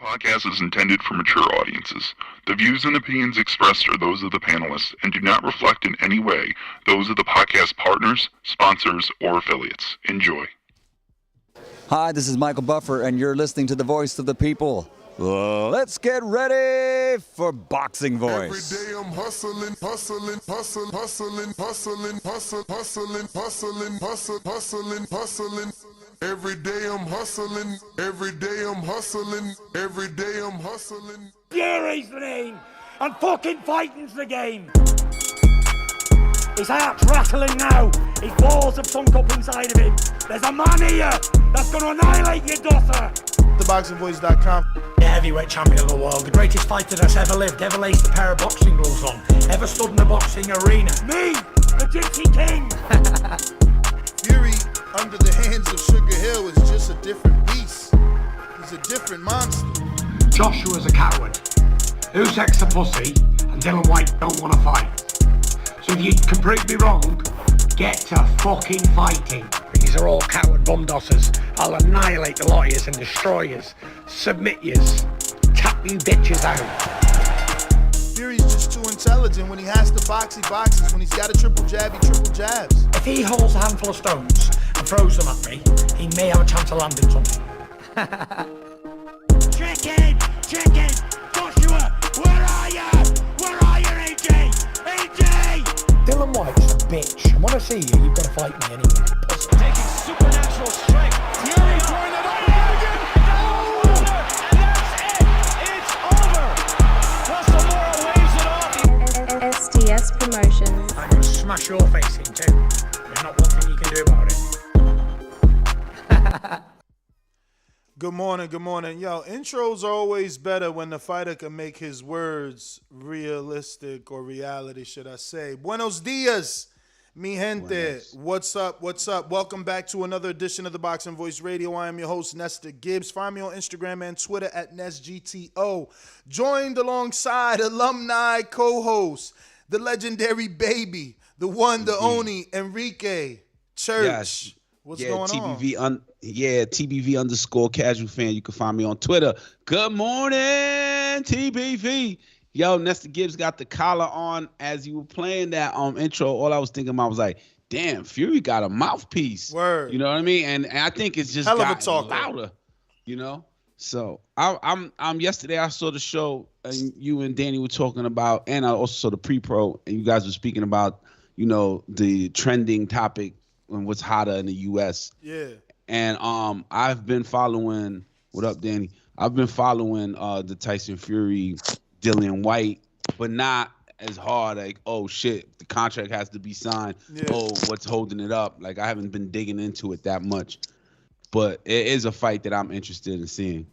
Podcast is intended for mature audiences. The views and opinions expressed are those of the panelists and do not reflect in any way those of the podcast partners, sponsors, or affiliates. Enjoy. Hi, this is Michael Buffer, and you're listening to the Voice of the People. Let's get ready for Boxing Voice. Every day I'm hustling, hustling, hustling, hustling, hustling, hustling, hustling, hustling, hustling, hustling, hustling. Every day I'm hustling, every day I'm hustling, every day I'm hustling. Fury's the name, and fucking fighting's the game. His heart's rattling now, his balls have sunk up inside of him. There's a man here that's gonna annihilate your daughter. TheBoxingVoice.com. The heavyweight champion of the world, the greatest fighter that's ever lived, ever laced a pair of boxing gloves on, ever stood in a boxing arena. Me, the Gypsy King. Fury, under the hands of Sugar Hill, is just a different beast. He's a different monster. Joshua's a coward. Usyk's a pussy, and Dillian Whyte don't want to fight. So if you can prove me wrong, get to fucking fighting. These are all coward bumdossers. I'll annihilate the lot of yous and destroy yous. Submit yous. Tap you bitches out. Fury's just too intelligent. When he has to box, he boxes. When he's got a triple jab, he triple jabs. If he holds a handful of stones and throws them at me, he may have a chance of landing something. Chicken! Chicken! Joshua! Where are you? Where are you, AJ? AJ! Dillian Whyte's a bitch. And when I see you, you've got to fight me anyway. Taking supernatural strength. Fury throwing it up again. Oh! That's it. It's over. Plus Samora waves it off. STS Promotions. I'm going to smash your face in too. There's not one thing you can do about it. Good morning, good morning. Yo, intros are always better when the fighter can make his words realistic, or reality, should I say. Buenos dias, mi gente. Buenos. What's up, what's up? Welcome back to another edition of the Boxing Voice Radio. I am your host, Nestor Gibbs. Find me on Instagram and Twitter at NestGTO. Joined alongside alumni co-host, the legendary baby, the one, the only, Enrique Church. Yes. What's going TBV on? TBV _ casual fan. You can find me on Twitter. Good morning, TBV. Yo, Nestor Gibbs got the collar on. As you were playing that intro, all I was thinking about was like, damn, Fury got a mouthpiece. Word. You know what I mean? And I think it's just Hell of a got talker. louder. You know? So I'm yesterday I saw the show and you and Danny were talking about, and I also saw the pre-pro, and you guys were speaking about, you know, the trending topic and what's hotter in the US. Yeah. And I've been following, what up, Danny? I've been following the Tyson Fury, Dillian Whyte, but not as hard, like, oh shit, the contract has to be signed. Yeah. Oh, what's holding it up? Like, I haven't been digging into it that much. But it is a fight that I'm interested in seeing.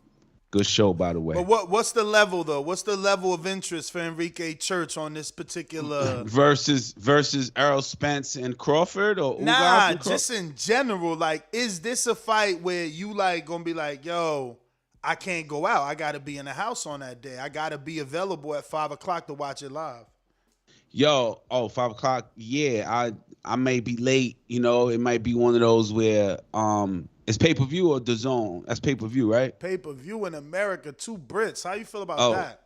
Good show, by the way. But what's the level, though? What's the level of interest for Enrique Church on this particular... versus Errol Spence and Crawford? Or Nah, Ugas and just in general. Like, is this a fight where you, like, gonna be like, yo, I can't go out. I got to be in the house on that day. I got to be available at 5 o'clock to watch it live. Yo, 5 o'clock. Yeah, I may be late. You know, it might be one of those where it's pay-per-view or Dazn. That's pay-per-view, right? Pay-per-view in America, 2 Brits. How you feel about that?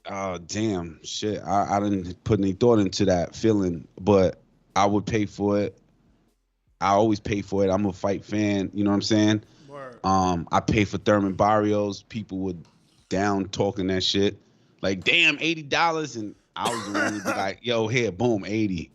Oh, damn. Shit. I didn't put any thought into that feeling, but I would pay for it. I always pay for it. I'm a fight fan. You know what I'm saying? Word. I pay for Thurman Barrios. People were down talking that shit. Like, damn, $80. And I was the one to be like, yo, here, boom, 80.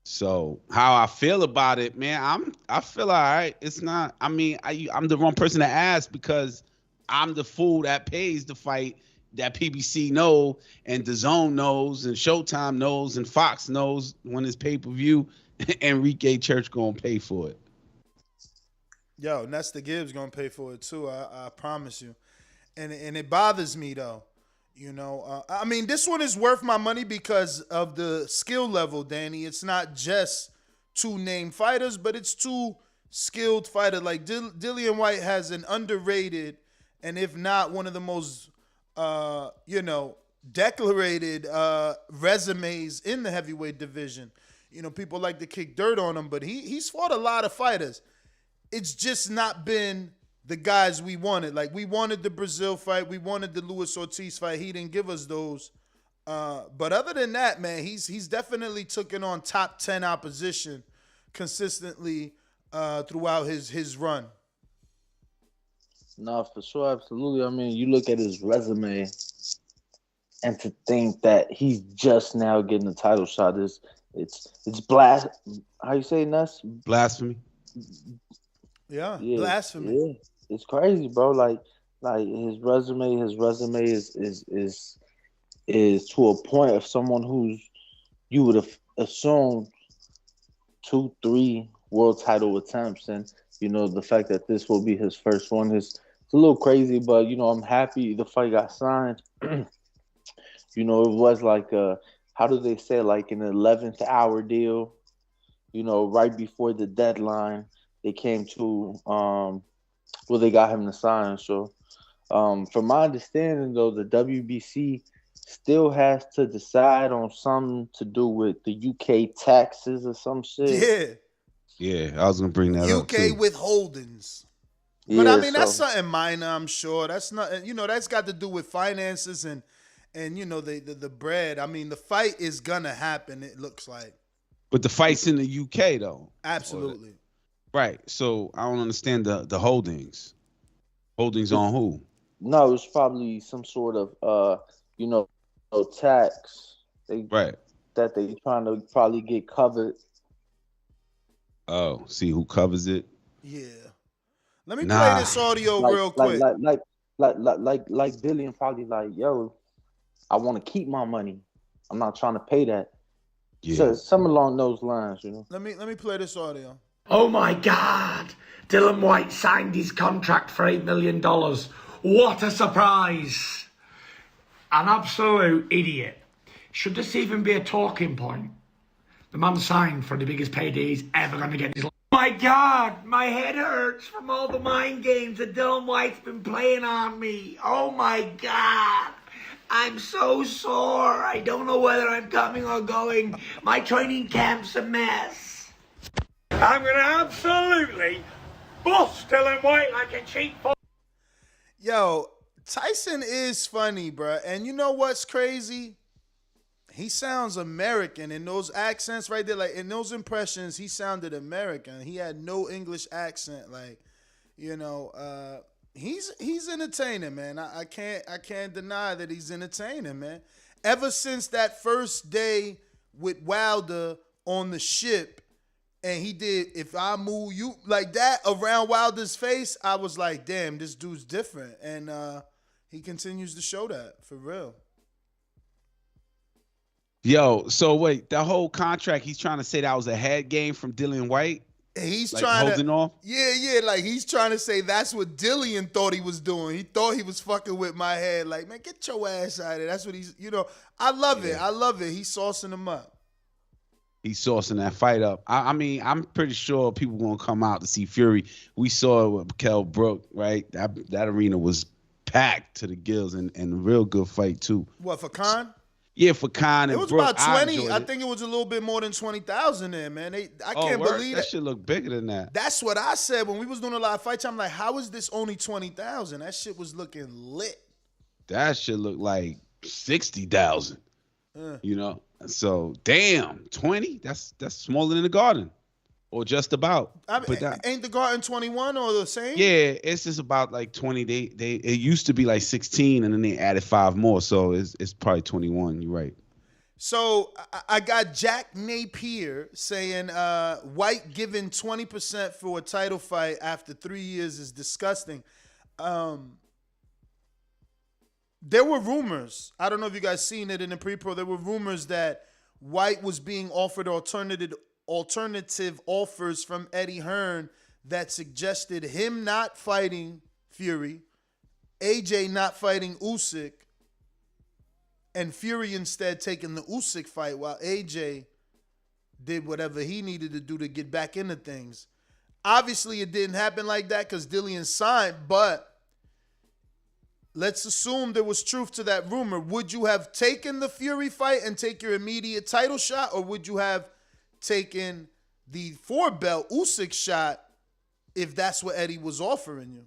So how I feel about it, man, I feel all right. It's not, I mean, I'm the wrong person to ask because I'm the fool that pays the fight that PBC know and DAZN knows and Showtime knows and Fox knows when it's pay-per-view. Enrique Church gonna pay for it. Yo, Nestor Gibbs gonna pay for it too. I promise you. And it bothers me though. You know, I mean, this one is worth my money because of the skill level, Danny. It's not just 2 named fighters, but it's 2 skilled fighters. Like Dillian Whyte has an underrated, and if not one of the most, declarated resumes in the heavyweight division. You know, people like to kick dirt on him, but he's fought a lot of fighters. It's just not been the guys we wanted. Like, we wanted the Brazil fight. We wanted the Luis Ortiz fight. He didn't give us those. But other than that, man, he's definitely taken on top 10 opposition consistently throughout his run. No, for sure, absolutely. I mean, you look at his resume, and to think that he's just now getting a title shot is it's how you say Ness? Blasphemy. Yeah, blasphemy. Yeah, it's crazy, bro. Like his resume is to a point of someone who's you would have assumed 2-3 world title attempts, and the fact that this will be his first one is it's a little crazy, but I'm happy the fight got signed. It was like how do they say, like an 11th hour deal, right before the deadline they came to they got him to sign. So from my understanding though, the WBC still has to decide on something to do with the UK taxes or some shit. Yeah, I was gonna bring that up. UK withholdings. But I mean, that's something minor, I'm sure. That's not, that's got to do with finances and the bread. I mean, the fight is gonna happen, it looks like. But the fight's in the UK though. Absolutely. Right. So I don't understand the holdings. Holdings on who? No, it's probably some sort of tax. That they trying to probably get covered. Oh, see who covers it? Yeah. Let me play this audio real quick. Like Dillian probably like, yo, I want to keep my money. I'm not trying to pay that. Yeah. So something along those lines, Let me play this audio. Oh my God! Dillian Whyte signed his contract for $8 million. What a surprise! An absolute idiot. Should this even be a talking point? The man signed for the biggest payday he's ever going to get in his life. Oh my God, my head hurts from all the mind games that Dillian Whyte's been playing on me. Oh my God. I'm so sore. I don't know whether I'm coming or going. My training camp's a mess. I'm going to absolutely bust Dillian Whyte like a cheap fuck. Yo, Tyson is funny, bro. And you know what's crazy? He sounds American in those accents right there. Like, in those impressions, he sounded American. He had no English accent. Like, he's entertaining, man. I can't deny that he's entertaining, man. Ever since that first day with Wilder on the ship, and he did "If I Move You" like that around Wilder's face, I was like, damn, this dude's different. And he continues to show that, for real. Yo, so wait, that whole contract, he's trying to say that was a head game from Dillian Whyte? He's like trying holding off? Yeah, like he's trying to say that's what Dillian thought he was doing. He thought he was fucking with my head. Like, man, get your ass out of there. That's what he's, I love it. I love it. He's saucing him up. He's saucing that fight up. I mean, I'm pretty sure people going to come out to see Fury. We saw it with Kell Brook, right? That arena was packed to the gills and a real good fight, too. What, for Khan? Yeah, for Khan and it was Brook, about 20. I think it was a little bit more than 20,000 there, man. I can't believe that shit look bigger than that. That's what I said when we was doing a live fight. I'm like, how is this only 20,000? That shit was looking lit. That shit look like 60,000. So damn, 20. That's smaller than the Garden, or just about. I mean, ain't the Garden 21 or the same? Yeah, it's just about like 20. It used to be like 16, and then they added 5 more, so it's probably 21. You're right. So I got Jack Napier saying Whyte giving 20% for a title fight after 3 years is disgusting. There were rumors. I don't know if you guys seen it in the pre-pro. There were rumors that Whyte was being offered alternative offers from Eddie Hearn that suggested him not fighting Fury, AJ not fighting Usyk, and Fury instead taking the Usyk fight while AJ did whatever he needed to do to get back into things. Obviously, it didn't happen like that because Dillian signed, but let's assume there was truth to that rumor. Would you have taken the Fury fight and take your immediate title shot, or would you have taken the 4-belt Usyk shot if that's what Eddie was offering you?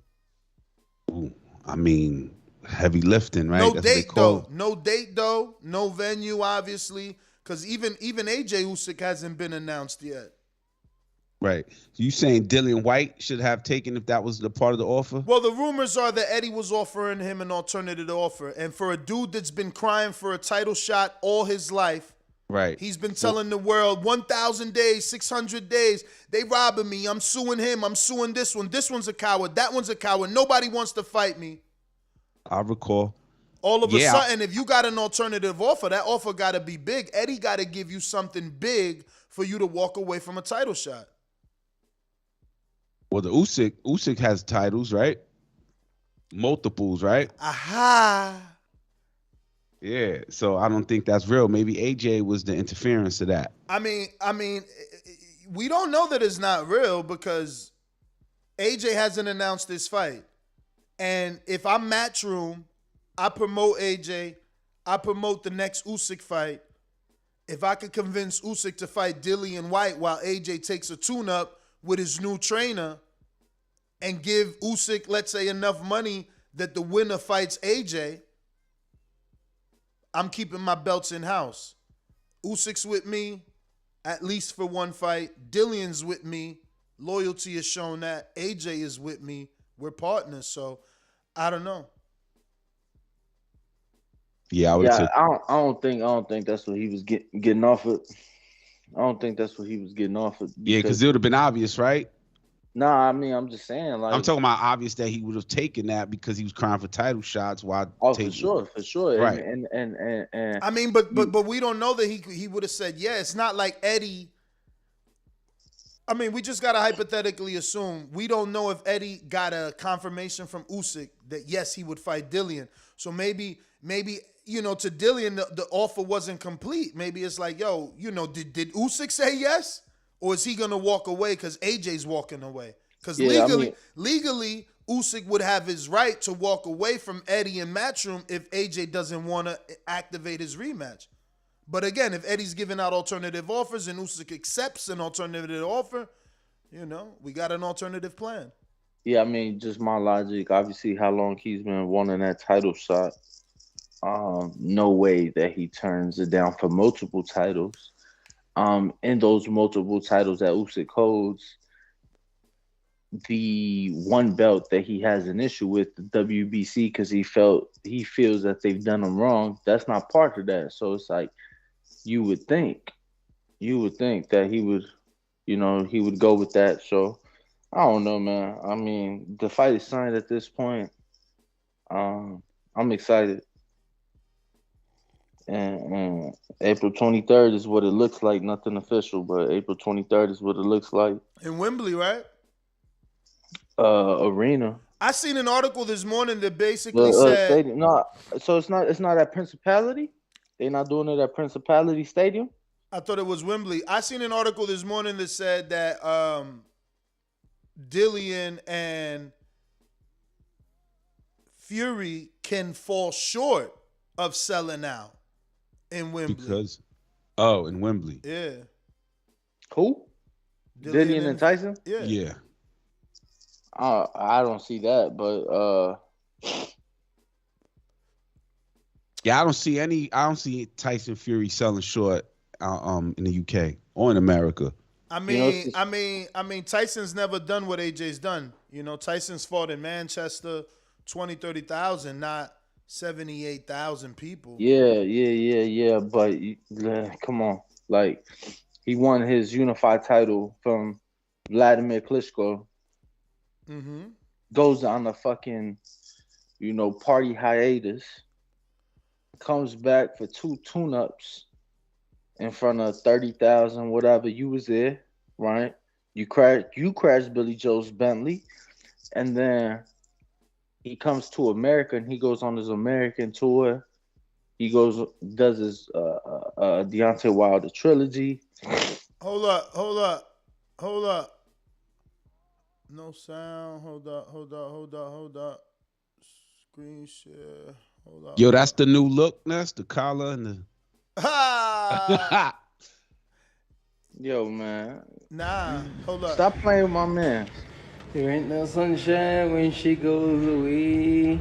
I mean, heavy lifting, right? No That's what they date call though. No date though. No venue, obviously, because even AJ Usyk hasn't been announced yet. Right. You saying Dillian Whyte should have taken if that was the part of the offer? Well, the rumors are that Eddie was offering him an alternative offer, and for a dude that's been crying for a title shot all his life. Right. He's been telling the world 1,000 days, 600 days. They robbing me. I'm suing him. I'm suing this one. This one's a coward. That one's a coward. Nobody wants to fight me. I recall. All of a sudden, if you got an alternative offer, that offer got to be big. Eddie got to give you something big for you to walk away from a title shot. Well, the Usyk has titles, right? Multiples, right? Aha. Yeah. So I don't think that's real. Maybe AJ was the interference of that. I mean, we don't know that it's not real because AJ hasn't announced this fight. And if I'm Matchroom, I promote AJ. I promote the next Usyk fight. If I could convince Usyk to fight Dillian Whyte while AJ takes a tune-up with his new trainer and give Usyk, let's say, enough money that the winner fights AJ, I'm keeping my belts in-house. Usyk's with me, at least for one fight. Dillian's with me. Loyalty has shown that. AJ is with me. We're partners, so I don't know. Yeah, I would say. I don't think that's what he was getting offered. I don't think that's what he was getting offered. Yeah, because it would have been obvious, right? Nah, I mean, I'm just saying, like, I'm talking about obvious that he would have taken that because he was crying for title shots while taking. for sure. Right. And I mean, but we don't know that he would have said yeah. It's not like Eddie. I mean, we just gotta hypothetically assume we don't know if Eddie got a confirmation from Usyk that yes, he would fight Dillian. So maybe to Dillian the offer wasn't complete. Maybe it's like, yo, did Usyk say yes? Or is he going to walk away because AJ's walking away? Because legally, Usyk would have his right to walk away from Eddie and Matchroom if AJ doesn't want to activate his rematch. But again, if Eddie's giving out alternative offers and Usyk accepts an alternative offer, we got an alternative plan. Yeah, I mean, just my logic. Obviously, how long he's been wanting that title shot. No way that he turns it down for multiple titles. In those multiple titles that Usyk holds, the one belt that he has an issue with, the WBC, because he feels that they've done him wrong, that's not part of that. So it's like you would think that he would go with that. So I don't know, man. I mean, the fight is signed at this point. I'm excited. And April 23rd is what it looks like. Nothing official, but April 23rd is what it looks like. In Wembley, right? Arena. I seen an article this morning that basically said stadium. No, so it's not at Principality. They're not doing it at Principality Stadium. I thought it was Wembley. I seen an article this morning that said that Dillian and Fury can fall short of selling out in Wembley. In Wembley. Yeah. Who? Dillian and Tyson? Yeah. I don't see that, but yeah, I don't see Tyson Fury selling short in the UK or in America. I mean, Tyson's never done what AJ's done. Tyson's fought in Manchester, 20, 30,000, not 78,000 people. Yeah. But come on, like he won his unified title from Vladimir Klitschko. Mm-hmm. Goes on a fucking, party hiatus. Comes back for 2 tune-ups in front of 30,000, whatever. You was there, right? You crashed Billy Joe's Bentley, and then he comes to America and he goes on his American tour. He does his Deontay Wilder trilogy. Hold up. No sound. Hold up. Screen share. Hold up. Yo, that's the new look. That's the collar and the. Yo, man. Nah, hold up. Stop playing with my man. There ain't no sunshine when she goes away.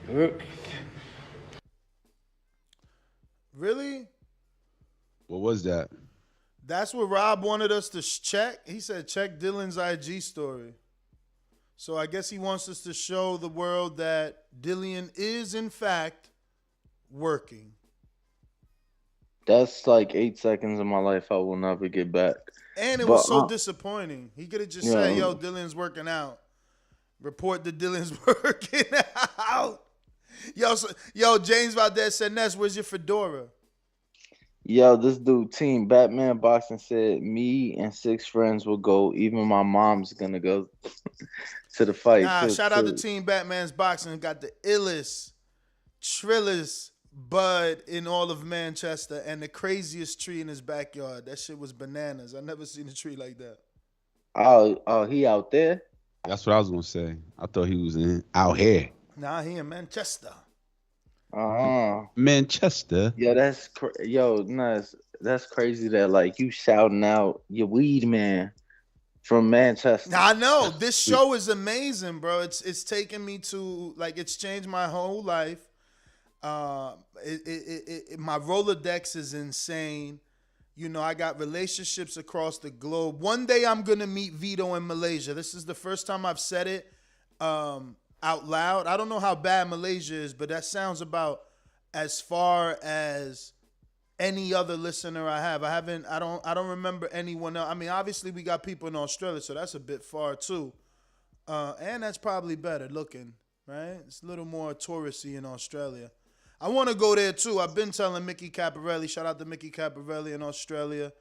Work. Really? What was that? That's what Rob wanted us to check. He said check Dylan's IG story. So I guess he wants us to show the world that Dillian is in fact working. That's like 8 seconds of my life I will never get back. And it But, was so disappointing. He could have just said, yo, Dillian's working out. Report that Dylan's working out. Yo, James Valdez said, Ness, where's your fedora? Yo, this dude, Team Batman Boxing, said me and 6 friends will go. Even my mom's gonna go to the fight. Nah, too, shout out to Team Batman's Boxing. Got the illest, trillest bud in all of Manchester and the craziest tree in his backyard. That shit was bananas. I never seen a tree like that. Oh, he out there? That's what I was gonna say. I thought he was out here. Nah, he in Manchester. Manchester. Yo, that's that's crazy that like you shouting out your weed man from Manchester. I know this show is amazing, bro. It's taken me to like it's changed my whole life. My Rolodex is insane. You know, I got relationships across the globe. One day I'm gonna meet Vito in Malaysia. This is the first time I've said it out loud. I don't know how bad Malaysia is, but that sounds about as far as any other listener I have. I don't remember anyone else. I mean, obviously we got people in Australia, so that's a bit far too. And that's probably better looking, right? It's a little more touristy in Australia. I want to go there too. I've been telling Mickey Caparelli, shout out to Mickey Caparelli in Australia.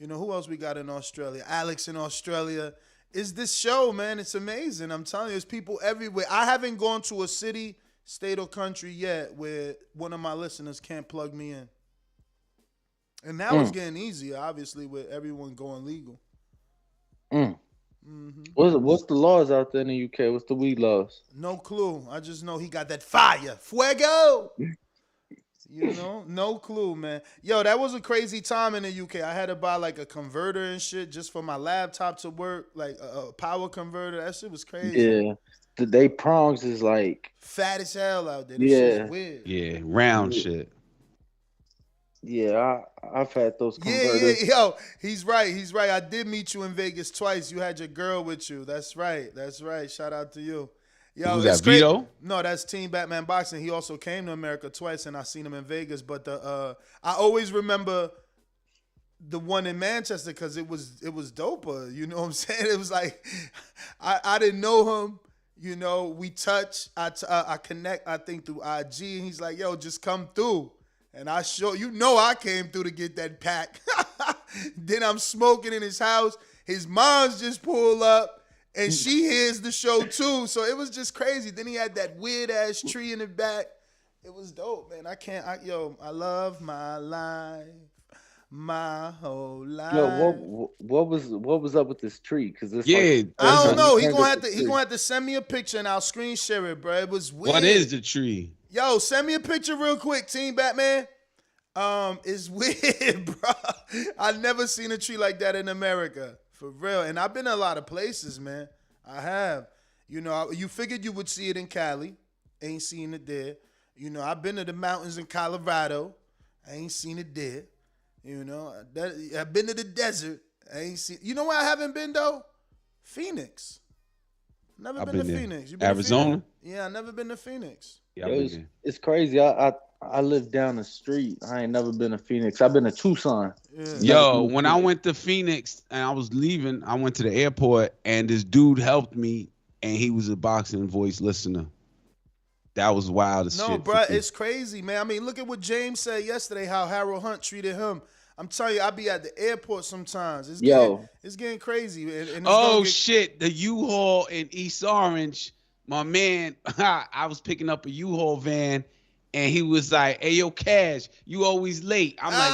You know, who else we got in Australia? Alex in Australia. Is this show, man? It's amazing. I'm telling you, there's people everywhere. I haven't gone to a city, state, or country yet where one of my listeners can't plug me in. And now it's getting easier, obviously, with everyone going legal. What's the laws out there in the UK? What's the weed laws? No clue. I just know he got that fire. Fuego! You know, no clue, man. Yo, that was a crazy time in the UK. I had to buy like a converter and shit just for my laptop to work, like a power converter. That shit was crazy. Yeah. They prongs is like fat as hell out there. This shit's weird. Yeah, round shit. Yeah, I've had those converters. Yeah, yo, he's right. I did meet you in Vegas twice. You had your girl with you. That's right. Shout out to you. Yo, who's that, Vito? No, that's Team Batman Boxing. He also came to America twice, and I seen him in Vegas. But I always remember the one in Manchester because it was doper. You know what I'm saying? It was like I didn't know him. You know, we touch. I connect. I think through IG, and he's like, "Yo, just come through." And I I came through to get that pack. Then I'm smoking in his house. His mom's just pull up. And she hears the show too, so it was just crazy. Then he had that weird ass tree in the back. It was dope, man. I love my life, my whole life. Yo, what was up with this tree? Because this, I don't know. He gonna have to send me a picture and I'll screen share it, bro. It was weird. What is the tree? Yo, send me a picture real quick, Team Batman. It's weird, bro. I've never seen a tree like that in America. For real. And I've been to a lot of places, man. I have. You know, you figured you would see it in Cali. Ain't seen it there. You know, I've been to the mountains in Colorado. I ain't seen it there. You know, I've been to the desert. I ain't seen. You know where I haven't been, though? Phoenix. Never been to Phoenix. You been Arizona? To Phoenix? Yeah, I never been to Phoenix. Yeah, it's crazy. I live down the street. I ain't never been to Phoenix. I've been to Tucson. Yeah. Yo, when I went to Phoenix and I was leaving, I went to the airport and this dude helped me and he was a Boxing Voice listener. That was wild as shit. No, bro, it's crazy, man. I mean, look at what James said yesterday, how Harold Hunt treated him. I'm telling you, I be at the airport sometimes. It's getting crazy. And shit. The U-Haul in East Orange, my man, I was picking up a U-Haul van and he was like, "Hey, yo, Cash, you always late." I'm like,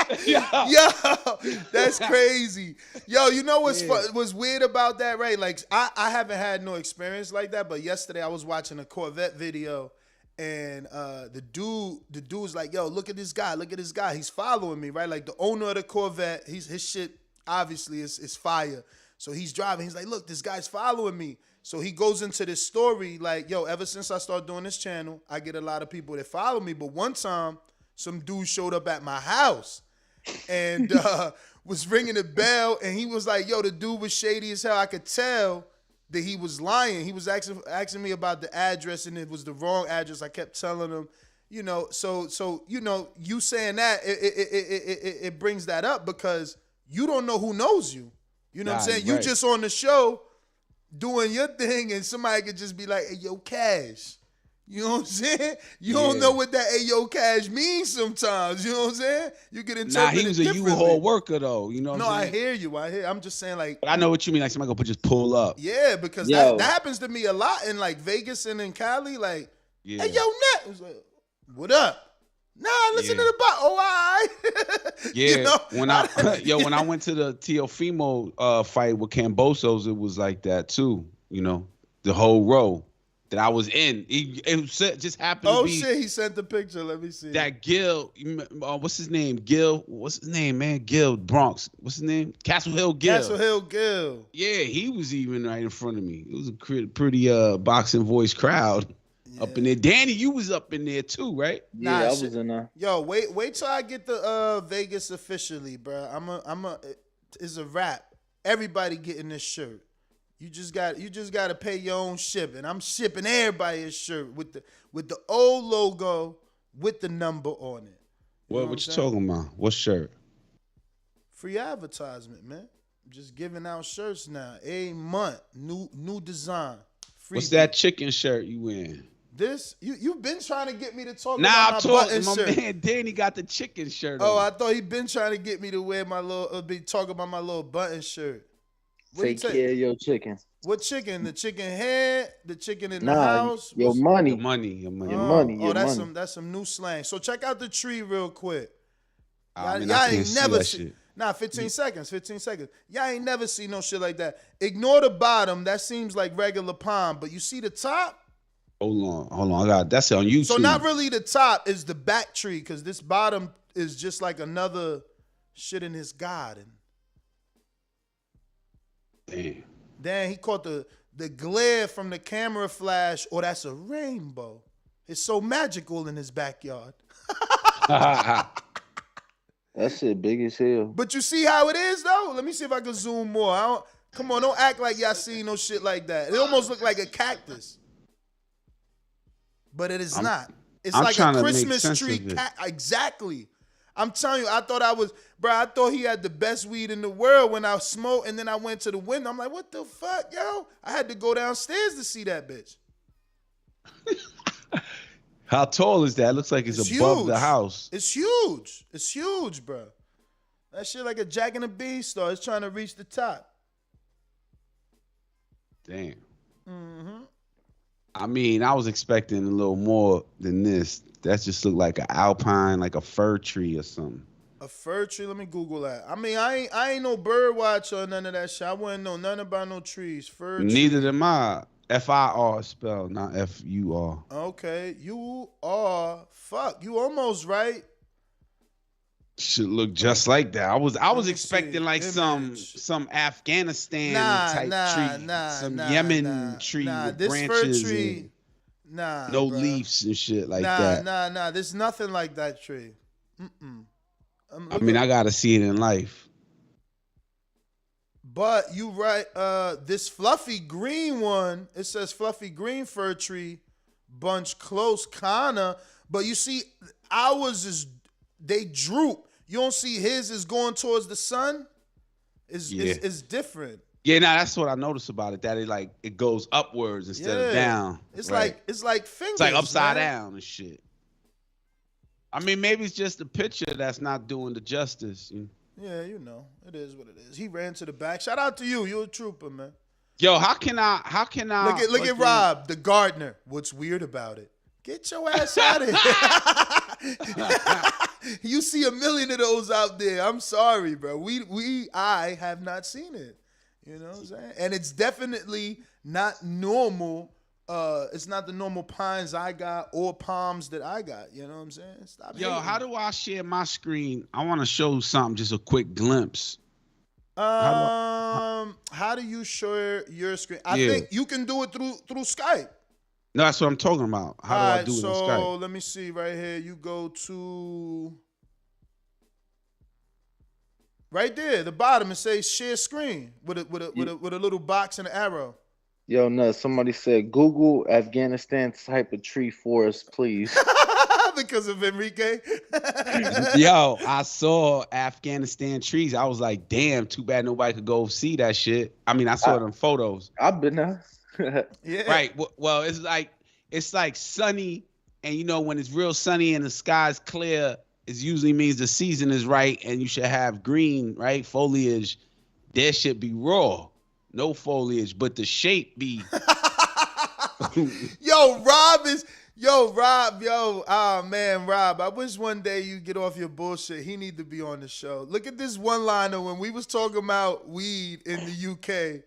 "What?" Yo, that's crazy. Yo, you know what's weird about that, right? Like, I haven't had no experience like that, but yesterday I was watching a Corvette video, And the dude's like, yo, look at this guy. He's following me, right? Like the owner of the Corvette, his shit obviously is fire. So he's driving. He's like, look, this guy's following me. So he goes into this story like, yo, ever since I started doing this channel, I get a lot of people that follow me. But one time, some dude showed up at my house and was ringing the bell. And he was like, yo, the dude was shady as hell. I could tell that he was lying. He was asking me about the address, and it was the wrong address. I kept telling him, you know, so you know, you saying that, it brings that up because you don't know who knows you. You know what I'm saying? Right. You just on the show doing your thing, and somebody could just be like, hey, yo, Cash. You know what I'm saying? You don't know what that hey, yo, Cash means sometimes. You know what I'm saying? You get interpreted Nah, he was a differently. U-Haul worker, though. You know what No, I'm I saying? hear you. I'm just saying, like, But I know what you mean. Like, somebody gonna just pull up. yeah, because Yo. that happens to me a lot in, like, Vegas and in Cali. Like, Yeah. hey, yo, Net. It was like, what up? Nah, listen to the bot. Oh, all right. Yeah, You know? when I went to the Teofimo fight with Cambosos, it was like that too. You know, the whole row that I was in, just happened to Oh, be shit. He sent the picture. Let me see. that Gil. What's his name? Gil. What's his name, man? Gil Bronx. What's his name? Castle Hill Gil. Castle Hill Gil. Yeah, he was even right in front of me. It was a pretty boxing voice crowd up in there. Danny, you was up in there too, right? Yeah, Nah, I shit. was in there. Yo, wait till I get the Vegas officially, bro. It's a wrap. Everybody getting this shirt. You just got to pay your own shipping. I'm shipping everybody a shirt with the old logo with the number on it. What you talking about? What shirt? Free advertisement, man. Just giving out shirts now. A month, new design. Free What's that chicken shirt you wearing? This you've been trying to get me to talk Nah, about I'm my talking. button My shirt. man Danny got the chicken shirt Oh, on. I thought he been trying to get me to wear my little be talking about my little button shirt. What Take care of your chicken. What chicken? The chicken head? The chicken in the Nah, house? your What's- money. Your money, your money. Your money, Oh, your that's money. that's some new slang. So check out the tree real quick. I mean, y'all I can't ain't see never that seen. shit. Nah, 15 seconds. Y'all ain't never seen no shit like that. Ignore the bottom. That seems like regular palm, but you see the top? Hold on. I got that's on YouTube. So not really the top is the back tree, because this bottom is just like another shit in his garden. Damn. Then he caught the glare from the camera flash. Oh, that's a rainbow. It's so magical in his backyard. That shit big as hell. But you see how it is, though? Let me see if I can zoom more. Come on, don't act like y'all seen no shit like that. It almost looked like a cactus. But it is not. It's I'm like trying a to make Christmas sense tree. of it. Exactly. I'm telling you, I thought he had the best weed in the world when I smoked, and then I went to the window. I'm like, what the fuck, yo? I had to go downstairs to see that bitch. How tall is that? It looks like it's above huge. the house. It's huge. It's huge, bro. That shit like a Jack and the Beanstalk. It's trying to reach the top. Damn. Mm-hmm. I mean, I was expecting a little more than this. That just looked like an alpine, like a fir tree or something. A fir tree? Let me Google that. I mean, I ain't no bird watcher or none of that shit. I wouldn't know nothing about no trees. Fir tree. Neither am I. F-I-R spelled, not F-U-R. Okay. You are. Fuck. You almost right. Should look just like that. I was me expecting see. like Image. some Afghanistan Nah, type tree, some nah, Yemen nah, tree nah. with This branches fir tree. and Nah. no bruh. leaves and shit like that. Nah. There's nothing like that tree. Mm-mm. I mean, I gotta see it in life. But you right, this fluffy green one, it says fluffy green fir tree, bunch close, kinda. But you see, ours they droop. You don't see his is going towards the sun. It's different. Yeah, now that's what I noticed about it. That it goes upwards instead of down. It's right? like fingers. It's like upside man. down and shit. I mean, maybe it's just the picture that's not doing the justice. You know? Yeah, you know, it is what it is. He ran to the back. Shout out to you. You're a trooper, man. Yo, how can I? Look at Rob, the gardener. What's weird about it? Get your ass out of here. You see a million of those out there. I'm sorry, bro. I have not seen it. You know what I'm saying? And it's definitely not normal It's not the normal pines I got or palms that I got. You know what I'm saying? Stop Yo, hating. how do I share my screen? I want to show something, just a quick glimpse. How do you share your screen? I Yeah. think you can do it through Skype. No, that's what I'm talking about. How do I do it on So Skype? let me see right here. You go to right there, the bottom. It says share screen with a little box and an arrow. Yo, no, somebody said Google Afghanistan type of tree forest, please. Because of Enrique. Yo, I saw Afghanistan trees. I was like, damn, too bad nobody could go see that shit. I mean, I saw it in photos. I've been there. Yeah. Right. Well, it's like sunny, and you know when it's real sunny and the sky's clear, it usually means the season is right, and you should have green, right, foliage. There should be raw, no foliage, but the shape be. Rob, oh man, Rob, I wish one day you get off your bullshit. He need to be on the show. Look at this one-liner when we was talking about weed in the UK.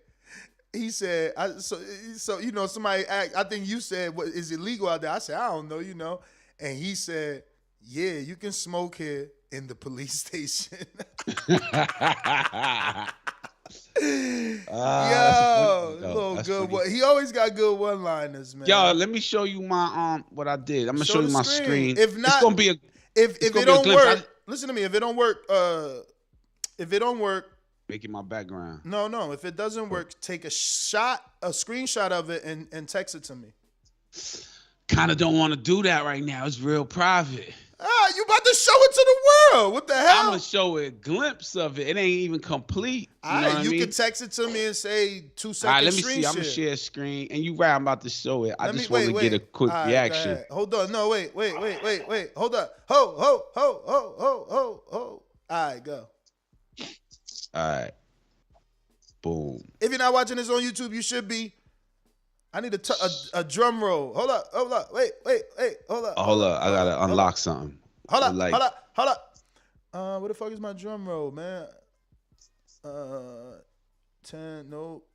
He said, so you know, somebody asked, I think you said, what is it legal out there? I said, I don't know, you know. And he said, yeah, you can smoke here in the police station. Little good one. He always got good one-liners, man. Yo, let me show you my what I did. I'm gonna show you my screen. If not, it's gonna be a if it don't work, listen to me. If it don't work, make it my background. No. If it doesn't work, take a screenshot of it and text it to me. Kind of don't want to do that right now. It's real private. You about to show it to the world. What the hell? I'm going to show a glimpse of it. It ain't even complete. You know what I mean? can text it to me and say 2 seconds. All right, let me see. Share. I'm going to share a screen. And you right, I'm about to show it. I just want to get a quick reaction. Hold on. No, wait. Hold up. Ho. All right, go. All right. Boom. If you're not watching this on YouTube, you should be. I need a drum roll. Hold up. Wait. Hold up. Hold up. I got to unlock something. Hold up. Where the fuck is my drum roll, man? 10, nope.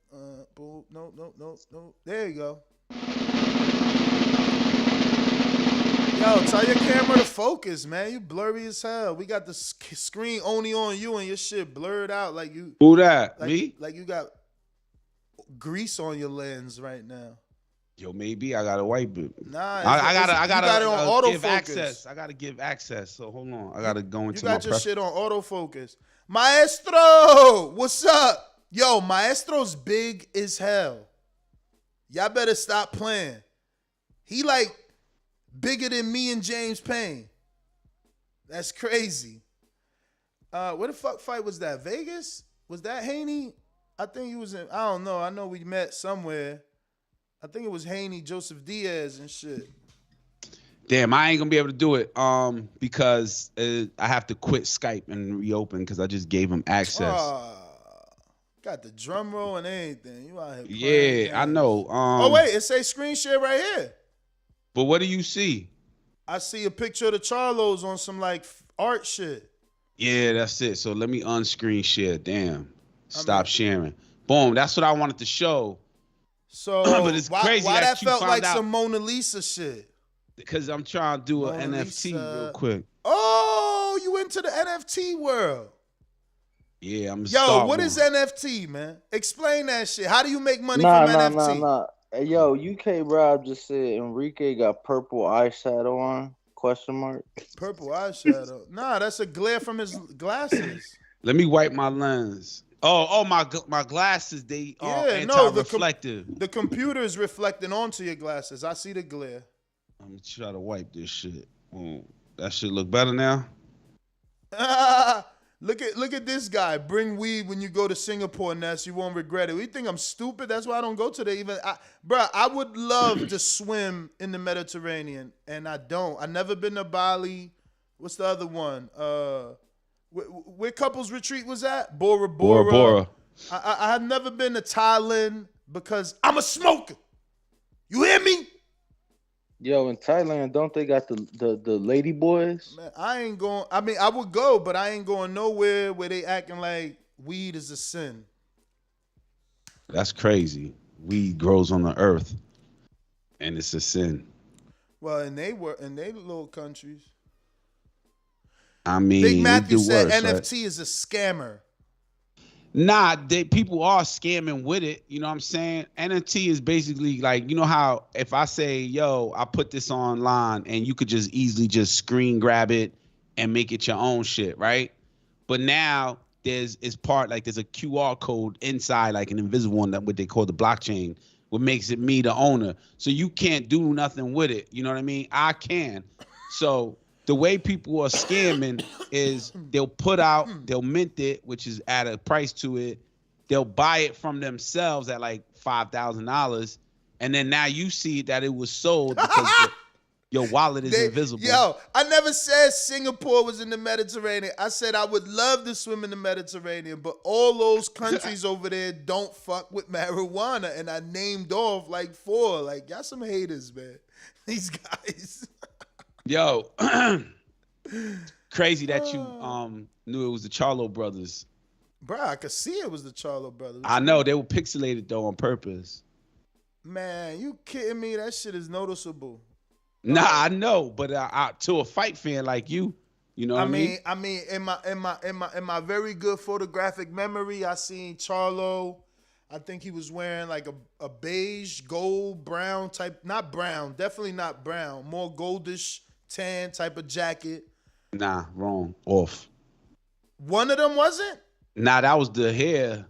Boom, nope. There you go. Yo, tell your camera to focus, man. You blurry as hell. We got the screen only on you and your shit blurred out like you. Who that? Like, Me? Like you got grease on your lens right now. Yo, maybe I gotta wipe it. Nah, I gotta it on give autofocus. access. I gotta give access. So hold on. I gotta go into you got my your shit on autofocus. Maestro, what's up? Yo, Maestro's big as hell. Y'all better stop playing. He like bigger than me and James Payne. That's crazy. Where the fuck fight was that? Vegas? Was that Haney? I think he was in. I don't know. I know we met somewhere. I think it was Haney, Joseph Diaz, and shit. Damn, I ain't gonna be able to do it. Because I have to quit Skype and reopen because I just gave him access. Got the drum roll and everything. You out here playing Yeah, I games. know. Oh wait, it say screen share right here. But what do you see? I see a picture of the Charlos on some like art shit. Yeah, that's it. So let me unscreen share. Damn. Stop sharing. Boom. That's what I wanted to show. So but it's crazy why that you felt found like out, some Mona Lisa shit? Because I'm trying to do an Mona NFT Lisa. real quick. Oh, you into the NFT world? Yeah, I'm. Yo, what is NFT, man? Explain that shit. How do you make money from NFT? Nah. Hey, yo, UK Rob just said Enrique got purple eyeshadow on? Question mark. Purple eyeshadow. Nah, that's a glare from his glasses. Let me wipe my lens. Oh, my glasses, they are anti-reflective. The computer is reflecting onto your glasses. I see the glare. I'm gonna try to wipe this shit. Boom. That shit look better now. Look at this guy. Bring weed when you go to Singapore, Ness. You won't regret it. You think I'm stupid? That's why I don't go to the even. Bruh, I would love to swim in the Mediterranean, and I don't. I never been to Bali. What's the other one? Where couples retreat was at? Bora Bora. I have never been to Thailand because I'm a smoker. You hear me? Yo, in Thailand, don't they got the lady boys? Man, I ain't going. I mean, I would go, but I ain't going nowhere where they acting like weed is a sin. That's crazy. Weed grows on the earth. And it's a sin. Well, and they were in they little countries. I mean, Big Matthew do said worse, NFT is a scammer. Nah, people are scamming with it. You know what I'm saying? NFT is basically like, you know how if I say, yo, I put this online and you could just easily just screen grab it and make it your own shit, right? But now there's a QR code inside, like an invisible one, that what they call the blockchain, what makes it me the owner. So you can't do nothing with it. You know what I mean? I can. So the way people are scamming is they'll mint it, which is at a price to it. They'll buy it from themselves at like $5,000. And then now you see that it was sold because your wallet is invisible. Yo, I never said Singapore was in the Mediterranean. I said I would love to swim in the Mediterranean, but all those countries over there don't fuck with marijuana. And I named off like 4. Like, y'all some haters, man. These guys. Yo, crazy that you knew it was the Charlo brothers. Bro, I could see it was the Charlo brothers. I know they were pixelated though on purpose. Man, you kidding me? That shit is noticeable. Nah, I know, but to a fight fan like you know what I mean? I mean, in my very good photographic memory, I seen Charlo. I think he was wearing like a beige, gold, brown type, not brown, definitely not brown, more goldish, tan type of jacket. Nah, wrong, off. One of them wasn't? Nah, that was the hair.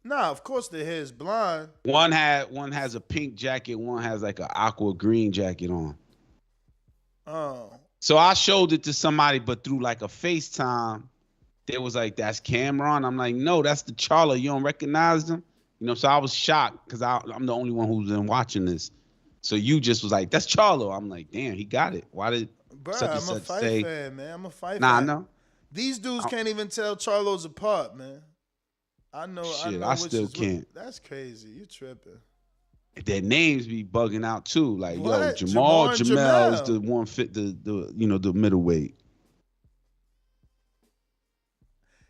Nah, of course the hair is blonde. One has a pink jacket, one has like an aqua green jacket on. Oh. So I showed it to somebody, but through like a FaceTime, they was like, that's Cameron. I'm like, no, that's the Charlo. You don't recognize them? You know, so I was shocked because I'm the only one who's been watching this. So you just was like, that's Charlo. I'm like, damn, he got it. Why did such and I'm such a fight say? fan, man. I'm a fight Nah, fan. I know. These dudes can't even tell Charlos apart, man. I know. Shit, I I still can't. That's crazy. You tripping. Their names be bugging out too. Like, What? yo, Jamel is Jamel. the one fit the the middleweight.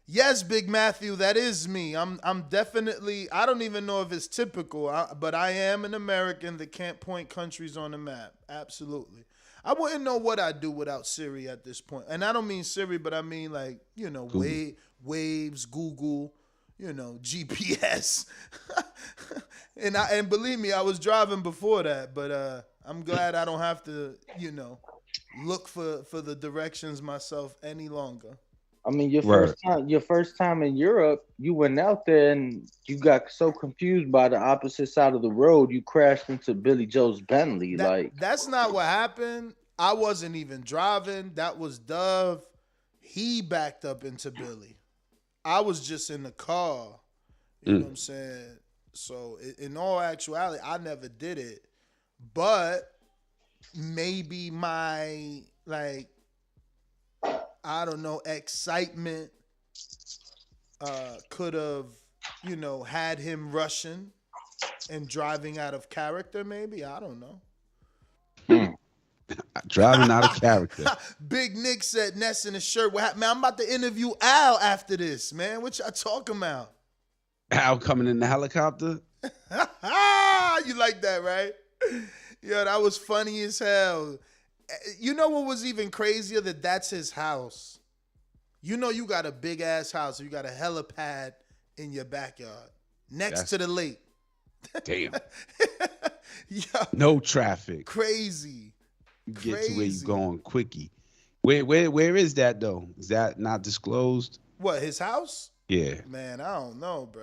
Yes, Big Matthew, that is me. I'm definitely. I don't even know if it's typical, but I am an American that can't point countries on the map. Absolutely. I wouldn't know what I'd do without Siri at this point. And I don't mean Siri, but I mean like, you know, Waves, Google, you know, GPS. and believe me, I was driving before that, but I'm glad I don't have to, you know, look for the directions myself any longer. I mean, your first time in Europe, you went out there and you got so confused by the opposite side of the road, you crashed into Billy Joe's Bentley. That's not what happened. I wasn't even driving. That was Dove. He backed up into Billy. I was just in the car. You know what I'm saying? So in all actuality, I never did it. But maybe my, like, I don't know, excitement could have, you know, had him rushing and driving out of character, maybe. I don't know. Driving out of character. Big Nick said Ness in a shirt. What happened? Man, I'm about to interview Al after this, man. What y'all talking about? Al coming in the helicopter? You like that, right? Yo, that was funny as hell. You know what was even crazier? That's his house. You know you got a big ass house. You got a helipad in your backyard next to the lake. Damn. Yo, no traffic. Crazy. You get to where you going quickie. Where is that though? Is that not disclosed? What, his house? Yeah. Man, I don't know, bro.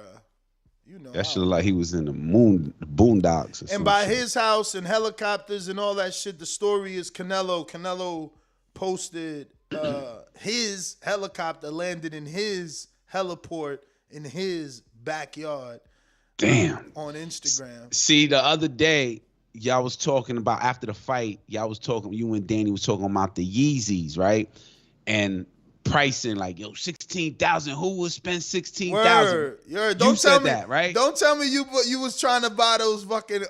You know, that shit look like he was in the boondocks. And by his house and helicopters and all that shit, the story is Canelo. Canelo posted his helicopter landed in his heliport in his backyard. Damn. On Instagram. See, the other day, y'all was talking about after the fight. You and Danny was talking about the Yeezys, right? And pricing, like, yo, 16,000. Who would spend 16,000? You said that, right? Don't tell me you was trying to buy those fucking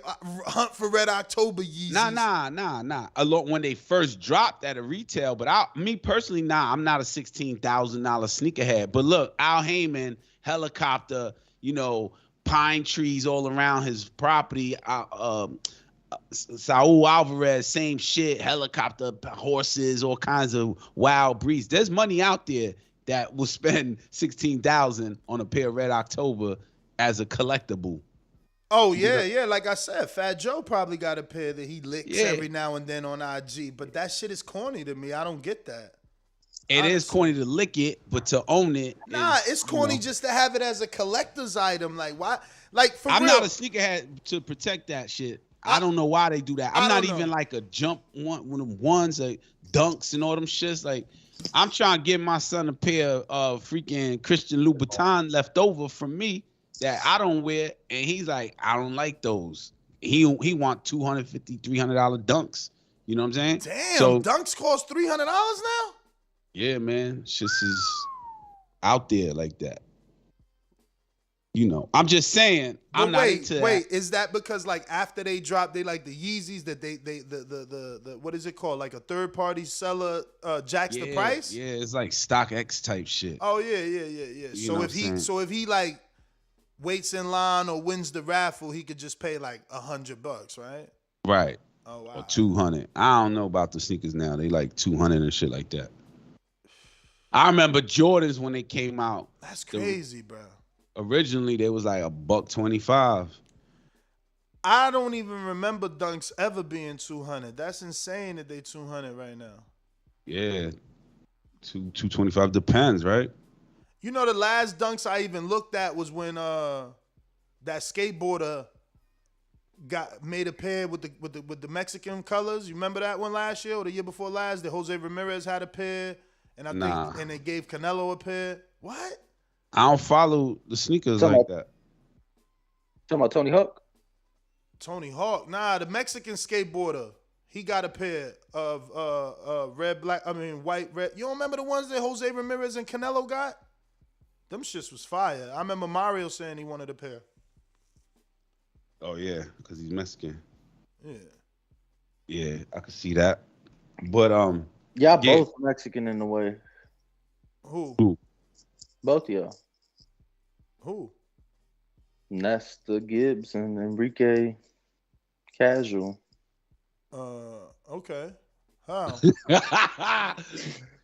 Hunt for Red October Yeezys. Nah. Along when they first dropped at a retail, but me personally, I'm not a $16,000 sneakerhead. But look, Al Heyman, helicopter, you know, pine trees all around his property. Saul Alvarez, same shit, helicopter, horses, all kinds of wild breeds. There's money out there that will spend $16,000 on a pair of Red October as a collectible. Oh, yeah. Like I said, Fat Joe probably got a pair that he licks every now and then on IG. But that shit is corny to me. I don't get that. It is corny to lick it, but to own it. Nah, it's corny just to have it as a collector's item. Like, why? Like, for I'm real. not a sneakerhead to protect that shit. I don't know why they do that. I'm not even like a jump one of them ones, like dunks and all them shits. Like, I'm trying to give my son a pair of freaking Christian Louboutin left over from me that I don't wear, and he's like, I don't like those. He want $250, $300 dunks. You know what I'm saying? Damn, so, dunks cost $300 now? Yeah, man. Shit is out there like that. You know, I'm just saying. But I'm not into that. Is that because like after they drop, they like the Yeezys that the what is it called? Like a third party seller jacks the price? Yeah, it's like StockX type shit. Oh yeah. So if he like waits in line or wins the raffle, he could just pay like $100, right? Right. Oh wow. Or 200. I don't know about the sneakers now. They like 200 and shit like that. I remember Jordans when they came out. That's crazy, bro. Originally, they was like $125. I don't even remember dunks ever being 200. That's insane that they 200 right now. Yeah, 225 depends, right? You know, the last dunks I even looked at was when that skateboarder made a pair with the Mexican colors. You remember that one last year or the year before last? That Jose Ramirez had a pair, and and they gave Canelo a pair. What? I don't follow the sneakers like that. Talking about Tony Hawk? Tony Hawk. Nah, the Mexican skateboarder. He got a pair of white, red. You don't remember the ones that Jose Ramirez and Canelo got? Them shits was fire. I remember Mario saying he wanted a pair. Oh, yeah, because he's Mexican. Yeah. Yeah, I could see that. But, y'all both Mexican in a way. Who? Both of y'all. Who? Nesta Gibbs and Enrique Casual. Okay. How?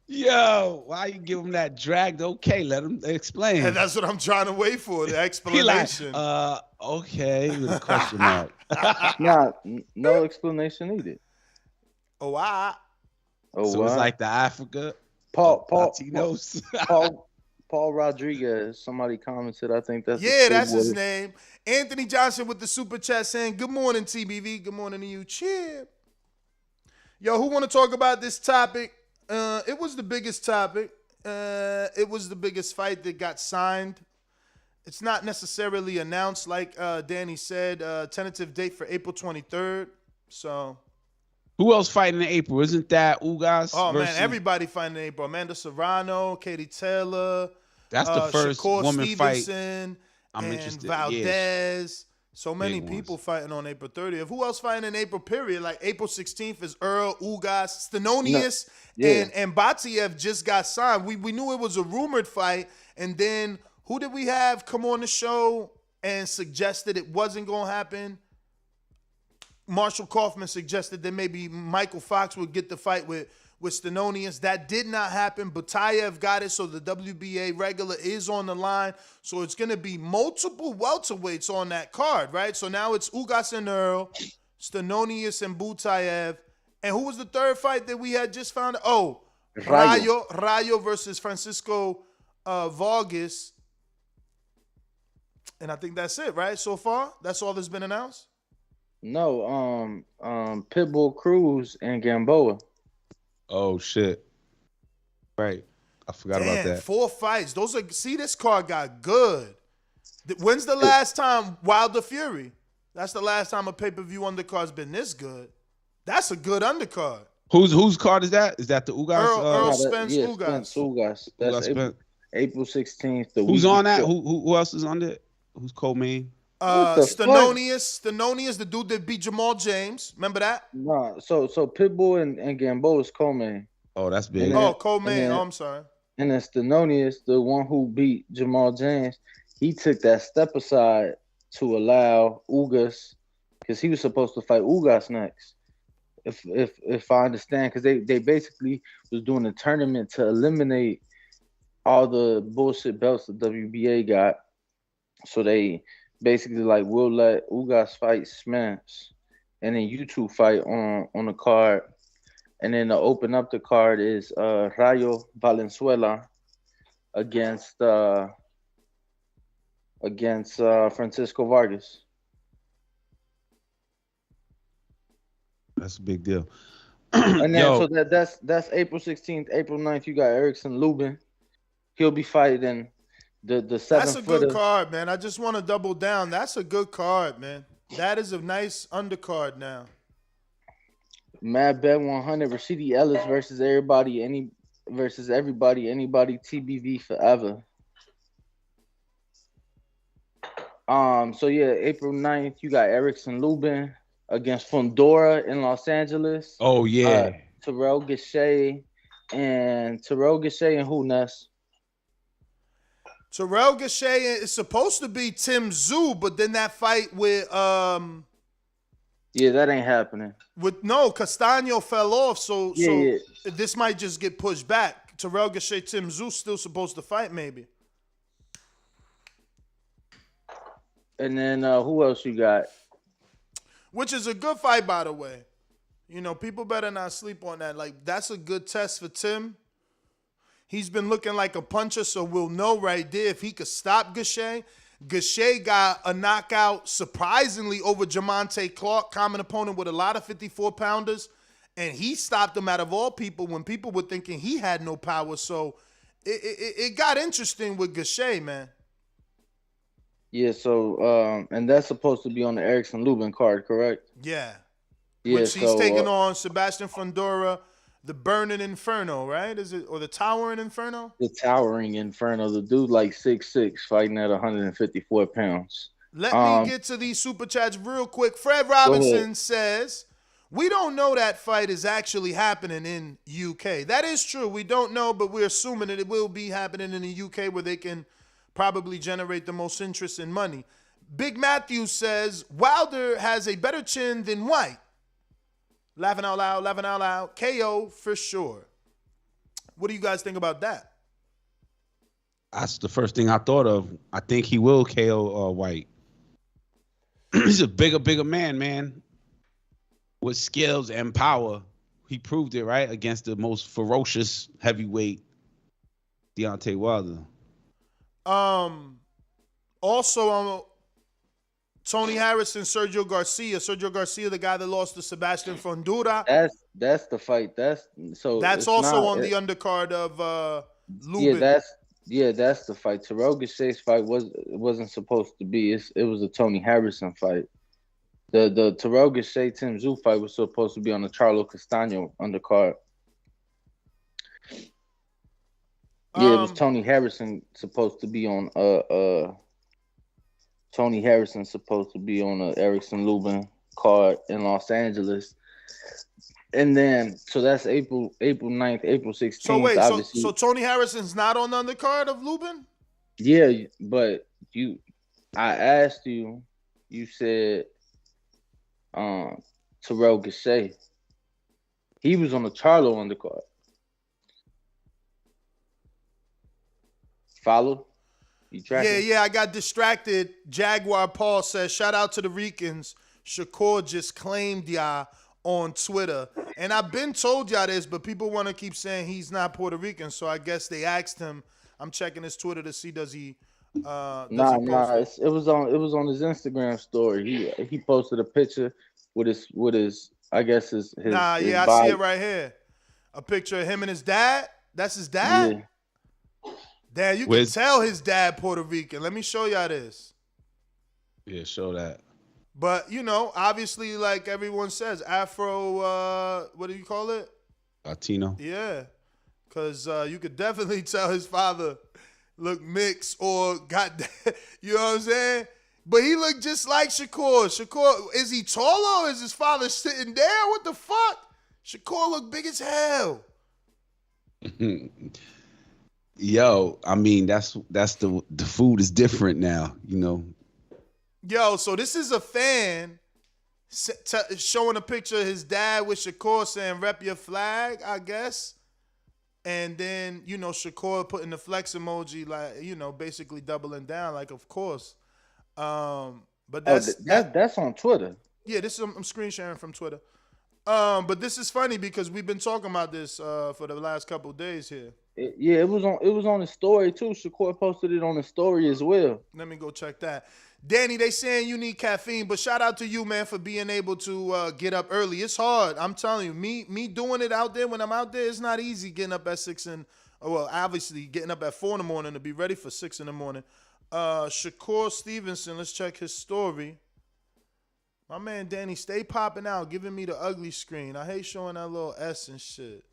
Yo, why you give him that dragged? Okay, let him explain. And that's what I'm trying to wait for, the explanation. Okay, with a question mark. Nah, no explanation needed. Oh, wow. Oh, so it's like the Africa. Paul Latinos. Paul Rodriguez. Somebody commented. I think that's that's his name. Anthony Johnson with the super chat saying, "Good morning, TBV. Good morning to you, Chip." Yo, who want to talk about this topic? It was the biggest topic. It was the biggest fight that got signed. It's not necessarily announced, like Danny said. Tentative date for April 23rd. So. Who else fighting in April? Isn't that Ugas? Oh, man, everybody fighting in April. Amanda Serrano, Katie Taylor. That's the first Shakur woman Stevenson, fight. I'm interested. Valdez. So many Big people ones. fighting on April 30th. Who else fighting in April, period? Like April 16th is Earl, Ugas, Stanonius, and Batiev just got signed. We knew it was a rumored fight. And then who did we have come on the show and suggested it wasn't going to happen? Marshall Kaufman suggested that maybe Michael Fox would get the fight with Stanonius. That did not happen. Butayev got it, so the WBA regular is on the line. So it's going to be multiple welterweights on that card, right? So now it's Ugas and Earl, Stanonius and Butayev. And who was the third fight that we had just found? Oh, Rayo versus Francisco Vargas. And I think that's it, right? So far, that's all that's been announced? No, Pitbull Cruz and Gamboa. Oh shit! Right, I forgot about that. 4 fights. This card got good. When's the last time Wilder Fury? That's the last time a pay-per-view undercard's been this good. That's a good undercard. Whose card is that? Is that the Ugas? Earl Spence Ugas. Spence Ugas. That's April 16th. Who's on that? Who else is on it? Who's co-main? Stanonius, the dude that beat Jamal James. Remember that? Nah, so Pitbull and Gamboa is co-main. Oh, that's big. Co-main. I'm sorry. And then Stanonius, the one who beat Jamal James, he took that step aside to allow Ugas because he was supposed to fight Ugas next. If I understand, because they basically was doing a tournament to eliminate all the bullshit belts the WBA got. So they basically like, we'll let Ugas fight Smash, and then you two fight on the card. And then to open up the card is Rayo Valenzuela against Francisco Vargas. That's a big deal. And then so that's April 16th. April 9th, you got Erickson Lubin. He'll be fighting the 7-footer. That's a good card, man. I just want to double down. That's a good card, man. That is a nice undercard now. Mad Bet 100, Rashidi Ellis versus everybody, anybody, TBV forever. So yeah, April 9th, you got Erickson Lubin against Fundora in Los Angeles. Oh yeah. Terrell Gausha and who, Ness? Terrell Gausha is supposed to be Tim Tszyu, but then that fight with yeah, that ain't happening. Castaño fell off, so Yeah. this might just get pushed back. Terrell Gausha, Tim Tszyu still supposed to fight, maybe. And then who else you got? Which is a good fight, by the way. You know, people better not sleep on that. Like, that's a good test for Tim. He's been looking like a puncher, so we'll know right there if he could stop Gausha. Gausha got a knockout, surprisingly, over Jamonte Clark, common opponent with a lot of 54-pounders, and he stopped him out of all people when people were thinking he had no power. So it got interesting with Gausha, man. Yeah, so and that's supposed to be on the Erickson Lubin card, correct? Yeah. Yeah, Which he's taking on Sebastian Fundora, the Burning Inferno, right? Is it, or the Towering Inferno? The Towering Inferno. The dude like 6'6", fighting at 154 pounds. Let me get to these super chats real quick. Fred Robinson says, we don't know that fight is actually happening in UK. That is true. We don't know, but we're assuming that it will be happening in the UK where they can probably generate the most interest and money. Big Matthew says, Wilder has a better chin than White. Laughing out loud, laughing out loud. KO for sure. What do you guys think about that? That's the first thing I thought of. I think he will KO White. He's a bigger man with skills and power. He proved it, right, against the most ferocious heavyweight, Deontay Wilder. Also, Tony Harrison, Sergio Garcia, the guy that lost to Sebastian Fundora. That's the fight. That's also on the undercard of Lubin. That's the fight. Terrell Gausha's fight wasn't supposed to be. It was a Tony Harrison fight. The Terrell Gausha Tim Tszyu fight was supposed to be on the Charlo Castaño undercard. Yeah, it was Tony Harrison supposed to be on Tony Harrison supposed to be on a Erickson Lubin card in Los Angeles. And then so that's April 9th, April 16th. So wait, so Tony Harrison's not on the undercard of Lubin? Yeah, but I asked you, you said Terrell Gausha. He was on the Charlo undercard. Follow? You tracking? Yeah, I got distracted. Jaguar Paul says, shout out to the Ricans. Shakur just claimed y'all on Twitter. And I've been told y'all this, but people want to keep saying he's not Puerto Rican. So I guess they asked him. I'm checking his Twitter to see does he It was on his Instagram story. He posted a picture with his I guess his I see it right here. A picture of him and his dad. That's his dad? Yeah. Dad, you can tell his dad Puerto Rican. Let me show y'all this. Yeah, show that. But, obviously, like everyone says, Afro, what do you call it? Latino. Yeah. Because you could definitely tell his father looked mixed or got, you know what I'm saying? But he looked just like Shakur. Shakur, is he taller or is his father sitting there? What the fuck? Shakur looked big as hell. Yo, I mean, that's the food is different now, Yo, so this is a fan showing a picture of his dad with Shakur saying "Rep your flag," I guess. And then, Shakur putting the flex emoji, like, basically doubling down, like, of course. But that's on Twitter. Yeah, this is I'm screen sharing from Twitter. But this is funny because we've been talking about this for the last couple of days here. It was on the story too. Shakur posted it on the story as well. Let me go check that. Danny, they saying you need caffeine, but shout out to you, man, for being able to get up early. It's hard. I'm telling you, me doing it out there when I'm out there, it's not easy getting up at 6 and obviously getting up at 4 in the morning to be ready for 6 in the morning. Shakur Stevenson, let's check his story. My man Danny, stay popping out, giving me the ugly screen. I hate showing that little S and shit.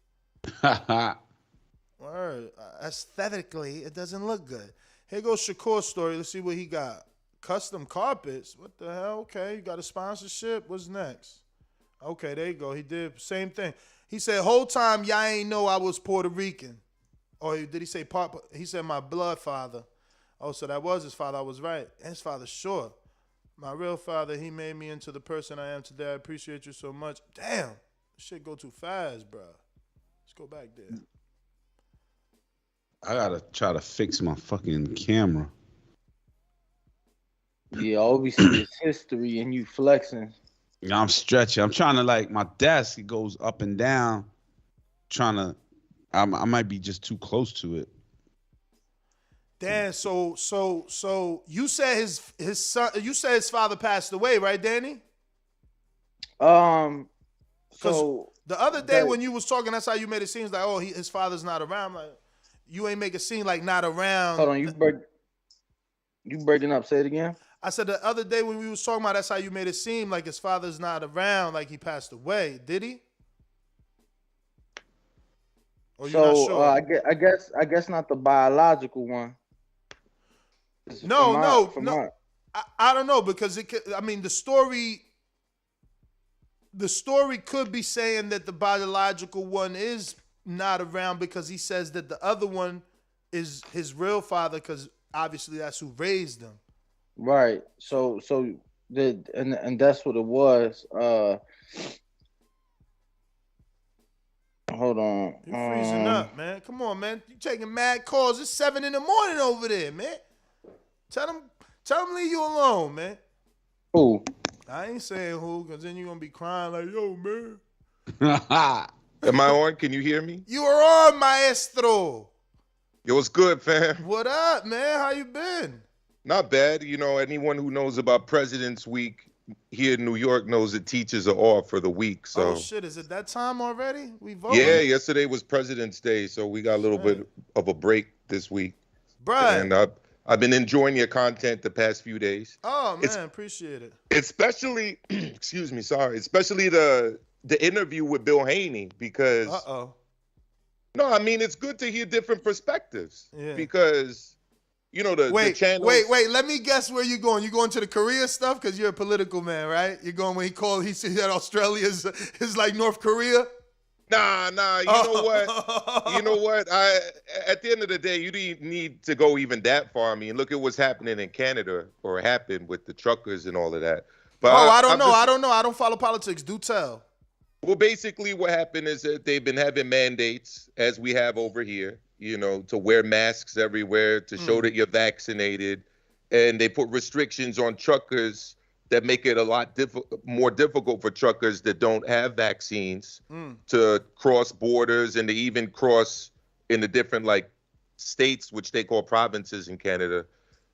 Word. Aesthetically, it doesn't look good. Here goes Shakur's story. Let's see what he got. Custom carpets? What the hell? Okay, you got a sponsorship? What's next? Okay, there you go. He did same thing. He said, whole time y'all ain't know I was Puerto Rican. Or did he say Papa? He said my blood father. Oh, so that was his father. I was right. And his father, sure. My real father, he made me into the person I am today. I appreciate you so much. Damn, this shit go too fast, bro. Let's go back there. I gotta try to fix my fucking camera. Yeah, all we see is history and you flexing. Yeah, I'm stretching. I'm trying to my desk, it goes up and down. I might be just too close to it. Dan, so you said his son, you said his father passed away, right, Danny? So the other day when you was talking, that's how you made it seem like, his father's not around. Like, you ain't make it seem like not around. Hold on, you breaking up? Say it again. I said the other day when we was talking about, that's how you made it seem like his father's not around, like he passed away. Did he? Or you're not sure? I guess not the biological one. No. I don't know because the story could be saying that the biological one is not around because he says that the other one is his real father because obviously that's who raised him. Right. So and that's what it was. Hold on. You're freezing up, man. Come on, man. You taking mad calls. It's 7 in the morning over there, man. Tell them leave you alone, man. Who? I ain't saying who, because then you're going to be crying like, yo, man. Am I on? Can you hear me? You are on, maestro. Yo, what's good, fam? What up, man? How you been? Not bad. Anyone who knows about President's Week here in New York knows that teachers are off for the week. So. Oh, shit. Is it that time already? We voted? Yeah, yesterday was President's Day, so we got a little bit of a break this week. Bruh. And I've been enjoying your content the past few days. Oh, man, appreciate it. Especially, especially the interview with Bill Haney because... Uh-oh. No, I mean, it's good to hear different perspectives. Yeah. Because... the channels... Wait. Let me guess where you're going. You going to the Korea stuff? Because you're a political man, right? You're going when he said that Australia is like North Korea? Nah. You know what? At the end of the day, you didn't need to go even that far. I mean, look at what's happening in Canada or happened with the truckers and all of that. But I don't know. I don't follow politics. Do tell. Well, basically what happened is that they've been having mandates, as we have over here, to wear masks everywhere, to show that you're vaccinated. And they put restrictions on truckers that make it a lot more difficult for truckers that don't have vaccines to cross borders and to even cross in the different states, which they call provinces in Canada.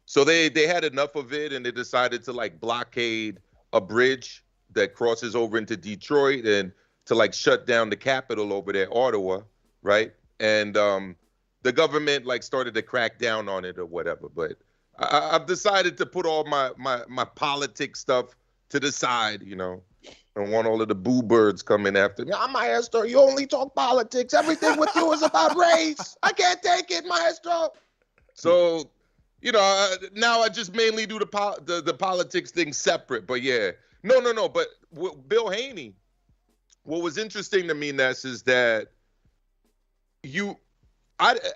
So they had enough of it and they decided to blockade a bridge that crosses over into Detroit and to shut down the capital over there, Ottawa, right? And the government started to crack down on it or whatever, but I've decided to put all my politics stuff to the side, I don't want all of the boo birds coming after me. Maestro, you only talk politics. Everything with you is about race. I can't take it, Maestro. So, now I just mainly do the politics thing separate. But yeah, no. But Bill Haney, what was interesting to me, Ness, is that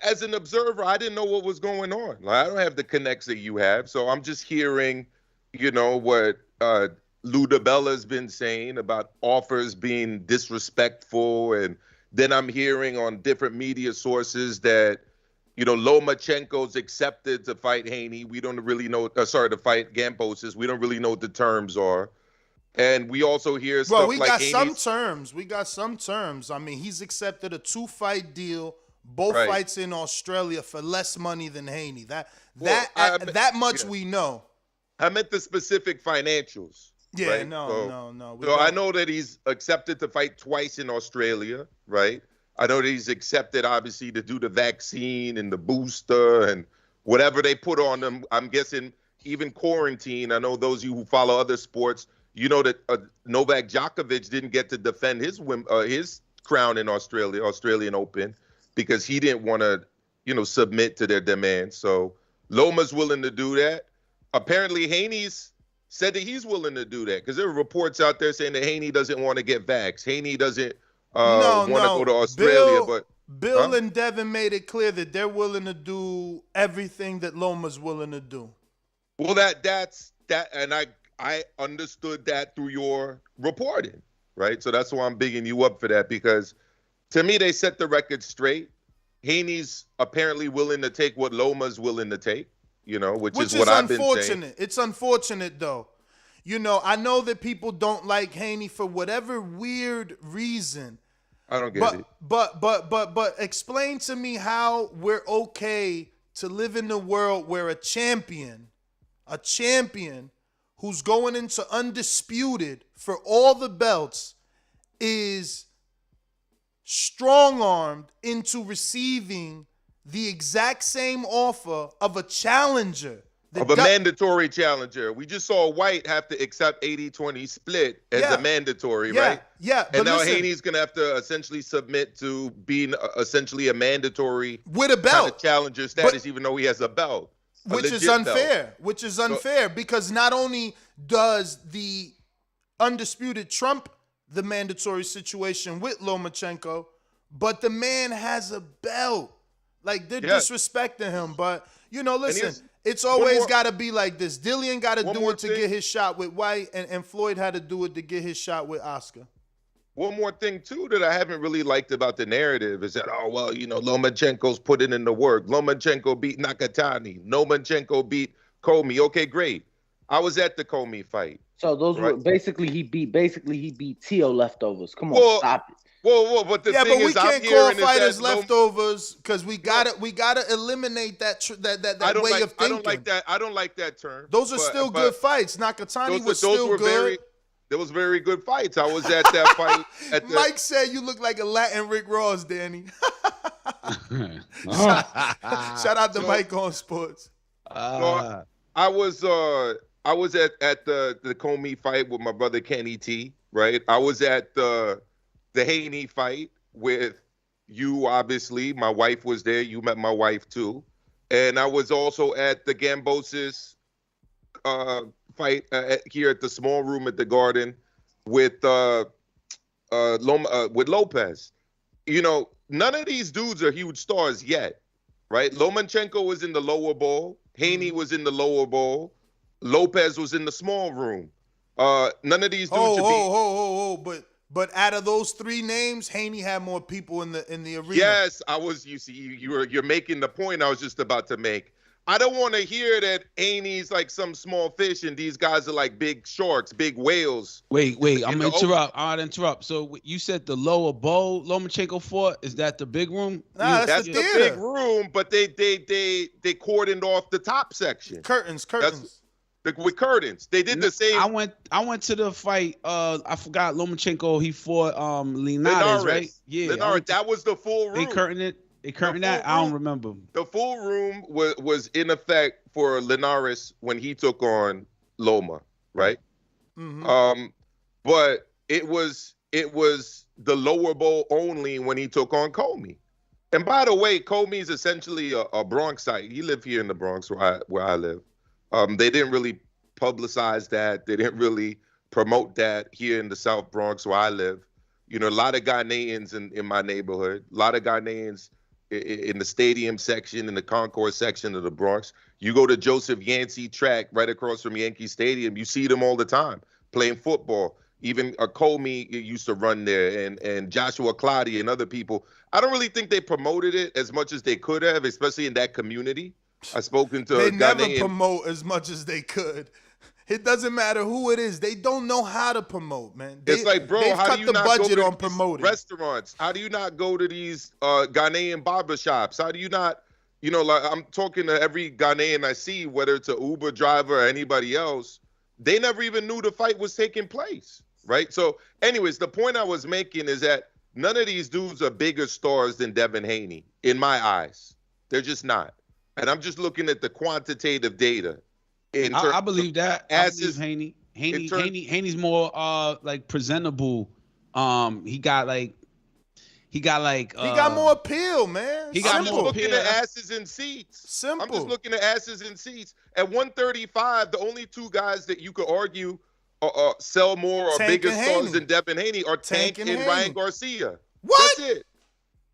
as an observer, I didn't know what was going on. I don't have the connects that you have, so I'm just hearing, what Lou DiBella's been saying about offers being disrespectful. And then I'm hearing on different media sources that, Lomachenko's accepted to fight Haney. We don't really know, to fight Gambosis. We don't really know what the terms are. And we also hear stuff like we got Haney's, some terms. We got some terms. I mean, he's accepted a 2-fight deal, both Right. fights in Australia for less money than Haney. That much we know. I meant the specific financials. Yeah, right? no. So I know that he's accepted to fight twice in Australia, right? I know that he's accepted, obviously, to do the vaccine and the booster and whatever they put on him. I'm guessing even quarantine. I know those of you who follow other sports, you know that Novak Djokovic didn't get to defend his crown in Australian Open, because he didn't want to, submit to their demands. So Loma's willing to do that. Apparently, Haney's said that he's willing to do that, because there are reports out there saying that Haney doesn't want to get vaxxed. Haney doesn't want to go to Australia. Bill and Devin made it clear that they're willing to do everything that Loma's willing to do. Well, that's and I understood that through your reporting, right? So that's why I'm bigging you up for that, because to me, they set the record straight. Haney's apparently willing to take what Loma's willing to take, which is what I've been saying. Unfortunate. It's unfortunate, though. I know that people don't like Haney for whatever weird reason. I don't get it. But explain to me how we're okay to live in a world where a champion who's going into undisputed for all the belts is strong-armed into receiving the exact same offer of a challenger. Of a mandatory challenger. We just saw White have to accept 80-20 split as a mandatory, right? Yeah. And now Haney's going to have to essentially submit to being essentially a mandatory with a belt kind of challenger status, even though he has a belt. Which is unfair. Because not only does the undisputed trump the mandatory situation with Lomachenko, but the man has a belt. Like, they're disrespecting him. But, listen, it's always got to be like this. Dillian got to do it to get his shot with White, and Floyd had to do it to get his shot with Oscar. One more thing, too, that I haven't really liked about the narrative is that, Lomachenko's putting in the work. Lomachenko beat Nakatani. Lomachenko beat Comey. Okay, great. I was at the Comey fight. So those were basically he beat Tio leftovers. Come on, stop it. Whoa, but the thing we is, can't call fighters leftovers, because we gotta eliminate that way of thinking. I don't like that term. Those are still good fights. Nakatani was still good. There was very good fights. I was at that fight. Mike said you look like a Latin Rick Ross, Danny. Shout out to Mike on Sports. I was at the Comey fight with my brother Kenny T. Right. I was at the Haney fight with you. Obviously, my wife was there. You met my wife too, and I was also at the Gambosis fight here at the small room at the Garden with Lopez. None of these dudes are huge stars yet, right? Lomachenko was in the lower bowl. Haney was in the lower bowl. Lopez was in the small room. None of these dudes But out of those three names, Haney had more people in the arena. Yes, I was. You see, you're making the point I was just about to make. I don't want to hear that Haney's like some small fish and these guys are like big sharks, big whales. Wait, I'm gonna interrupt. I'll interrupt. So you said the lower bowl Lomachenko fought, is that the big room? Nah, that's the big room, but they cordoned off the top section. Curtains. With curtains. They did the same. I went to the fight. I forgot Lomachenko. He fought Linares, right? Yeah. Linares, that was the full room. They curtained that? I don't remember. The full room was in effect for Linares when he took on Loma, right? Mm-hmm. But it was the lower bowl only when he took on Comey. And by the way, Comey is essentially a Bronxite. He lived here in the Bronx where I live. They didn't really publicize that. They didn't really promote that here in the South Bronx where I live. A lot of Ghanaians in my neighborhood, a lot of Ghanaians in the stadium section, in the concourse section of the Bronx. You go to Joseph Yancey track right across from Yankee Stadium, you see them all the time. playing football. Even Comey used to run there, and Joshua Clottey and other people. I don't really think they promoted it as much as they could have, especially in that community. I've spoken to They never Ghanaian. promote as much as they could. It doesn't matter who it is. They don't know how to promote, man. It's like, bro, how do you not go to these promoting restaurants? How do you not go to these Ghanaian barbershops? How do you not, like I'm talking to every Ghanaian I see, whether it's an Uber driver or anybody else, they never even knew the fight was taking place, right? So anyways, the point I was making is that none of these dudes are bigger stars than Devin Haney, in my eyes. They're just not. And I'm just looking at the quantitative data. I believe that. I believe Haney. Haney's more like presentable. He got more appeal, man. I'm just looking at asses in seats. Simple. I'm just looking at asses in seats. At 135, the only two guys that you could argue sell more or bigger stars than Devin Haney are Tank and Ryan Garcia. What? That's it.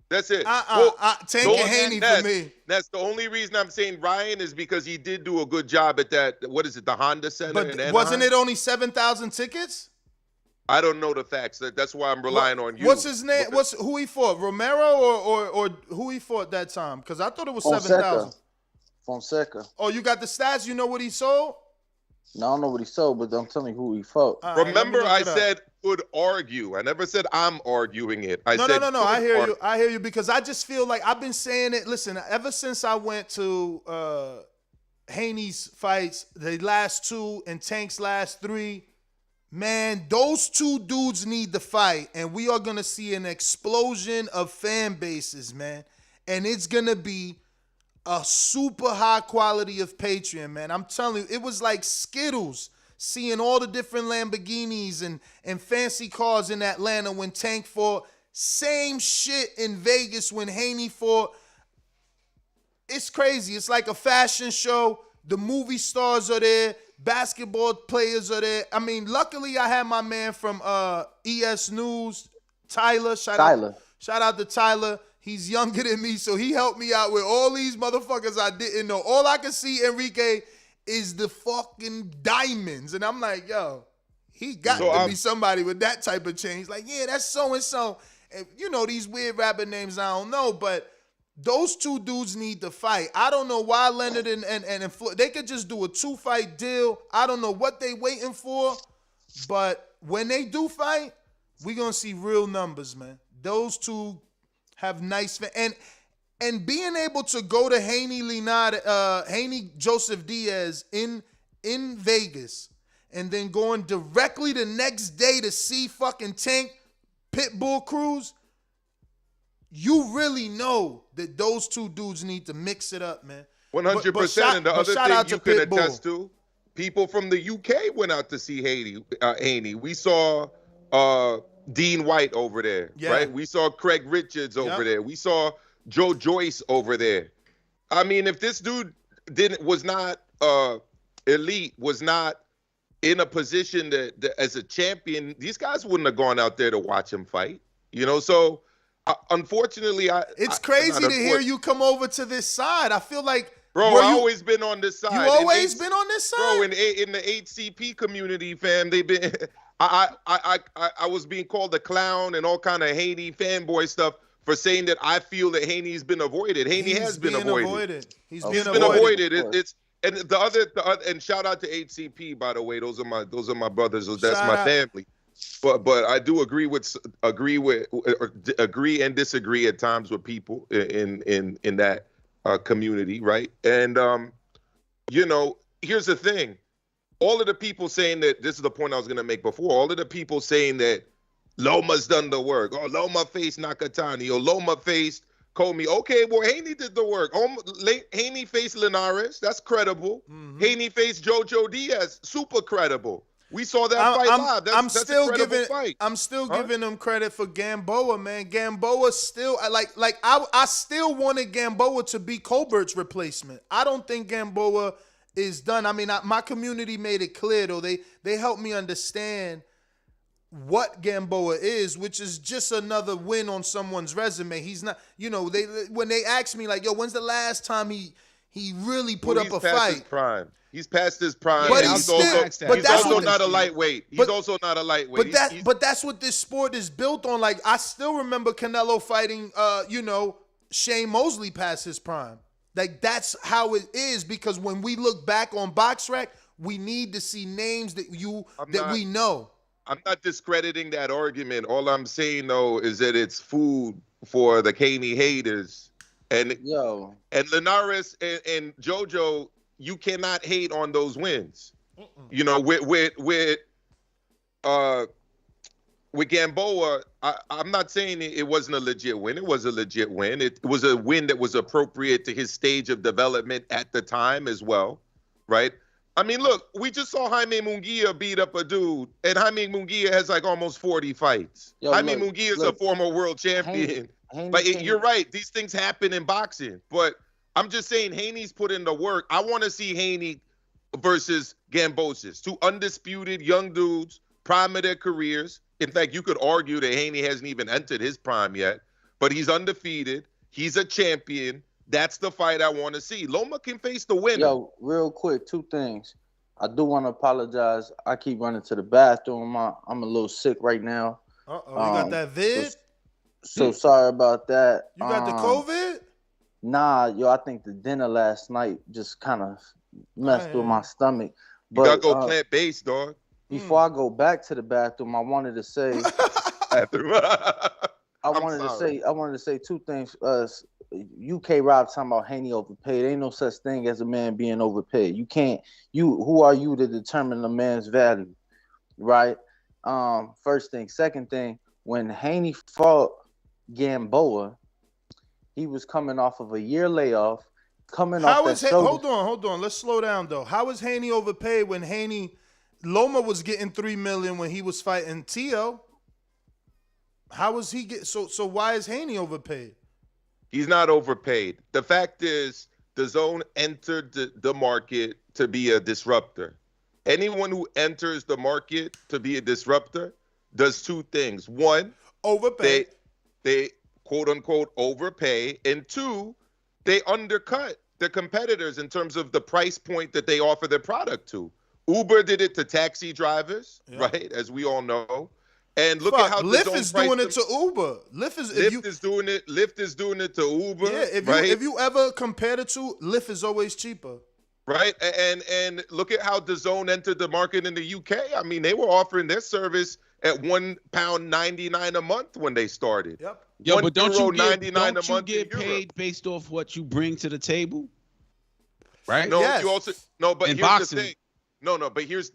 That's it. Tank and Haney for me. That's the only reason I'm saying Ryan is because he did do a good job at that. What is it, the Honda Center? But wasn't it only 7,000 tickets? I don't know the facts. That's why I'm relying on you. What's his name? Who he fought? Romero or who he fought that time? Because I thought it was 7,000. Fonseca. Oh, you got the stats? You know what he sold? No, I don't know what he sold, but I'm telling you who he fought. Remember, I said could argue. I never said I'm arguing it. I said no. I hear you. I hear you because I just feel like I've been saying it. Listen, ever since I went to Haney's fights, the last two and Tank's last three, man, those two dudes need to fight, and we are gonna see an explosion of fan bases, man, and it's gonna be a super high quality of Patreon, man. I'm telling you, it was like Skittles seeing all the different Lamborghinis and fancy cars in Atlanta when Tank fought. Same shit in Vegas when Haney fought. It's crazy. It's like a fashion show. The movie stars are there. Basketball players are there. I mean, luckily I had my man from ES News, Tyler. Shout out to Tyler. He's younger than me, so he helped me out with all these motherfuckers I didn't know. All I could see, Enrique, is the fucking diamonds. And I'm like, yo, he got to be somebody with that type of change. Like, yeah, that's so-and-so. And, these weird rapper names I don't know, but those two dudes need to fight. I don't know why Leonard and Floyd, they could just do a 2-fight deal. I don't know what they waiting for, but when they do fight, we're going to see real numbers, man. Those two have nice and being able to go to Haney Joseph Diaz in Vegas and then going directly the next day to see fucking Tank Pitbull Cruz, you really know that those two dudes need to mix it up, man. 100%. And the other thing you can attest to, people from the UK went out to see Haney. We saw Dean White over there, right? We saw Craig Richards over there. We saw Joe Joyce over there. I mean, if this dude was not elite, was not in a position that as a champion, these guys wouldn't have gone out there to watch him fight. So unfortunately, it's crazy to hear you come over to this side. I feel like, bro, I've always been on this side. You always been on this side, bro. In the HCP community, fam, they've been. I was being called a clown and all kind of Haney fanboy stuff for saying that I feel that Haney's been avoided. Haney has been avoided. He's been avoided. And the other and shout out to HCP, by the way. Those are my brothers. That's my family. But I do agree and disagree at times with people in that community, right? And here's the thing. All of the people saying that, this is the point I was going to make before, all of the people saying that Loma's done the work. Oh, Loma faced Nakatani. Or Loma faced Comey. Okay, well, Haney did the work. Haney faced Linares. That's credible. Mm-hmm. Haney faced JoJo Diaz. Super credible. We saw that fight live. That's a credible fight. I'm still giving them credit for Gamboa, man. Gamboa still, I still wanted Gamboa to be Colbert's replacement. I don't think Gamboa is done. I mean, my community made it clear, though. They helped me understand what Gamboa is, which is just another win on someone's resume. He's not, when they asked me, like, yo, when's the last time he he really put up he's a past fight. His prime. He's past his prime. But and he's also, still- but he's that's also what not the- a lightweight. He's but- also not a lightweight. But that's what this sport is built on. Like, I still remember Canelo fighting, Shane Mosley past his prime. Like, that's how it is, because when we look back on BoxRec, we need to see names that we know. I'm not discrediting that argument. All I'm saying, though, is that it's food for the Haney haters. And Linares and JoJo, you cannot hate on those wins. You know, with Gamboa, I'm not saying it wasn't a legit win. It was a legit win. It was a win that was appropriate to his stage of development at the time as well, right? I mean, look, we just saw Jaime Munguia beat up a dude, and Jaime Munguia has like almost 40 fights. Jaime Munguia is a former world champion. You're right. These things happen in boxing. But I'm just saying Haney's put in the work. I want to see Haney versus Gambosis, two undisputed young dudes, prime of their careers. In fact, you could argue that Haney hasn't even entered his prime yet, but he's undefeated. He's a champion. That's the fight I want to see. Loma can face the winner. Yo, real quick, two things. I do want to apologize. I keep running to the bathroom. I'm a little sick right now. Uh-oh, you got that vid? So sorry about that. You got the COVID? Nah, yo, I think the dinner last night just kind of messed with my stomach. But, you got to go plant-based, dog. Before I go back to the bathroom, I wanted to say I wanted to say two things. UK Rob talking about Haney overpaid. Ain't no such thing as a man being overpaid. Who are you to determine a man's value, right? First thing. Second thing, when Haney fought Gamboa, he was coming off of a year layoff, hold on. Let's slow down though. How is Haney overpaid when Loma was getting $3 million when he was fighting Tio? How was he so why is Haney overpaid? He's not overpaid. The fact is, Dazn entered the market to be a disruptor. Anyone who enters the market to be a disruptor does two things. One, overpay. They quote unquote overpay, and two, they undercut the competitors in terms of the price point that they offer their product to. Uber did it to taxi drivers, right? As we all know. And look at how Lyft is doing it to Uber. Lyft is doing it. Lyft is doing it to Uber. Yeah, if you ever compare the two, Lyft is always cheaper. Right, and look at how Dazn entered the market in the UK. I mean, they were offering their service at £1.99 a month when they started. Yep. Yo, but don't you get paid based off what you bring to the table? Right? No, yes. you also but in here's boxing. the thing. No, but here's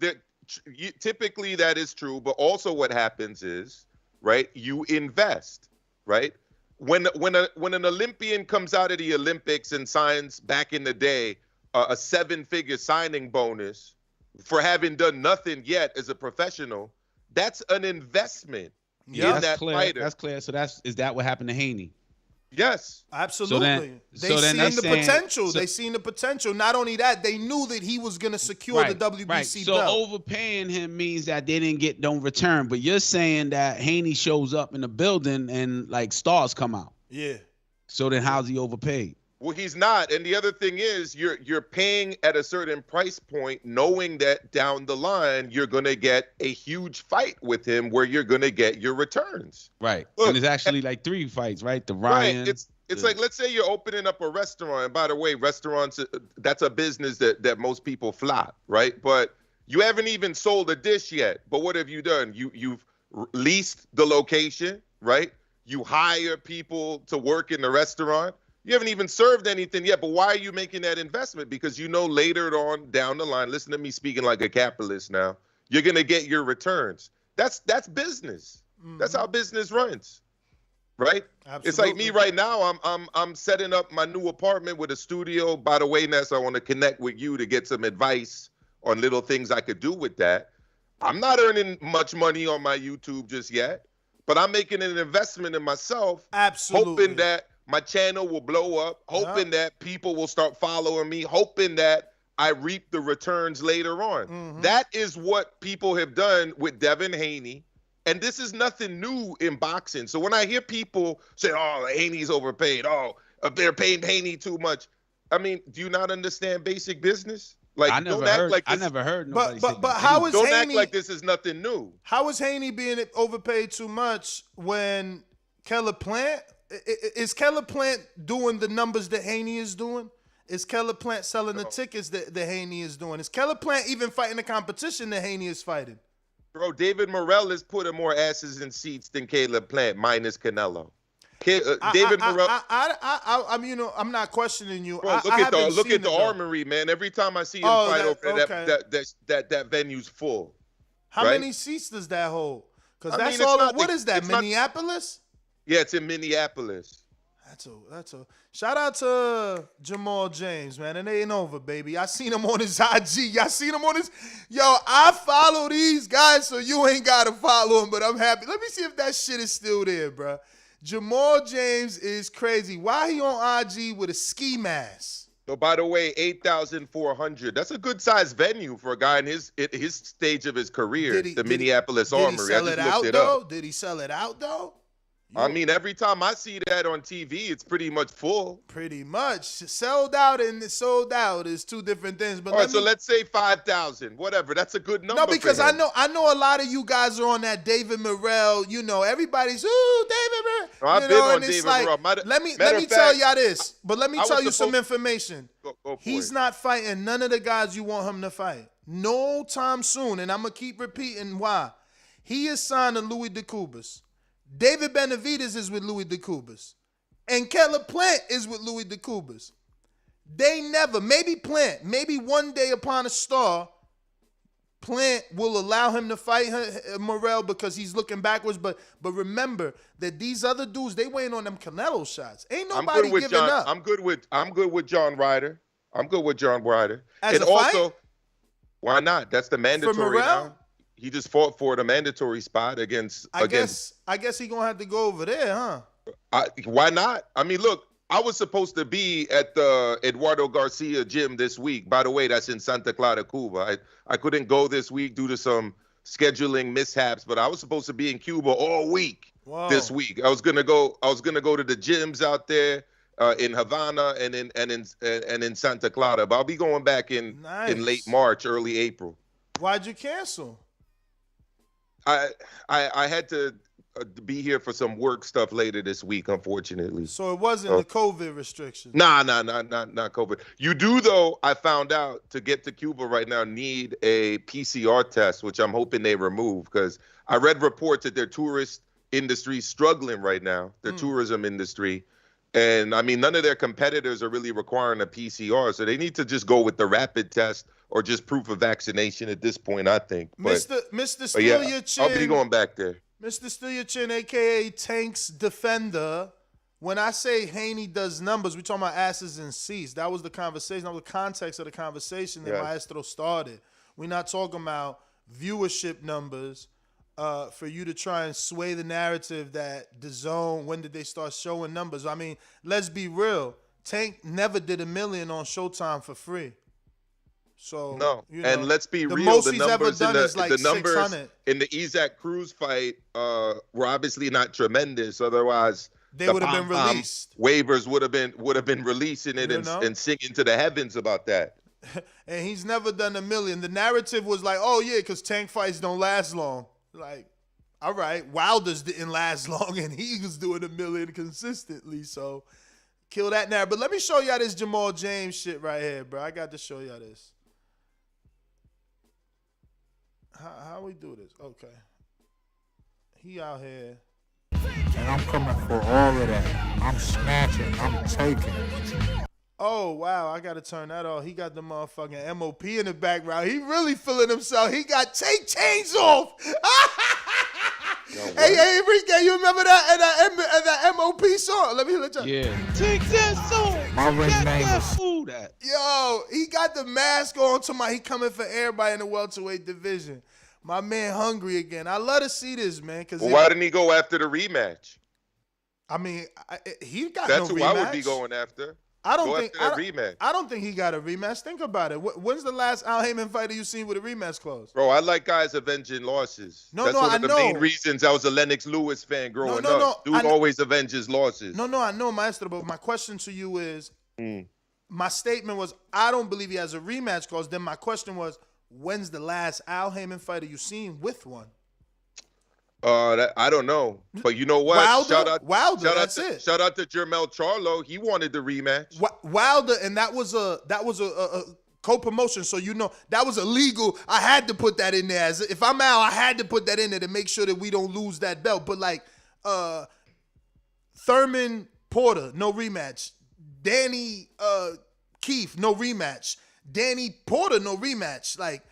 typically that is true, but also what happens is, right, you invest, right? When an Olympian comes out of the Olympics and signs back in the day a 7-figure signing bonus for having done nothing yet as a professional, that's an investment in that fighter. That's clear. So is that what happened to Haney? Yes, absolutely. They seen the potential. Not only that, they knew that he was going to secure the WBC belt. So belt. overpaying him means that they didn't get no return. But you're saying that Haney shows up in the building and like stars come out. Yeah. So then how's he overpaid? Well, he's not. And the other thing is you're paying at a certain price point, knowing that down the line you're going to get a huge fight with him where you're going to get your returns. Right. Look, and there's actually like 3 fights, right? The Ryan. Right. It's like, let's say you're opening up a restaurant. And by the way, restaurants, that's a business that most people flop, right? But you haven't even sold a dish yet. But what have you done? You've leased the location, right? You hire people to work in the restaurant. You haven't even served anything yet, but why are you making that investment? Because you know later on down the line, listen to me speaking like a capitalist now, you're going to get your returns. That's business. Mm-hmm. That's how business runs, right? Absolutely. It's like me right now. I'm setting up my new apartment with a studio. By the way, Ness, I want to connect with you to get some advice on little things I could do with that. I'm not earning much money on my YouTube just yet, but I'm making an investment in myself. Absolutely. Hoping that my channel will blow up, hoping that people will start following me, hoping that I reap the returns later on. Mm-hmm. That is what people have done with Devin Haney. And this is nothing new in boxing. So when I hear people say, oh, Haney's overpaid, they're paying Haney too much, I mean, do you not understand basic business? Like, I never don't act heard. like I this. never heard nobody say But that. how is Don't Haney? act like this is nothing new. How is Haney being overpaid too much when Keller Plant is Keller Plant doing the numbers that Haney is doing? Is Keller Plant selling the tickets that Haney is doing? Is Keller Plant even fighting the competition that Haney is fighting? Bro, David Morrell is putting more asses in seats than Caleb Plant, minus Canelo. David Morrell. I'm I'm not questioning you. Bro, look at the Armory, man. Every time I see him fight over there, that venue's full. How right? many seats does that hold? Because I mean, that's all. What is that? Minneapolis? Yeah, it's in Minneapolis. That's a shout out to Jamal James, man. And it ain't over, baby. I seen him on his IG. Y'all seen him on his. Yo, I follow these guys, so you ain't gotta follow him. But I'm happy. Let me see if that shit is still there, bro. Jamal James is crazy. Why he on IG with a ski mask? So by the way, 8,400. That's a good sized venue for a guy in his stage of his career. Minneapolis Armory. Did he sell it out though? Did he sell it out though? I mean, every time I see that on TV, it's pretty much full. Pretty much. Sold out and sold out is two different things. But all right, so let's say 5,000, whatever. That's a good number. No, because I know a lot of you guys are on that David Morrell. You know, everybody's David Morrell. No, I've been on David Morrell. Let me tell y'all this, but let me tell you some information. He's not fighting none of the guys you want him to fight. No time soon, and I'm gonna keep repeating why. He is signed to Louis DeCubas. David Benavidez is with Louis DeCubas. And Keller Plant is with Louis DeCubas. They never, maybe Plant, maybe one day upon a star, Plant will allow him to fight Morrell because he's looking backwards. But remember that these other dudes, they waiting on them Canelo shots. Ain't nobody giving up. I'm good with John Ryder. I'm good with John Ryder. And also, why not? That's the mandatory for Morrell? now. He just fought for the mandatory spot against. I guess he gonna have to go over there, huh? Why not? I mean, look, I was supposed to be at the Eduardo Garcia gym this week. By the way, that's in Santa Clara, Cuba. I couldn't go this week due to some scheduling mishaps, but I was supposed to be in Cuba all week this week. I was gonna go to the gyms out there in Havana and in Santa Clara. But I'll be going back in late March, early April. Why'd you cancel? I had to be here for some work stuff later this week, unfortunately. So it wasn't the COVID restrictions? Nah, not COVID. You do, though, I found out, to get to Cuba right now, need a PCR test, which I'm hoping they remove, because I read reports that their tourist industry is struggling right now, their tourism industry. And, I mean, none of their competitors are really requiring a PCR, so they need to just go with the rapid test or just proof of vaccination at this point, I think. Mr. Steal Your Chin. I'll be going back there. Mr. Steal Your Chin, a.k.a. Tank's Defender. When I say Haney does numbers, we're talking about asses and seats. That was the conversation. That was the context of the conversation that Maestro started. We're not talking about viewership numbers for you to try and sway the narrative that Dazn, when did they start showing numbers? I mean, let's be real. Tank never did $1 million on Showtime for free. So no, you know, and let's be real. Most he's ever done is like the numbers 600. In the Isaac Cruz fight were obviously not tremendous. Otherwise, they would have been released. Waivers would have been releasing it and singing to the heavens about that. And he's never done $1 million. The narrative was like, oh yeah, because Tank fights don't last long. Like, all right, Wilder's didn't last long, and he was doing $1 million consistently. So kill that narrative. But let me show y'all this Jamal James shit right here, bro. I got to show y'all this. How we do this? Okay. He out here. And I'm coming for all of that. I'm snatching. I'm taking. Oh, wow. I got to turn that off. He got the motherfucking MOP in the background. He really feeling himself. He got take chains off. Hey, Enrique, you remember that MOP song? Let me let you. Yeah. Take that song. My ring name is food at. Yo, he got the mask on to he coming for everybody in the welterweight division. My man hungry again. I love to see this, man. Why didn't he go after the rematch? I mean, he got That's no rematch. That's who I would be going after. I don't think he got a rematch. Think about it. When's the last Al Heyman fighter you seen with a rematch clause? Bro, I like guys avenging losses. That's one of the main reasons I was a Lennox Lewis fan growing up. Dude always avenges losses. No, I know, Maestro, but my question to you is, my statement was I don't believe he has a rematch clause. Then my question was, when's the last Al Heyman fighter you seen with one? I don't know, but you know what? Wilder. That's it. Shout out to Jermel Charlo. He wanted the rematch. Wilder, and that was a co-promotion. So that was illegal. I had to put that in there. If I'm Al, I had to put that in there to make sure that we don't lose that belt. But like Thurman Porter, no rematch. Danny Keith, no rematch. Danny Porter, no rematch. Like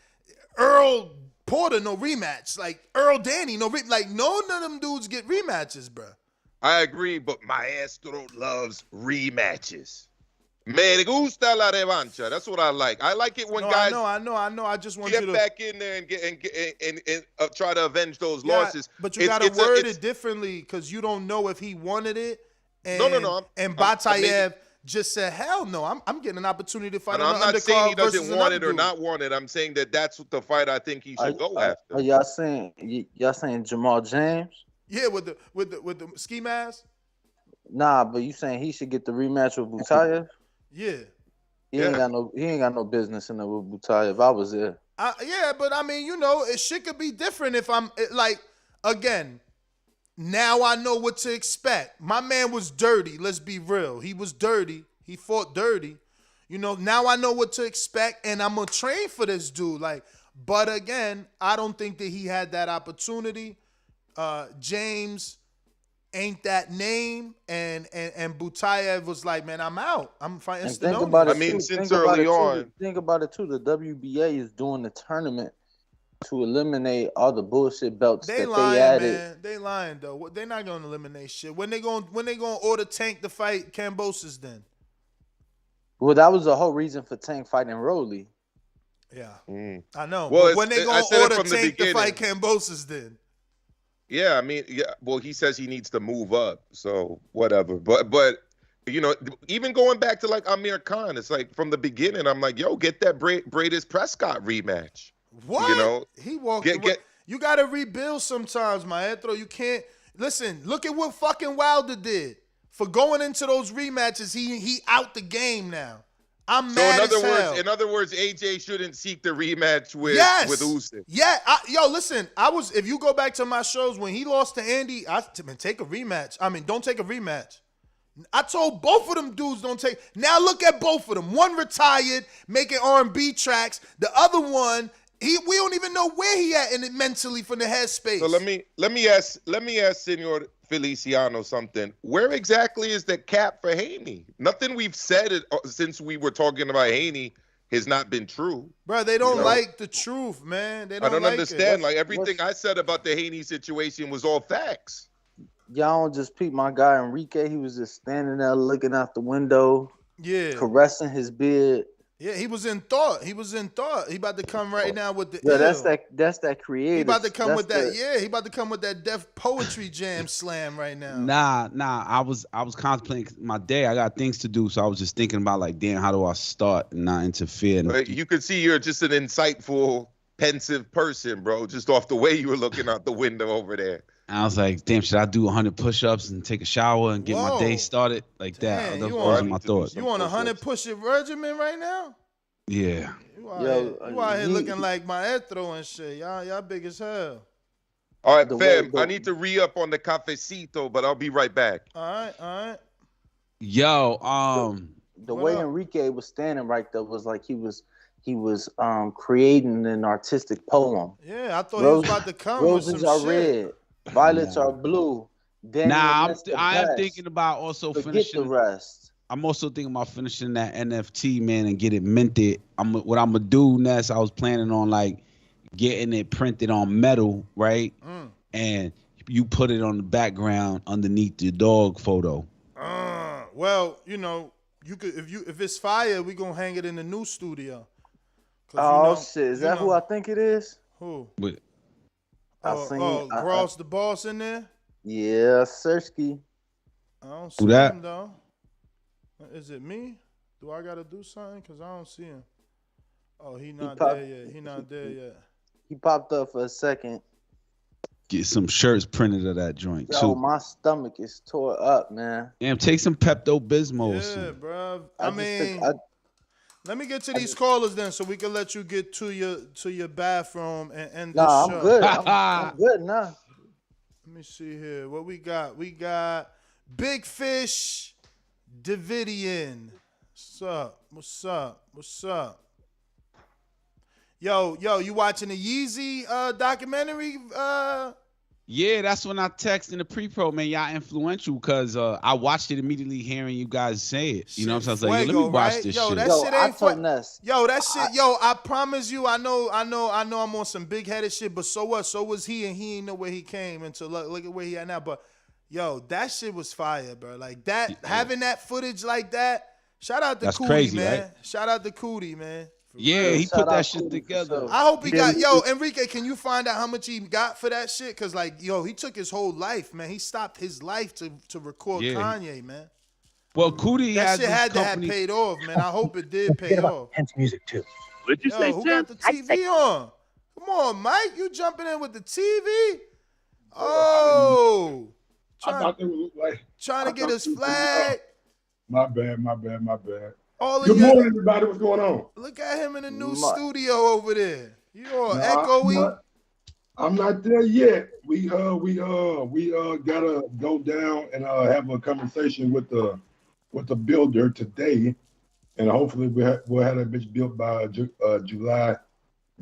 Earl Porter, no rematch. Like Earl Danny, no like none of them dudes get rematches, bro. I agree, but Maestro loves rematches. Me gusta la revancha. That's what I like. I like it when guys. I know. I just want you to get back in there and try to avenge those losses. But you got to word it differently because you don't know if he wanted it. And, no. And Batayev just said, "Hell no, I'm getting an opportunity to fight." I'm not saying he doesn't want it or not want it. I'm saying that that's the fight I think he should go after. Are y'all saying Jamal James? Yeah, with the ski mask. Nah, but you saying he should get the rematch with Butayev? Yeah. He ain't got no business in there with Butayev. I was there. Yeah, but I mean, shit could be different if I'm like again. Now I know what to expect. My man was dirty. Let's be real. He was dirty. He fought dirty. Now I know what to expect, and I'm gonna train for this dude. But again, I don't think that he had that opportunity. James ain't that name, and Butayev was like, man, I'm out. I'm fighting Stallone. Since early on. Think about it too. The WBA is doing the tournament to eliminate all the bullshit belts they added. Man. They lying though. They're not gonna eliminate shit. When they gonna order Tank to fight Kambosos then? Well, that was the whole reason for Tank fighting Rolly. Yeah, I know. Well, but when they gonna order Tank to fight Kambosos then? Yeah, I mean, well, he says he needs to move up, so whatever. But even going back to like Amir Khan, it's like from the beginning, I'm like, yo, get that Bradis Prescott rematch. What? He walked away. You got to rebuild sometimes, Maestro. You can't. Listen, look at what fucking Wilder did. For going into those rematches, he out the game now. I'm mad as hell. In other words, AJ shouldn't seek the rematch with Usyk. Yeah. Listen, if you go back to my shows, when he lost to Andy, take a rematch. I mean, don't take a rematch. I told both of them dudes don't take. Now look at both of them. One retired, making R&B tracks. The other one, we don't even know where he at in it mentally from the headspace. So let me ask Senor Feliciano something. Where exactly is the cap for Haney? Nothing we've said since we were talking about Haney has not been true. Bro, they don't like the truth, man. They don't. I don't like understand. It. Like everything I said about the Haney situation was all facts. Y'all don't just peep my guy Enrique. He was just standing there looking out the window, caressing his beard. Yeah, he was in thought. He about to come right now with the. Yeah, that's that creative. He about to come with that. Yeah, he about to come with that Def Poetry Jam slam right now. Nah. I was contemplating my day. I got things to do, so I was just thinking about like, damn, how do I start and not interfere? But you could see you're just an insightful, pensive person, bro. Just off the way you were looking out the window over there. And I was like, damn, should I do 100 push-ups and take a shower and get my day started like that? Those are my thoughts. You on 100 push-up regimen right now? Yeah. You out here looking like Maestro and shit. Y'all big as hell. All right, fam, I need to re-up on the cafecito, but I'll be right back. All right. Yo, the way Enrique was standing right there was like he was creating an artistic poem. Yeah, I thought he was about to come roses with some are shit. red. Violets are blue. I am thinking about also finishing the rest. I'm also thinking about finishing that NFT, man, and get it minted. What I'm gonna do next. I was planning on like getting it printed on metal, right? And you put it on the background underneath your dog photo. Well, you could if it's fire, we gonna hang it in the new studio. Shit! Is that who I think it is? Who? I Gross the boss in there? Yeah, Sersky. I don't see him though. Is it me? Do I gotta do something? Cause I don't see him. Oh, he not there yet. He not there yet. He popped up for a second. get some shirts printed of that joint Yo, too. my stomach is tore up, man. Damn, take some Pepto-Bismol or Yeah, something. bro. I I just mean, took- let me get to these callers then, so we can let you get to your bathroom and end this Nah, show. I'm good. I'm good now. Let me see here. What we got? We got Big Fish Davidian. What's up? What's up? What's up? Yo, you watching the Yeezy documentary? Yeah, that's when I texted in the pre-pro, man. Y'all influential because I watched it immediately hearing you guys say it. You know what I'm saying? I was like, yo, let me watch this yo, shit. That shit ain't fun. Yo, that shit, I promise you, I know I'm on some big-headed shit, but so what? So was he, and he ain't know where he came until look at where he at now. But yo, that shit was fire, bro. Like that, having that footage like that. Shout out to That's Cootie, crazy, man. right? Shout out to Cootie, man. Yeah, he put that shit together. I hope he got, yo, Enrique, can you find out how much he got for that shit? Because, like, yo, he took his whole life, man. He stopped his life to record Kanye, man. Well, Cootie that shit had to have paid off, man. I hope it did pay off. Tense music, too. What'd you say, who got the TV on? Come on, Mike. You jumping in with the TV? Oh. Trying to get his flag. My bad. Good morning, everybody. What's going on? Look at him in the new studio over there. You all echoey. I'm not there yet. We gotta go down and have a conversation with the builder today, and hopefully we'll have that bitch built by July.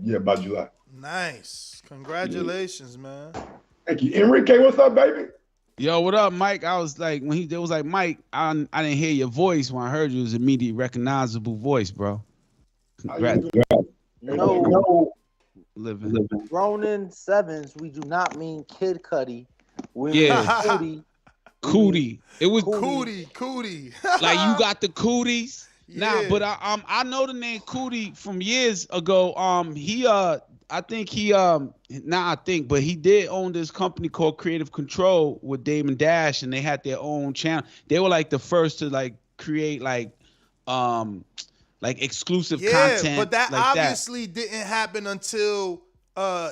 Yeah, by July. Nice. Congratulations, man. Thank you, Enrique. What's up, baby? Yo, what up, Mike? I was like, when it was like, Mike, I didn't hear your voice. When I heard you, it was immediate recognizable voice, bro. Congrats. No. Living. Ronin Sevens, we do not mean Kid Cudi. We mean Cootie. Cootie. It was Cootie. Like you got the cooties. Yeah. Nah, but I know the name Cootie from years ago. But he did own this company called Creative Control with Dave and Dash, and they had their own channel. They were like the first to like create like exclusive content. Yeah, but that like obviously didn't happen until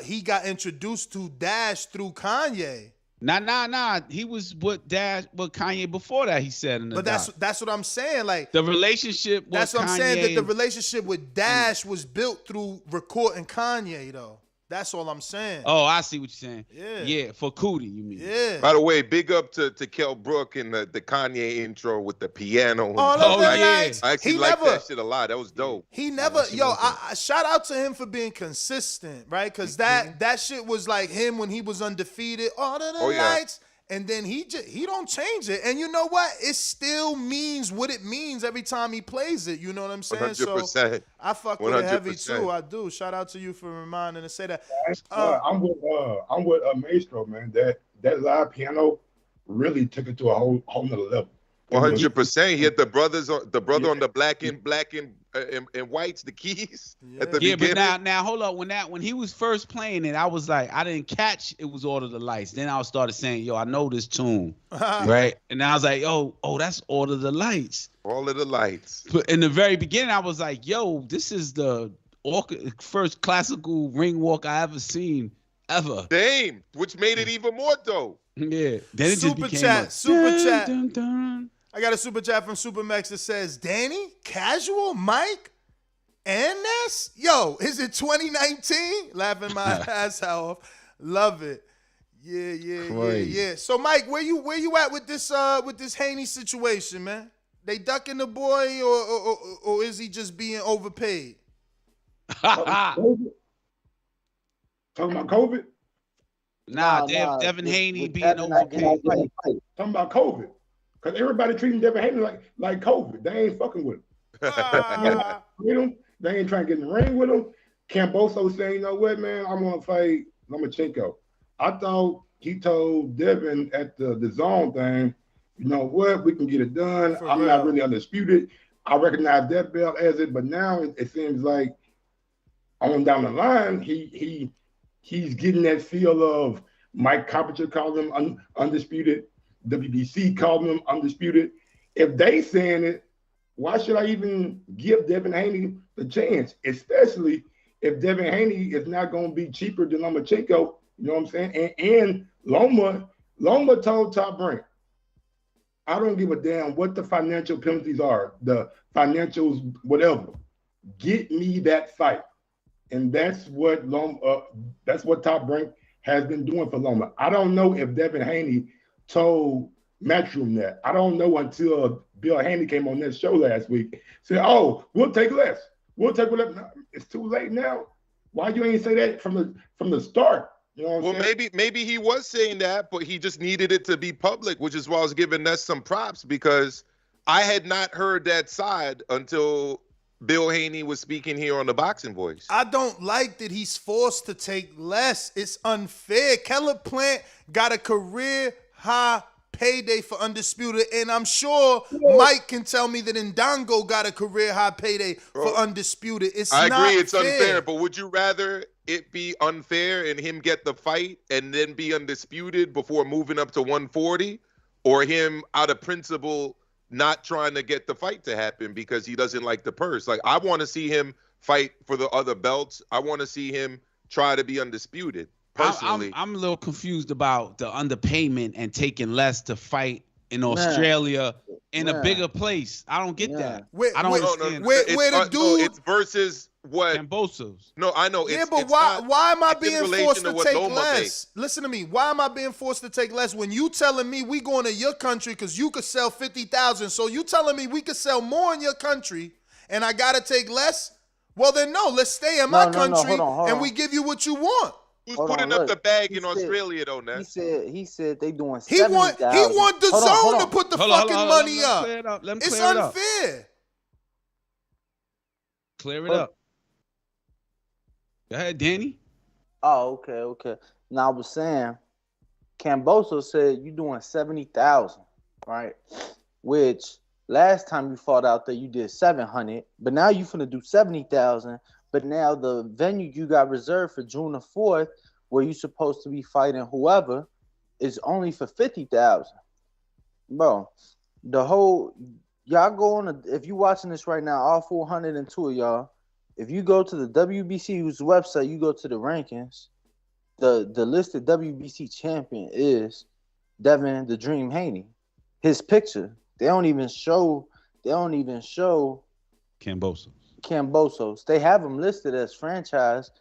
he got introduced to Dash through Kanye. Nah. He was with Kanye before that. He said in the. But that's what I'm saying. Like the relationship. That's what I'm saying. That the relationship with Dash was built through recording Kanye, though. That's all I'm saying. Oh, I see what you're saying. Yeah, for Cootie, you mean? Yeah. By the way, big up to Kel Brook and the Kanye intro with the piano. I actually like that shit a lot. That was dope. He never, I shout out to him for being consistent, right? Because that shit was like him when he was undefeated. All of the lights. And then he don't change it. And you know what? It still means what it means every time he plays it. You know what I'm saying? 100%. So I fuck with it heavy 100%. too. I do. Shout out to you for reminding to say that. I'm with Maestro, man. That live piano really took it to a whole nother level. 100%. He had the brother on the black and whites, the keys at the beginning. But now hold up. When he was first playing it, I was like, I didn't catch it was Order the Lights. Then I started saying, yo, I know this tune, right? And I was like, that's Order the Lights. All of the lights. But in the very beginning, I was like, yo, this is the first classical ring walk I ever seen ever. Damn, which made it even more dope. Yeah. Then it Super just became chat. Dun, dun. I got a super chat from Supermax that says, Danny, casual, Mike, and Ness? Yo, is it 2019? Laughing my ass off. Love it. Yeah. So, Mike, where you at with this Haney situation, man? They ducking the boy, or is he just being overpaid? Talking about COVID? Nah, Devin Haney being overpaid. Talking about COVID. Because everybody treating Devin Haney like COVID. They ain't fucking with him. They ain't trying to get in the ring with him. Camboso saying, you know what, man, I'm going to fight Lomachenko. I thought he told Devin at the Dazn thing, you know what, we can get it done. I'm not really undisputed. I recognize that belt as it, but now it seems like on down the line, he's getting that feel of Mike Carpenter called him undisputed. WBC called him undisputed. If they saying it, why should I even give Devin Haney the chance? Especially if Devin Haney is not going to be cheaper than Lomachenko You know what I'm saying? And Loma told Top Rank, I don't give a damn what the financial penalties are, the financials, whatever. Get me that fight. And that's what Top Rank has been doing for Loma. I don't know if Devin Haney told Matchroom that. I don't know until Bill Haney came on that show last week. Said, "Oh, we'll take less. We'll take whatever." It's too late now. Why you ain't say that from the start? You know what I'm saying? Maybe he was saying that, but he just needed it to be public, which is why I was giving Ness some props, because I had not heard that side until Bill Haney was speaking here on the Boxing Voice. I don't like that he's forced to take less. It's unfair. Caleb Plant got a career high payday for Undisputed, and I'm sure Mike can tell me that Ndongo got a career high payday for Undisputed. I agree it's unfair, but would you rather it be unfair and him get the fight and then be undisputed before moving up to 140, or him out of principle not trying to get the fight to happen because he doesn't like the purse? Like, I want to see him fight for the other belts. I want to see him try to be undisputed. Personally, I'm a little confused about the underpayment and taking less to fight in Australia in a bigger place. I don't get that. I don't understand. It's versus what Cambosos. No, I know. Yeah, but why am I being forced to take less? Listen to me. Why am I being forced to take less when you telling me we going to your country because you could sell 50,000? So you telling me we could sell more in your country and I gotta take less? Well then no, let's stay in my country and we give you what you want. Who's putting up the bag in Australia though, Ness? He said they doing 70,000. He want the zone to put the fucking money up. It's unfair. Clear it up. Go ahead, Danny. Oh, okay. Now I was saying, Camboso said you doing 70,000, right? Which last time you fought out there you did 700, but now you finna do 70,000. But now the venue you got reserved for June the 4th, where you supposed to be fighting whoever, is only for 50,000. Bro, y'all go on. If you watching this right now, all 402 of y'all, if you go to the WBC's website, you go to the rankings, the listed WBC champion is Devin the Dream Haney. His picture. They don't even show Cambosos. They have them listed as franchise,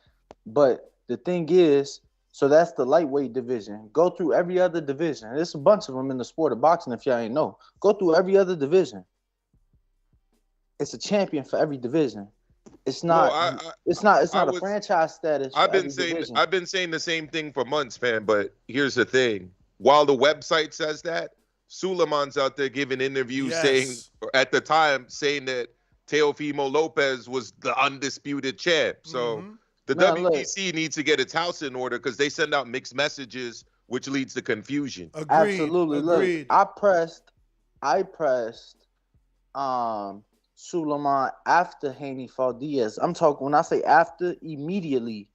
but the thing is, so that's the lightweight division. Go through every other division. There's a bunch of them in the sport of boxing if y'all ain't know. Go through every other division. It's a champion for every division. It's not a franchise status. I've been saying the same thing for months, man, but here's the thing. While the website says that, Suleiman's out there giving interviews saying that Teofimo Lopez was the undisputed champ. So the WBC needs to get its house in order because they send out mixed messages, which leads to confusion. Absolutely. Look, I pressed Suleiman after Haney fought Diaz. I'm talking, when I say after, immediately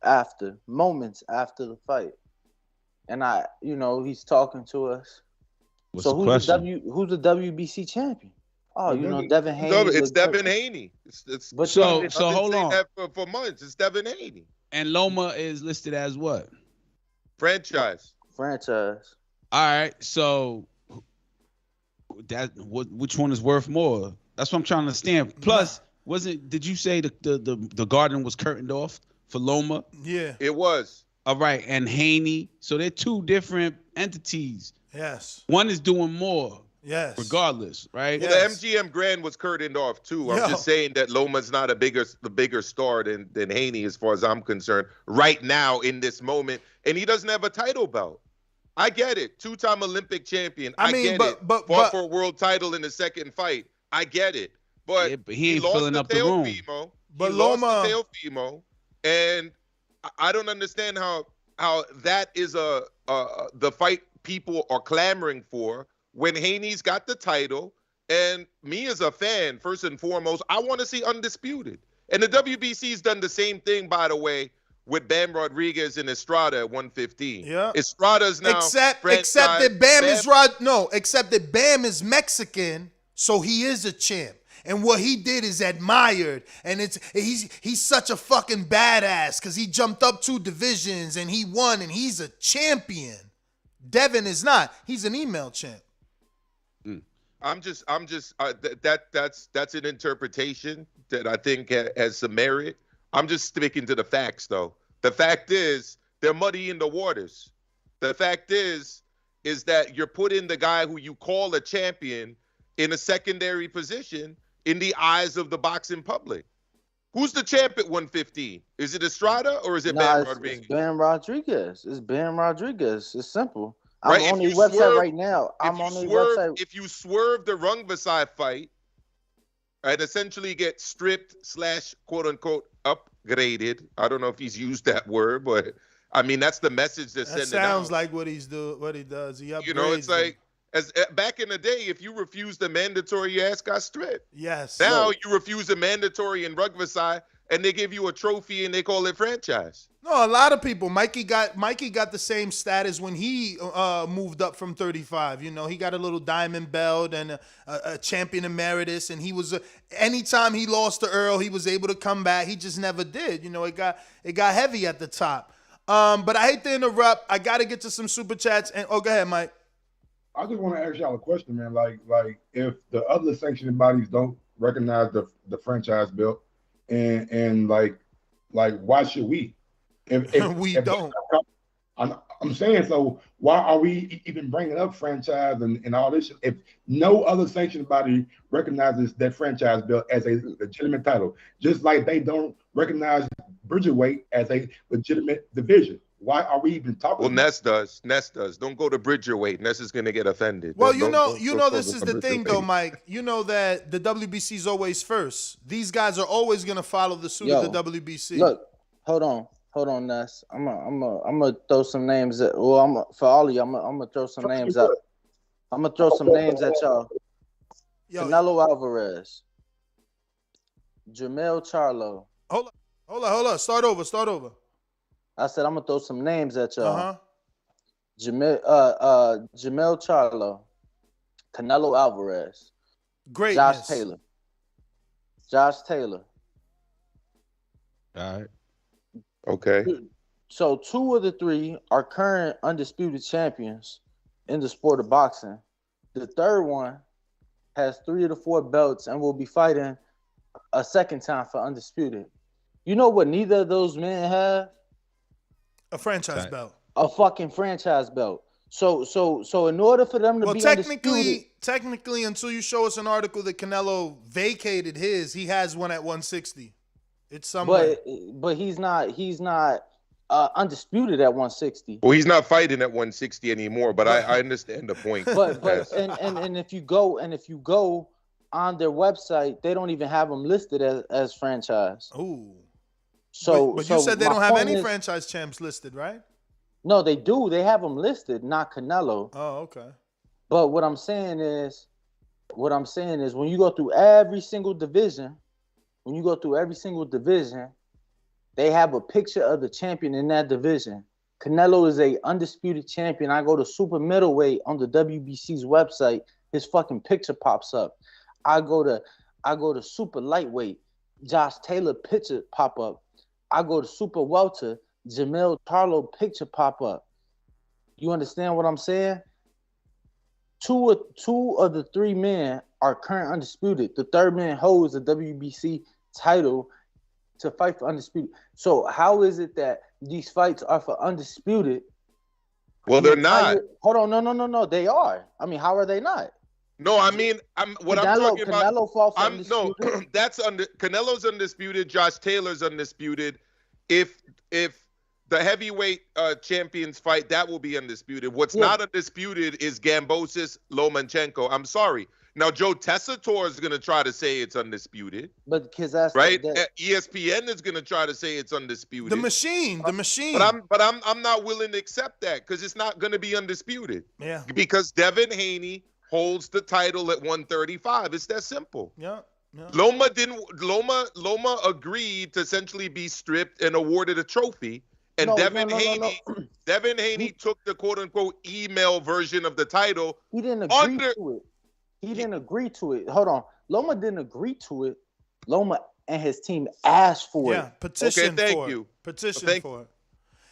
after, moments after the fight. And he's talking to us. What's the question? Who's the WBC champion? Oh, Devin Haney. It's Devin Haney. So hold on. That for months, it's Devin Haney. And Loma is listed as what? Franchise. All right. So which one is worth more? That's what I'm trying to understand. Plus, did you say the garden was curtained off for Loma? Yeah. It was. All right. And Haney. So they're two different entities. Yes. One is doing more. Yes. Regardless, right? Well, the MGM Grand was curtained off too. I'm just saying that Loma's not the bigger star than Haney as far as I'm concerned right now in this moment, and he doesn't have a title belt. I get it. 2-time Olympic champion. I get it. Fought for a world title in the second fight. I get it. But he ain't filling up the room. But Loma lost to Teofimo, and I don't understand how that is the fight people are clamoring for. When Haney's got the title, and me as a fan, first and foremost, I want to see undisputed. And the WBC's done the same thing, by the way, with Bam Rodriguez and Estrada at 115. Yeah. Estrada's now except that Bam is Mexican, so he is a champ. and what he did is admired, and he's such a fucking badass because he jumped up 2 divisions and he won, and he's a champion. Devin is not. He's an email champ. That's an interpretation that I think has some merit. I'm just sticking to the facts, though. The fact is they're muddying the waters. The fact is that you're putting the guy who you call a champion in a secondary position in the eyes of the boxing public. Who's the champ at 115? Is it Estrada or is it Ben Rodriguez? It's Ben Rodriguez. It's Ben Rodriguez. It's simple. Right? I'm on the website right now. I'm on the website. If you swerve the Rungvisai fight and essentially get stripped / quote unquote upgraded, I don't know if he's used that word, but I mean that's the message they're sending out. That sounds like what he does. He upgrades. You know, it's like as back in the day, if you refused the mandatory, your ass got stripped. Yes. Now you refuse a mandatory in Rungvisai, and they give you a trophy and they call it franchise. No, a lot of people. Mikey got the same status when he moved up from 35. You know, he got a little diamond belt and a champion emeritus, and he was anytime he lost to Earl, he was able to come back. He just never did. You know, it got heavy at the top. But I hate to interrupt. I got to get to some super chats. And go ahead, Mike. I just want to ask y'all a question, man. Like if the other sanctioning bodies don't recognize the franchise belt, and like why should we? If we don't. I'm saying, so why are we even bringing up franchise and all this shit if no other sanctioning body recognizes that franchise belt as a legitimate title, just like they don't recognize Bridgerweight as a legitimate division? Why are we even talking? Well, Ness does. Don't go to Bridgerweight. Ness is going to get offended. Well, you know, this is the thing, though, Mike. You know that the WBC is always first. These guys are always going to follow the suit of the WBC. Look, hold on, Ness. I'm gonna throw some names at. Well, for all of you, I'm gonna throw some names out. I'm gonna throw some names at y'all. Canelo Alvarez, Jermell Charlo. Hold on. Start over. I said I'm gonna throw some names at y'all. Jermell Charlo, Canelo Alvarez, Greatness. Josh Taylor. All right. Okay. So 2 of the 3 are current undisputed champions in the sport of boxing. The third one has 3 of the 4 belts and will be fighting a second time for undisputed. You know what neither of those men have? A franchise belt. A fucking franchise belt. So in order for them to be undisputed, technically, until you show us an article that Canelo vacated his, he has one at 160. It's somewhere. But he's not undisputed at 160. Well, he's not fighting at 160 anymore. But I understand the point. But and if you go on their website, they don't even have him listed as franchise. Ooh. But you said they don't have any franchise champs listed, right? No, they do. They have them listed, not Canelo. Oh, okay. But what I'm saying is when you go through every single division, they have a picture of the champion in that division. Canelo is a undisputed champion. I go to super middleweight on the WBC's website, his fucking picture pops up. I go to super lightweight, Josh Taylor picture pop up. I go to super welter, Jermell Charlo picture pop up. You understand what I'm saying? Two of the 3 men are current undisputed. The third man holds the WBC title to fight for undisputed. So how is it that these fights are for undisputed? Well, they're not. Hold on, no, they are. I mean, how are they not? No, I mean, I'm talking about. Canelo fought for undisputed. That's Canelo's undisputed. Josh Taylor's undisputed. If the heavyweight champions fight, that will be undisputed. What's not undisputed is Gambosis Lomachenko. I'm sorry. Now, Joe Tessitore is going to try to say it's undisputed. But because that's right. ESPN is going to try to say it's undisputed. The machine. But I'm not willing to accept that because it's not going to be undisputed. Yeah. Because Devin Haney holds the title at 135. It's that simple. Yeah. Loma agreed to essentially be stripped and awarded a trophy. And Devin Haney took the quote unquote email version of the title. He didn't agree to it. He didn't agree to it. Hold on. Loma didn't agree to it. Loma and his team asked for it. Petition thank for you. it. Petition Thank- for it.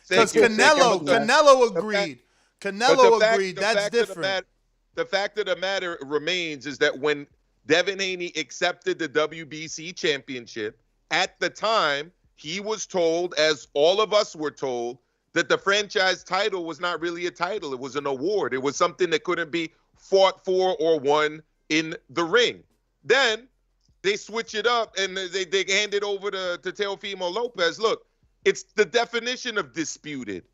Thank Because you. Canelo agreed. Canelo agreed. That's different. The fact of the matter remains is that when Devin Haney accepted the WBC championship, at the time, he was told, as all of us were told, that the franchise title was not really a title. It was an award. It was something that couldn't be fought for or won in the ring. Then they switch it up and they hand it over to Teofimo Lopez. Look, it's the definition of disputed.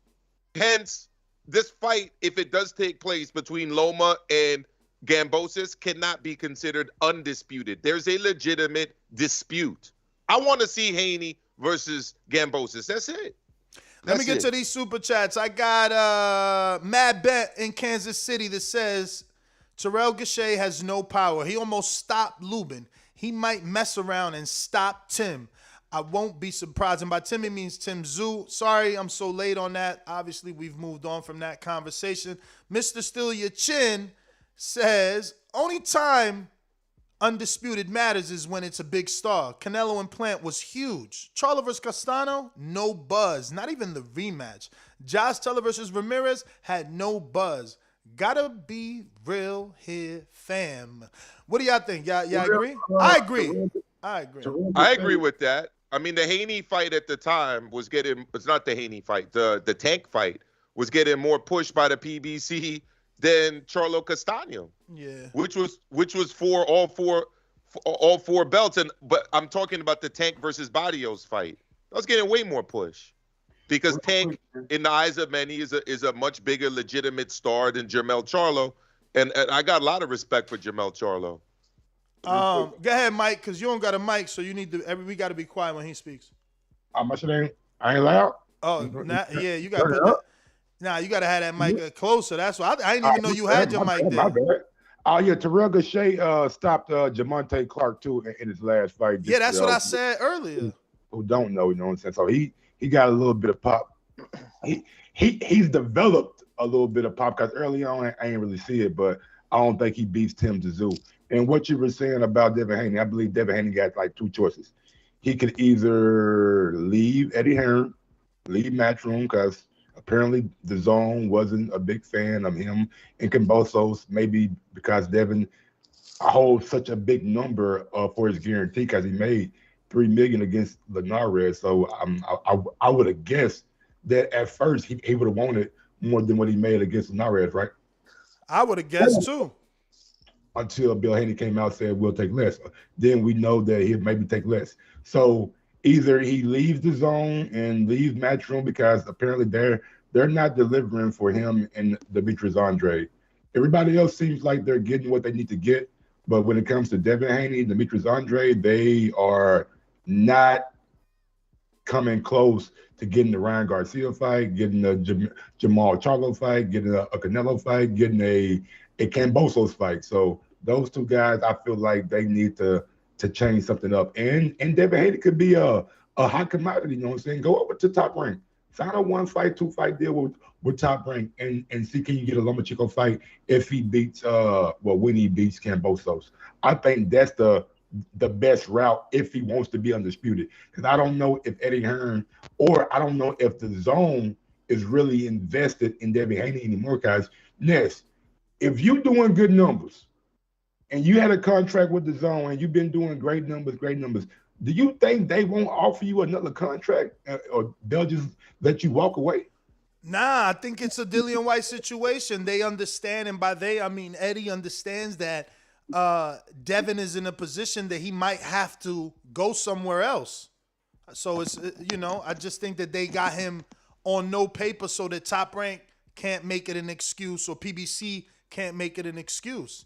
Hence, this fight, if it does take place between Loma and Gambosis, cannot be considered undisputed. There's a legitimate dispute. I want to see Haney versus Gambosis. That's it. Let me get to these super chats. I got Mad Bet in Kansas City that says Terrell Gachet has no power. He almost stopped Lubin. He might mess around and stop Tim. I won't be surprised. And by Tim, it means Tim Tszyu. Sorry, I'm so late on that. Obviously, we've moved on from that conversation. Mr. Still Your Chin says, only time undisputed matters is when it's a big star. Canelo and Plant was huge. Charlo versus Castano, no buzz. Not even the rematch. Josh Taylor versus Ramirez had no buzz. Gotta be real here, fam. What do y'all think? Y'all agree? I agree. I agree with that. I mean, the Haney fight at the time was getting, it's not the Haney fight, the Tank fight was getting more pushed by the PBC than Charlo Castano. Yeah. Which was for all four belts. But I'm talking about the Tank versus Barrios fight. That was getting way more push. Because Tank, in the eyes of many, is a much bigger legitimate star than Jermell Charlo. And I got a lot of respect for Jermell Charlo. Go ahead, Mike, because you don't got a mic, so you need to. We got to be quiet when he speaks. I ain't loud. Oh, yeah, you got to put that. Nah, you got to have that mic closer. That's why I didn't even know you had your mic there. My bad. Oh yeah, Terrell Gachet stopped Jamonte Clark too in his last fight. Yeah, that's what I said earlier. Who don't know, you know what I'm saying? So he got a little bit of pop. He's developed a little bit of pop because early on I ain't really see it, but I don't think he beats Tim Tszyu. And what you were saying about Devin Haney, I believe Devin Haney got like two choices. He could either leave Eddie Hearn, leave Matchroom, because apparently Dazn wasn't a big fan of him, and Kambosos, maybe because Devin holds such a big number for his guarantee because he made $3 million against Linares. So I would have guessed that at first he would have wanted more than what he made against Linares, right? I would have guessed too. Until Bill Haney came out and said, we'll take less. Then we know that he'll maybe take less. So either he leaves the zone and leaves Matchroom because apparently they're not delivering for him and Demetrius Andre. Everybody else seems like they're getting what they need to get. But when it comes to Devin Haney, Demetrius Andre, they are not coming close to getting the Ryan Garcia fight, getting a Jamal Charlo fight, getting a Canelo fight, getting a Kambosos fight. So those two guys, I feel like they need to change something up. And Devin Haney could be a hot commodity, you know what I'm saying? Go over to Top Rank. Sign a 1-fight, 2-fight deal with Top Rank and see can you get a Lomachenko fight if he beats when he beats Kambosos. I think that's the best route if he wants to be undisputed. Because I don't know if Eddie Hearn or I don't know if the zone is really invested in Devin Haney anymore. Because Ness, if you're doing good numbers and you had a contract with the zone and you've been doing great numbers, do you think they won't offer you another contract or they'll just let you walk away? Nah, I think it's a Dillian Whyte situation. They understand, and by they, I mean Eddie understands that Devin is in a position that he might have to go somewhere else. So it's, I just think that they got him on no paper so that Top Rank can't make it an excuse or PBC can't make it an excuse.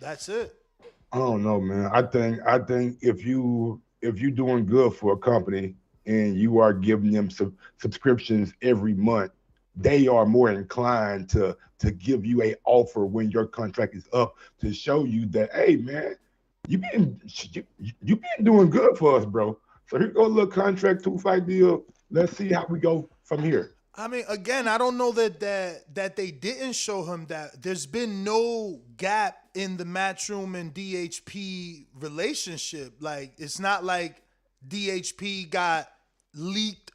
That's it. I don't know, man. I think if you doing good for a company and you are giving them subscriptions every month, they are more inclined to give you a offer when your contract is up to show you that, hey, man, you been doing good for us, bro. So here go a little contract 2-fight deal. Let's see how we go from here. I mean, again, I don't know that they didn't show him that. There's been no gap in the Matchroom and DHP relationship. Like, it's not like DHP got leaked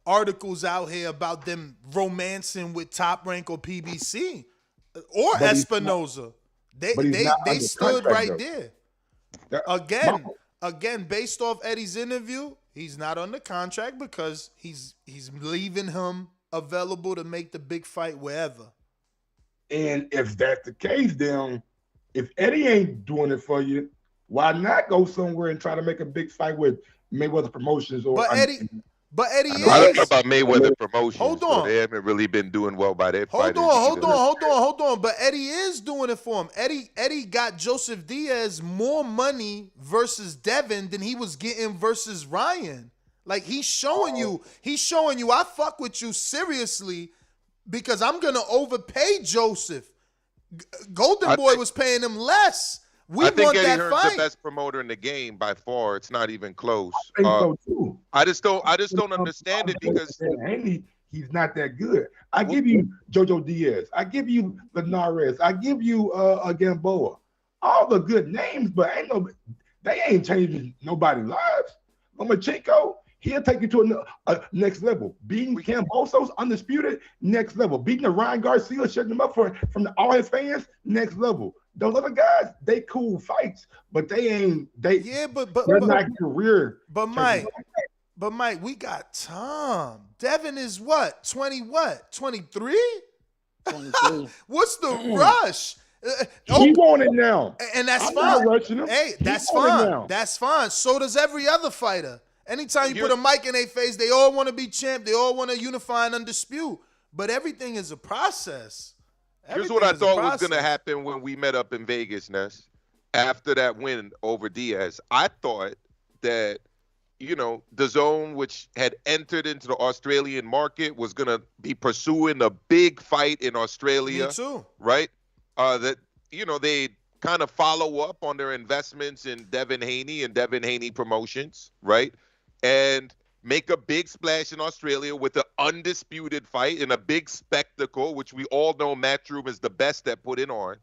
articles out here about them romancing with Top Rank or PBC or But he's Espinoza. but he's not They under stood contract, right though. there. That- Again, based off Eddie's interview, he's not under contract because he's leaving him available to make the big fight wherever. And if that's the case, then if Eddie ain't doing it for you, why not go somewhere and try to make a big fight with Mayweather Promotions? Or But Eddie I don't know is. about Mayweather Promotions. Hold on. They haven't really been doing well by their Hold fighters on. either. But Eddie is doing it for him. Eddie got Joseph Diaz more money versus Devin than he was getting versus Ryan. Like, he's showing you, I fuck with you seriously because I'm gonna overpay Joseph. Golden Boy was paying him less. We I think want Eddie that Hearn's fight. the best promoter in the game by far. It's not even close. I think so too. I just don't understand it because Haney, he's not that good. I give you Jojo Diaz. I give you Linares. I give you Gamboa. All the good names, but they ain't changing nobody's lives. Lomachenko, he'll take you to a next level. Beating Cambosos, undisputed, next level. Beating the Ryan Garcia, shutting him up from all his fans, next level. Those other guys, they cool fights, but they're not career. But Mike, we got Tom. Devin is what? 23? 23. What's the rush? He want it now. And that's I'm fine. not rushing him. Hey, He that's want it fine. now. That's fine. So does every other fighter. Anytime you put a mic in their face, they all want to be champ. They all want to unify and undispute. But everything is a process. here's what I thought was going to happen when we met up in Vegas, Ness. After that win over Diaz, I thought that, Dazn, which had entered into the Australian market, was going to be pursuing a big fight in Australia. Me too. Right? That, they kind of follow up on their investments in Devin Haney and Devin Haney Promotions, right? And make a big splash in Australia with an undisputed fight and a big spectacle, which we all know Matchroom is the best at putting on,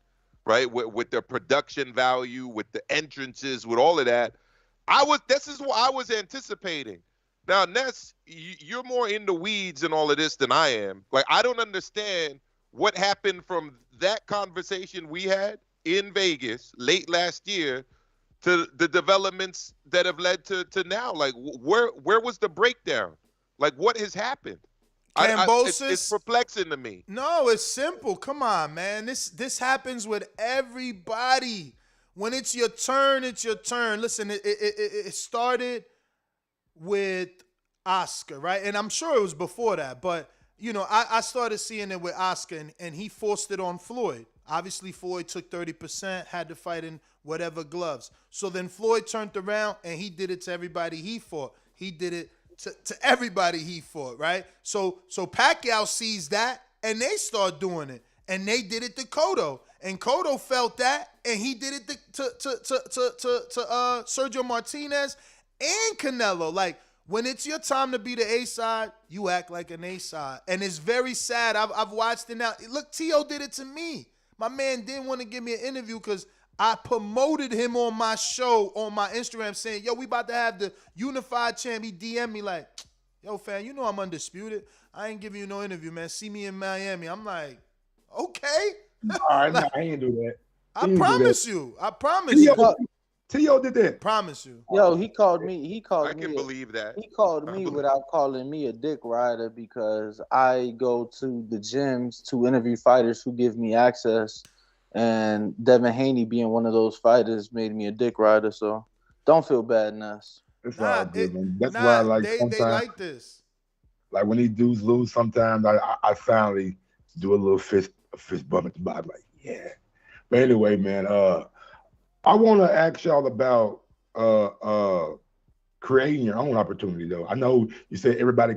right? With their production value, with the entrances, with all of that. This is what I was anticipating. Now, Ness, you're more in the weeds and all of this than I am. Like, I don't understand what happened from that conversation we had in Vegas late last year to the developments that have led to now. Like, where was the breakdown? Like, what has happened? It's perplexing to me. No, it's simple. Come on, man. This happens with everybody. When it's your turn, it's your turn. Listen, it started with Oscar, right? And I'm sure it was before that, but I started seeing it with Oscar, and he forced it on Floyd. Obviously, Floyd took 30%, had to fight in whatever gloves. So then Floyd turned around, and he did it to everybody he fought. He did it to everybody he fought, right? So Pacquiao sees that, and they start doing it. And they did it to Cotto. And Cotto felt that, and he did it to Sergio Martinez and Canelo. Like, when it's your time to be the A-side, you act like an A-side. And it's very sad. I've watched it now. Look, T.O. did it to me. My man didn't want to give me an interview because I promoted him on my show, on my Instagram, saying, yo, we about to have the unified champ. He DM'd me like, yo, fam, you know I'm undisputed. I ain't giving you no interview, man. See me in Miami. I'm like, okay. All right, no, I ain't do that. I promise you. T.O. did that. Promise you. Yo, he called me. I can believe that. He called me without calling me a dick rider because I go to the gyms to interview fighters who give me access, and Devin Haney being one of those fighters made me a dick rider. So don't feel bad, Ness. It's all good, man. That's why, like, sometimes they like this. Like when these dudes lose, sometimes I finally do a little fist bump at the bottom, like, yeah. But anyway, man, I want to ask y'all about creating your own opportunity, though. I know you said everybody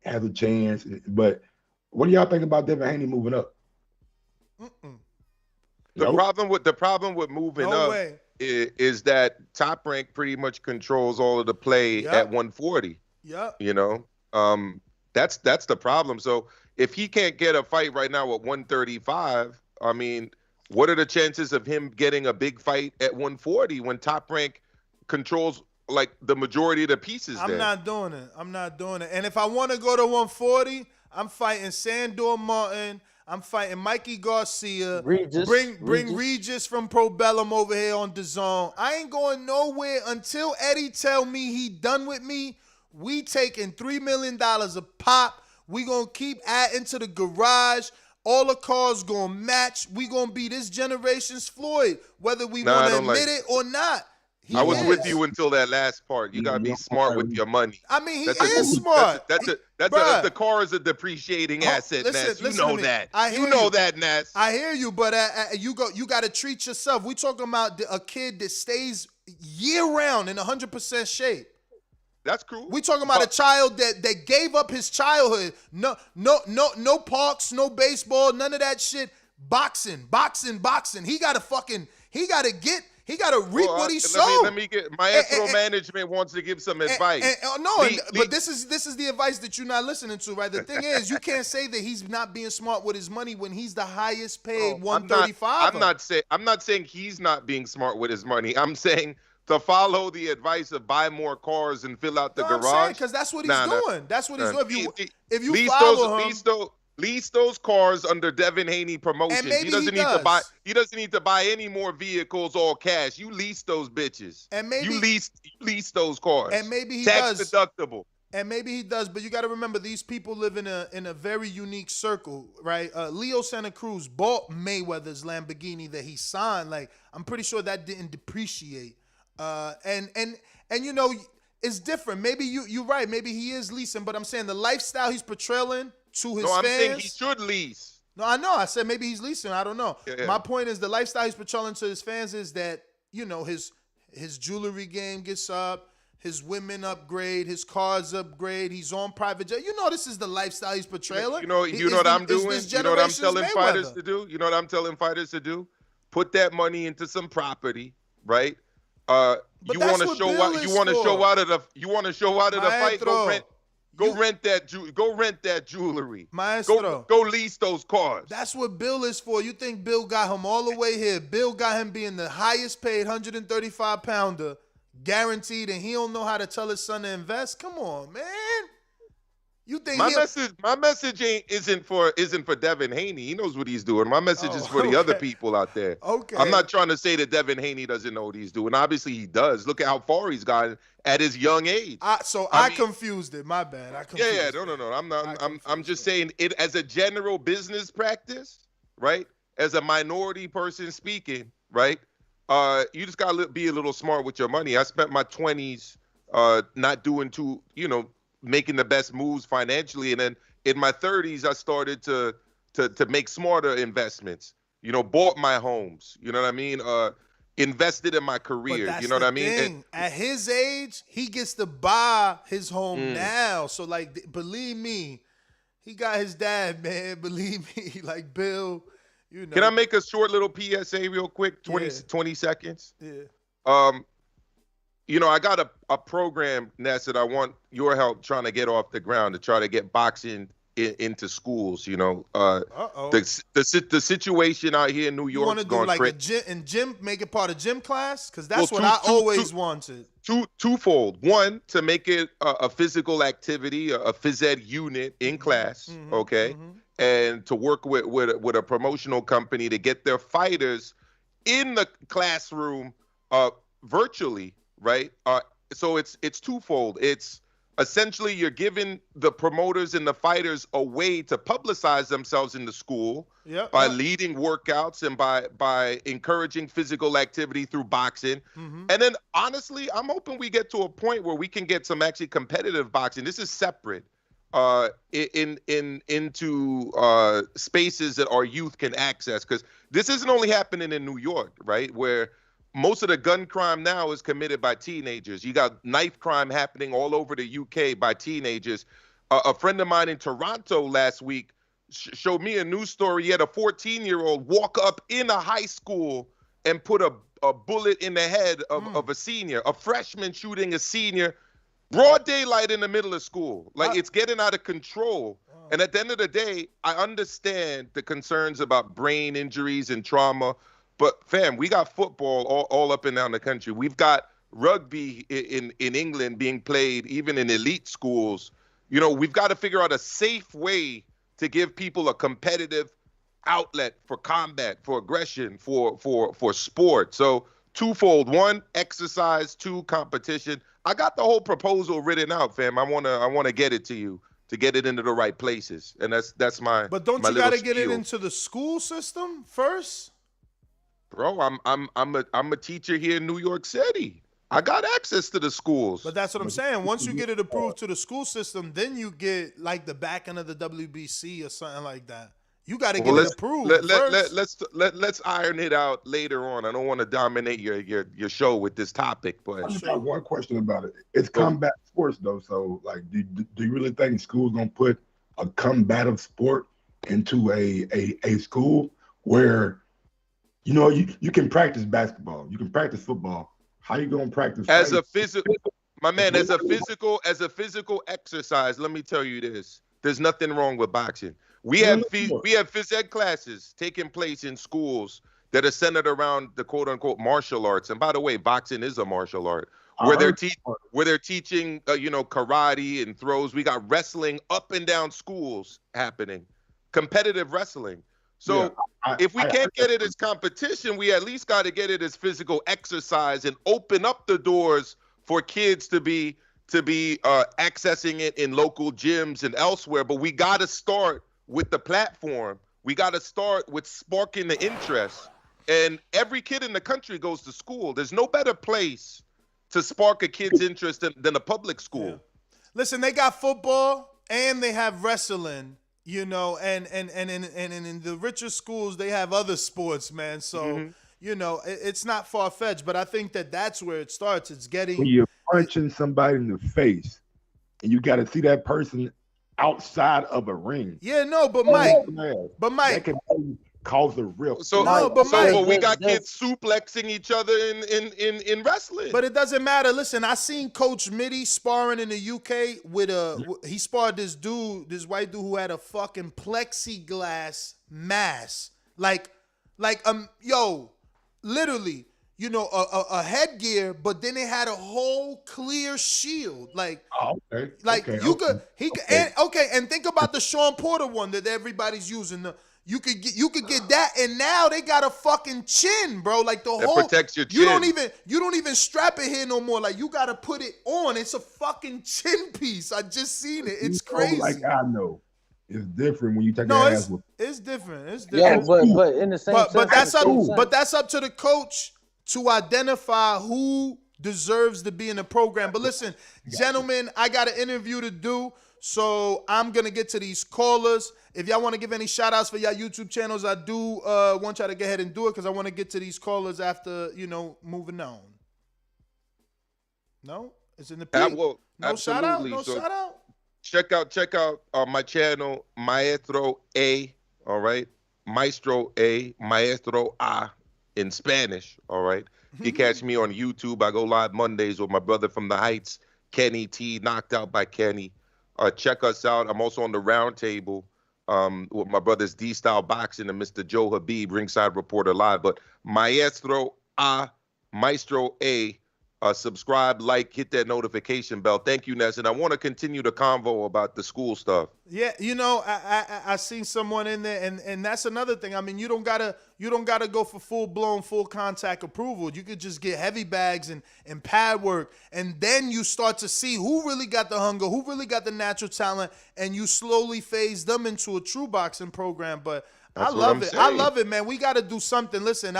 has a chance, but what do y'all think about Devin Haney moving up? The problem with moving up is that Top Rank pretty much controls all of the play at 140. Yeah. That's the problem. So if he can't get a fight right now at 135, I mean, what are the chances of him getting a big fight at 140 when Top Rank controls like the majority of the pieces there? I'm not doing it. And if I want to go to 140, I'm fighting Sandor Martin. I'm fighting Mikey Garcia. Bring Regis from Probellum over here on Dazn. I ain't going nowhere until Eddie tell me he done with me. We taking $3 million a pop. We gonna keep adding to the garage. All the cars gonna match. We gonna be this generation's Floyd, whether we want to admit it or not. I was with you until that last part. You gotta be smart with your money. I mean, he is smart. The car is a depreciating asset, Ness. You know that. You know that, Ness. I hear you, but you got to treat yourself. We talking about a kid that stays year round in 100% shape. That's cool. We talking about a child that gave up his childhood. No parks, no baseball, none of that shit. Boxing. He gotta reap what he sowed. Let me get Maestro Management wants to give some advice. But this is the advice that you're not listening to, right? The thing is, you can't say that he's not being smart with his money when he's the highest paid 135. I'm not saying he's not being smart with his money. I'm saying to follow the advice of buy more cars and fill out the garage. Because that's what he's doing. That's what he's doing. If you follow him. Lease those cars under Devin Haney Promotions. He doesn't need to buy any more vehicles all cash. You lease those bitches. And maybe you lease those cars. And maybe he tax does. deductible. And maybe he does, but you got to remember these people live in a very unique circle, right? Leo Santa Cruz bought Mayweather's Lamborghini that he signed. Like, I'm pretty sure that didn't depreciate. And you know, it's different. Maybe you're right. Maybe he is leasing, but I'm saying the lifestyle he's portraying to his fans. I'm saying he should lease. No, I know. I said maybe he's leasing. I don't know. Yeah. My point is the lifestyle he's portraying to his fans is that, you know, his jewelry game gets up, his women upgrade, his cars upgrade, he's on private jet. You know, this is the lifestyle he's portraying. You know what I'm doing? You know what I'm telling fighters to do? You know what I'm telling fighters to do? Put that money into some property, right? You want to show out of the fight. Go rent that jewelry. Maestro. Go lease those cars. That's what Bill is for. You think Bill got him all the way here? Bill got him being the highest paid 135-pounder, guaranteed, and he don't know how to tell his son to invest? Come on, man. You think my message isn't for Devin Haney. He knows what he's doing. My message is for the other people out there. Okay. I'm not trying to say that Devin Haney doesn't know what he's doing. Obviously he does. Look at how far he's gotten at his young age. I confused it. My bad. No. I'm just saying it as a general business practice, right? As a minority person speaking, right? You just gotta be a little smart with your money. I spent my 20s not doing making the best moves financially, and then in my 30s I started to make smarter investments. You know, bought my homes. You know what I mean? Invested in my career. You know what I mean? And at his age, he gets to buy his home now. So, like, believe me, he got his dad, man. Believe me, like Bill. You know. Can I make a short little PSA real quick? 20 seconds. Yeah. You know, I got a program, Ness, that I want your help trying to get off the ground to try to get boxing into schools. You know, the situation out here in New York. You want to do like a gym, make it part of gym class? Because that's what I always wanted. Twofold. One, to make it a physical activity, a phys ed unit in class, okay? And to work with a promotional company to get their fighters in the classroom virtually. Right. So it's twofold. It's essentially you're giving the promoters and the fighters a way to publicize themselves in the school by leading workouts and by encouraging physical activity through boxing. And then honestly, I'm hoping we get to a point where we can get some actually competitive boxing. This is separate into spaces that our youth can access, because this isn't only happening in New York, right? Where most of the gun crime now is committed by teenagers. You got knife crime happening all over the UK by teenagers. A friend of mine in Toronto last week showed me a news story. He had a 14-year-old walk up in a high school and put a bullet in the head of a senior, a freshman shooting a senior Broad daylight in the middle of school. Like, it's getting out of control. And at the end of the day, I understand the concerns about brain injuries and trauma. But, fam, we got football all up and down the country. We've got rugby in England being played even in elite schools. You know, we've got to figure out a safe way to give people a competitive outlet for combat, for aggression, for sport. So twofold: one, exercise; two, competition. I got the whole proposal written out, fam. I wanna get it to you to get it into the right places, and that's my. But don't my you got to little get it spiel. into the school system first? Bro, I'm a teacher here in New York City. I got access to the schools. But that's what I'm saying. Once you get it approved to the school system, then you get like the back end of the WBC or something like that. You got to get it approved first. Let's iron it out later on. I don't want to dominate your show with this topic, but I just have one question about it. It's combat sports though, so like, do you really think schools gonna put a combative sport into a school where, you know, you can practice basketball, you can practice football? How you gonna practice as a physical, my man, as a physical exercise? Let me tell you this: there's nothing wrong with boxing. We have phys ed classes taking place in schools that are centered around the quote unquote martial arts. And by the way, boxing is a martial art where they're teaching you know, karate and throws. We got wrestling up and down schools happening, competitive wrestling. So if we can't get it as competition, we at least got to get it as physical exercise and open up the doors for kids to be accessing it in local gyms and elsewhere. But we got to start with the platform. We got to start with sparking the interest. And every kid in the country goes to school. There's no better place to spark a kid's interest than a public school. Yeah. Listen, they got football and they have wrestling. You know, and in the richer schools, they have other sports, man. So, you know, it's not far-fetched, but I think that's where it starts. It's getting... When you're punching somebody in the face and you got to see that person outside of a ring. Yeah, no, but Mike... That can cause a real... But we got kids suplexing each other in wrestling. But it doesn't matter. Listen, I seen Coach Mitty sparring in the UK with he sparred this white dude who had a fucking plexiglass mask. Literally, you know, a headgear, but then it had a whole clear shield. And think about the Sean Porter one that everybody's using. You could get that, and now they got a fucking chin, bro. Like the whole protects your chin. You don't even strap it here no more. Like you gotta put it on. It's a fucking chin piece. I just seen it. It's crazy. Like I know, it's different when you take your ass with. It's different. It's Yeah, different. but in the same sense, that's up to the coach to identify who deserves to be in the program. But listen, gentlemen, I got an interview to do. So I'm going to get to these callers. If y'all want to give any shout outs for y'all YouTube channels, I do want y'all to go ahead and do it because I want to get to these callers after, you know, moving on. No? It's in the peak. No shout out? No so shout out? Check out my channel, Maestro A, all right? Maestro A, Maestro A in Spanish, all right? You can catch me on YouTube. I go live Mondays with my brother from the Heights, Kenny T, Knocked Out by Kenny. Check us out. I'm also on the round table with my brothers D-Style Boxing and Mr. Joe Habib, Ringside Reporter Live. But Maestro A, subscribe, like, hit that notification bell. Thank you, Ness. And I want to continue the convo about the school stuff. Yeah, you know, I seen someone in there, and that's another thing. I mean, you don't gotta go for full contact approval. You could just get heavy bags and pad work, and then you start to see who really got the hunger, who really got the natural talent, and you slowly phase them into a true boxing program. But I love it. I love it, man. We got to do something. Listen,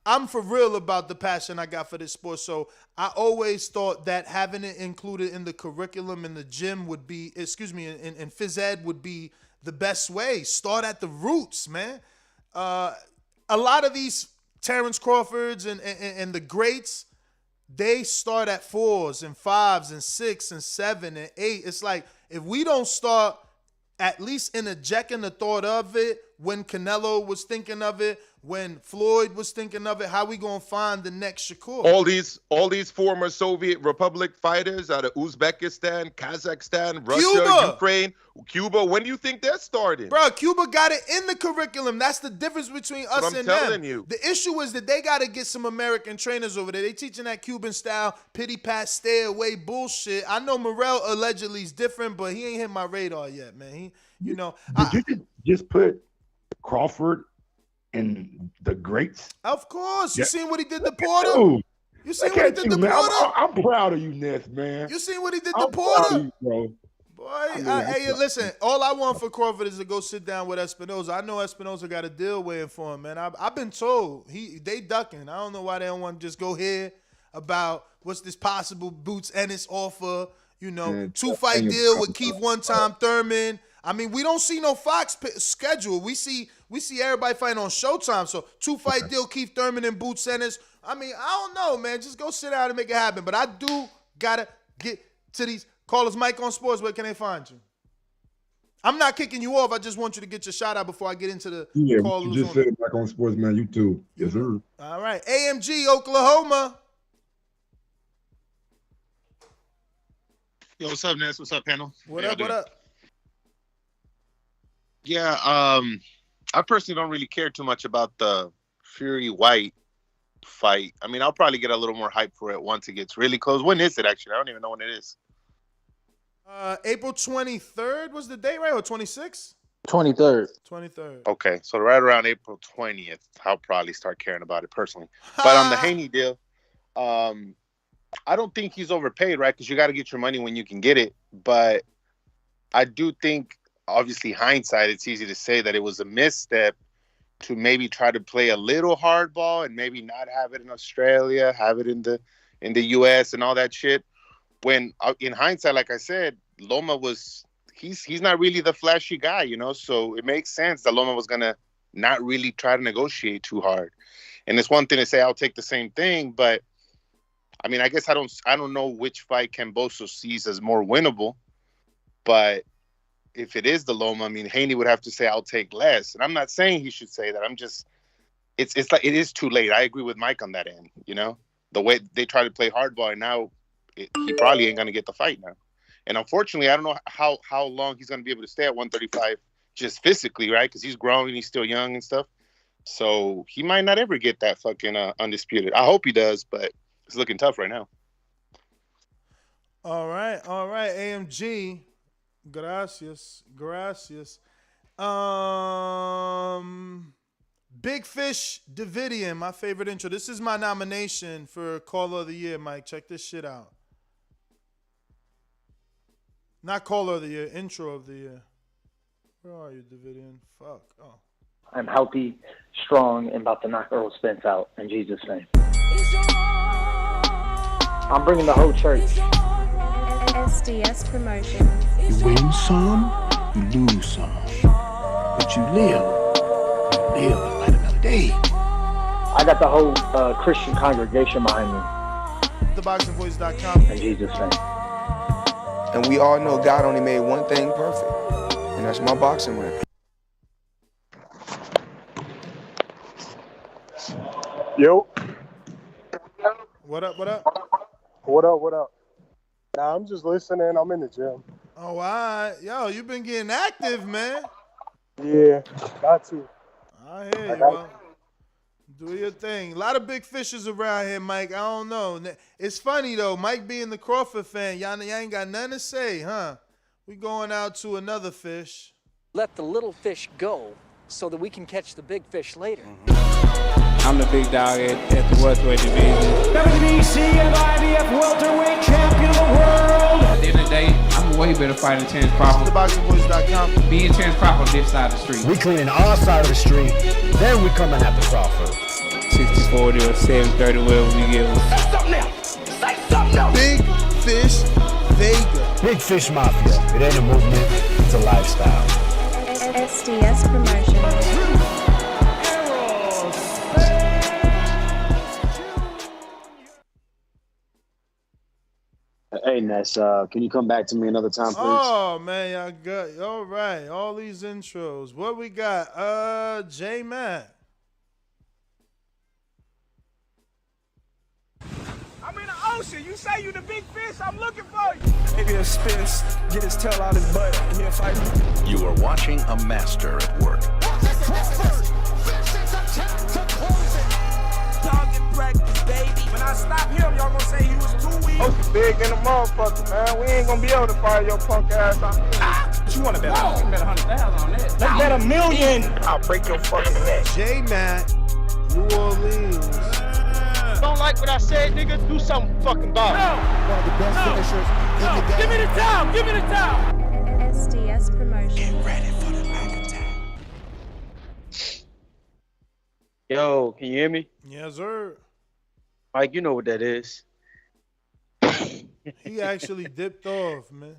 I'm for real about the passion I got for this sport. So I always thought that having it included in the curriculum in the gym would be, in phys ed would be the best way. Start at the roots, man. A lot of these Terrence Crawfords and the greats, they start at 4s and 5s and 6 and 7 and 8. It's like if we don't start at least interjecting the thought of it when Canelo was thinking of it, when Floyd was thinking of it. How we gonna find the next Shakur? All these former Soviet Republic fighters out of Uzbekistan, Kazakhstan, Russia, Cuba. Ukraine, Cuba. When do you think they're starting? Bro, Cuba got it in the curriculum. That's the difference between us I'm and telling them. you. The issue is that they got to get some American trainers over there. They teaching that Cuban style, pity pat, stay away bullshit. I know Morrell allegedly is different, but he ain't hit my radar yet, man. Did you just put Crawford in the greats? Of course. You Yeah. seen what he did to Porter? Dude, You seen look what he at did you, to man. Porter? I'm proud of you, Ness, man. You seen what he did to I'm proud of Porter? you, bro. Boy, mean, hey, listen, all I want for Crawford is to go sit down with Espinoza. I know Espinoza got a deal waiting for him, man. I've been told they ducking. I don't know why they don't want to just go here about what's this possible Boots Ennis offer, Man, 2-fight deal with Keith one-time Thurman. I mean, we don't see no Fox schedule. We see everybody fighting on Showtime. So 2-fight deal, Keith Thurman and Boots Ennis. I mean, I don't know, man. Just go sit down and make it happen. But I do gotta get to these callers. Mike on Sports. Where can they find you? I'm not kicking you off. I just want you to get your shout out before I get into the callers. You just said it back on Sports, man. You too. Yes, sir. All right. AMG, Oklahoma. Yo, what's up, Ness? What's up, panel? What up? Yeah, I personally don't really care too much about the Fury White fight. I mean, I'll probably get a little more hype for it once it gets really close. When is it, actually? I don't even know when it is. April 23rd was the date, right? Or 26th? 23rd. 23rd. Okay, so right around April 20th, I'll probably start caring about it personally. But on the Haney deal, I don't think he's overpaid, right? Because you got to get your money when you can get it. But I do think, obviously, hindsight, it's easy to say that it was a misstep to maybe try to play a little hardball and maybe not have it in Australia, have it in the U.S. and all that shit. When in hindsight, like I said, Loma he's not really the flashy guy, so it makes sense that Loma was gonna not really try to negotiate too hard. And it's one thing to say I'll take the same thing, but I mean, I guess I don't know which fight Camboso sees as more winnable, but if it is the Loma, I mean, Haney would have to say I'll take less. And I'm not saying he should say that. I'm just it's like it is too late. I agree with Mike on that end, the way they try to play hardball, and now he probably ain't gonna get the fight now. And unfortunately, I don't know how long he's gonna be able to stay at 135 just physically, right? Because he's growing, he's still young and stuff. So he might not ever get that fucking undisputed. I hope he does, but it's looking tough right now. All right, AMG. Gracias. Big Fish Davidian, my favorite intro. This is my nomination for Caller of the Year, Mike. Check this shit out. Not Caller of the Year, Intro of the Year. Where are you, Davidian? Fuck. Oh. I'm healthy, strong, and about to knock Earl Spence out in Jesus' name. I'm bringing the whole church. SDS promotion. You win some, you lose some. But you live and light another day. I got the whole Christian congregation behind me. TheBoxingVoice.com. In Jesus' name. And we all know God only made one thing perfect, and that's my boxing ring. Yo. What up? What up? Nah, I'm just listening. I'm in the gym. Oh, all right. Yo, you been getting active, man. Yeah, got to. I hear you, bro. Do your thing. A lot of big fishes around here, Mike. I don't know. It's funny, though. Mike being the Crawford fan, y'all ain't got nothing to say, huh? We going out to another fish. Let the little fish go so that we can catch the big fish later. I'm the big dog at the welterweight division. WBC and IBF welterweight champion of the world. At the end of the day, I'm a way better fighter than Terrence Crawford. TheBoxingVoice.com. Me and Terrence Crawford on this side of the street. We cleaning our side of the street, then we coming after Crawford. 60-40 or 70-30, whatever we get. Say something now. Say something now. Big Fish Vega. Big Fish Mafia. It ain't a movement, it's a lifestyle. SDS promotion. Hey, Ness. Can you come back to me another time, please? Oh man, y'all got all right. All these intros. What we got? J Matt. I'm in the ocean. You say you the big fish. I'm looking for you. Maybe he'll get his tail out his butt, and he'll fight me. You are watching a master at work. Target practice, baby. When I stop him, y'all gonna say he was too weak. Ocean big in the motherfucker, man. We ain't gonna be able to fire your punk ass out. What you want to bet on? You can bet 100,000 on that. Let's bet $1 million. I'll break your fucking neck. J Matt, New Orleans. Don't like what I said, nigga? Do something fucking about it. One of the best finishers in the game. Give me the towel. Give me the towel. SDS promotion. Get ready for the back attack. Yo, can you hear me? Yes, sir. Mike, you know what that is. He actually dipped off, man.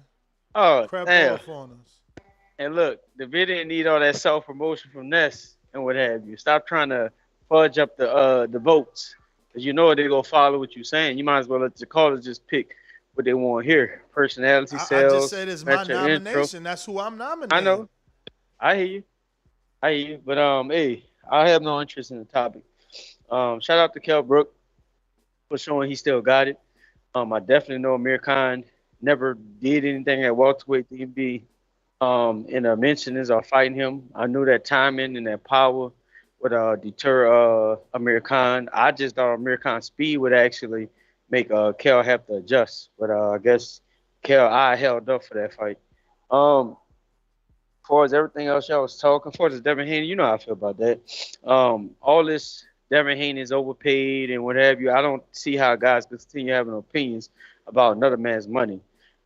Oh, Crap damn. off on us. And look, the video didn't need all that self-promotion from Ness and what have you. Stop trying to fudge up the votes. Because you know they're going to follow what you're saying. You might as well let the callers just pick what they want to hear. Personality, I sales. just said it's my metro, nomination. intro. That's who I'm nominating. I know. I hear you. But, hey, I have no interest in the topic. Shout out to Kel Brook for showing he still got it. I definitely know Amir Khan never did anything at welterweight to be in the mentionings or fighting him. I knew that timing and that power would deter Amir Khan. I just thought Amir Khan's speed would actually make Kel have to adjust. But I guess I held up for that fight. As far as everything else y'all was talking, as far as Devin Haney, you know how I feel about that. All this Devin Haney is overpaid and what have you. I don't see how guys continue having opinions about another man's money. As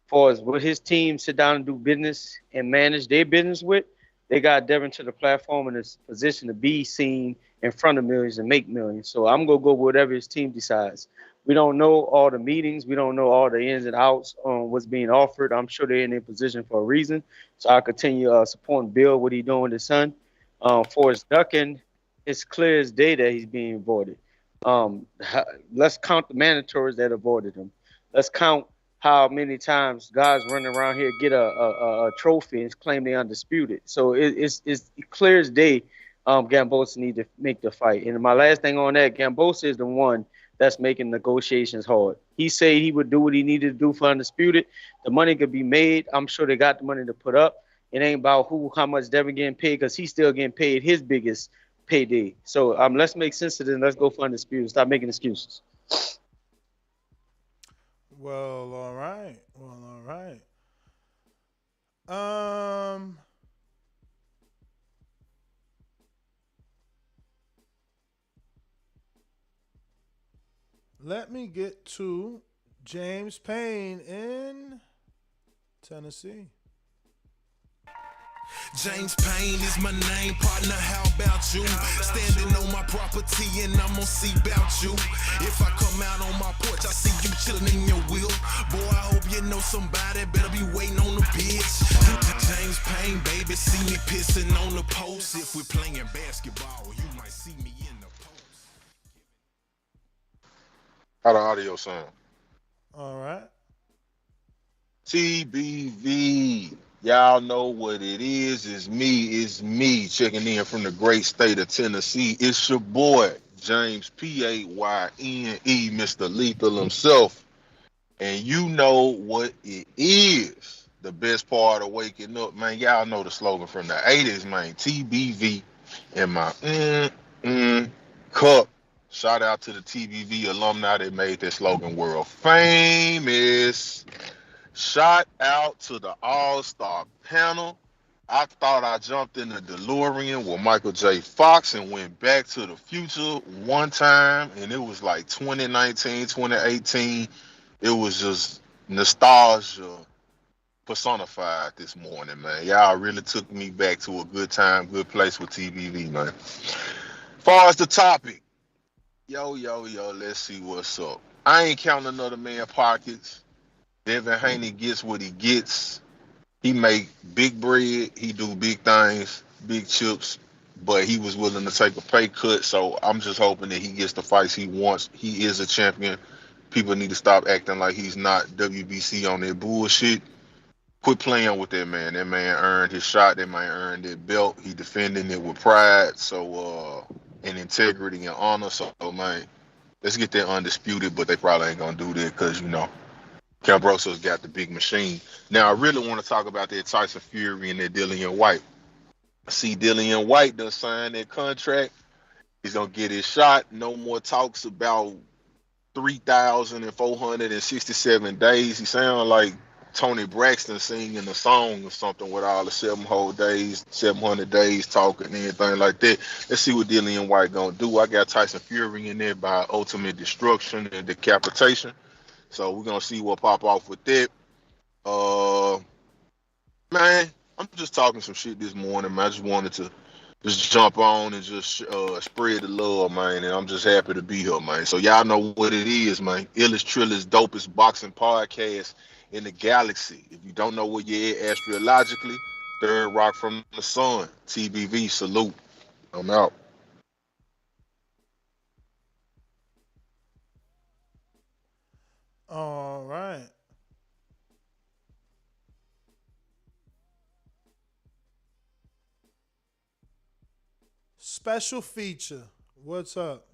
far as what his team sit down and do business and manage their business with, they got Devin to the platform in a position to be seen in front of millions and make millions. So I'm going to go with whatever his team decides. We don't know all the meetings. We don't know all the ins and outs on what's being offered. I'm sure they're in their position for a reason. So I'll continue supporting Bill, what he's doing with his son. For his ducking, it's clear as day that he's being avoided. Let's count the mandatories that avoided him. Let's count how many times guys running around here get a trophy and claim they undisputed. So it's clear as day Gambosa need to make the fight. And my last thing on that, Gambosa is the one that's making negotiations hard. He said he would do what he needed to do for undisputed. The money could be made. I'm sure they got the money to put up. It ain't about how much Devin getting paid because he's still getting paid his biggest payday. So let's make sense of this and let's go for undisputed. Stop making excuses. Well, all right. Let me get to James Payne in Tennessee. James Payne is my name, partner, how about you? Standing on my property and I'm gonna see about you. If I come out on my porch, I see you chilling in your wheel. Boy, I hope you know somebody better be waiting on the pitch. James Payne, baby, see me pissing on the post. If we're playing basketball, you might see me in the post. How the audio sound? All right. TBV. Y'all know what it is. It's me checking in from the great state of Tennessee. It's your boy, James Payne, Mr. Lethal himself. And you know what it is. The best part of waking up, man. Y'all know the slogan from the 80s, man. TBV in my cup. Shout out to the TBV alumni that made that slogan world famous. Shout out to the All-Star panel. I thought I jumped in the DeLorean with Michael J. Fox and went back to the future one time, and it was like 2019, 2018. It was just nostalgia personified this morning, man. Y'all really took me back to a good time, good place with TBV, man. As far as the topic, yo, let's see what's up. I ain't counting another man's pockets. Devin Haney gets what he gets. He make big bread. He do big things, big chips, but he was willing to take a pay cut. So I'm just hoping that he gets the fights he wants. He is a champion. People need to stop acting like he's not WBC on their bullshit. Quit playing with that man. That man earned his shot. That man earned that belt. He defending it with pride, and integrity and honor. So, man, let's get that undisputed. But they probably ain't gonna do that because Cambroso's got the big machine. Now, I really want to talk about that Tyson Fury and that Dillian Whyte. See, Dillian Whyte done signed that contract. He's gonna get his shot. No more talks about 3,467 days. He sounds like Tony Braxton singing a song or something with all the 700 days talking and anything like that. Let's see what Dillian Whyte gonna do. I got Tyson Fury in there by ultimate destruction and decapitation. So we're gonna see what pop off with that. Man, I'm just talking some shit this morning, man. I just wanted to just jump on and just spread the love, man. And I'm just happy to be here, man. So y'all know what it is, man. Illest, trillest, dopest boxing podcast in the galaxy. If you don't know where you're at astrologically, third rock from the sun. TBV, salute. I'm out. All right. Special feature. What's up?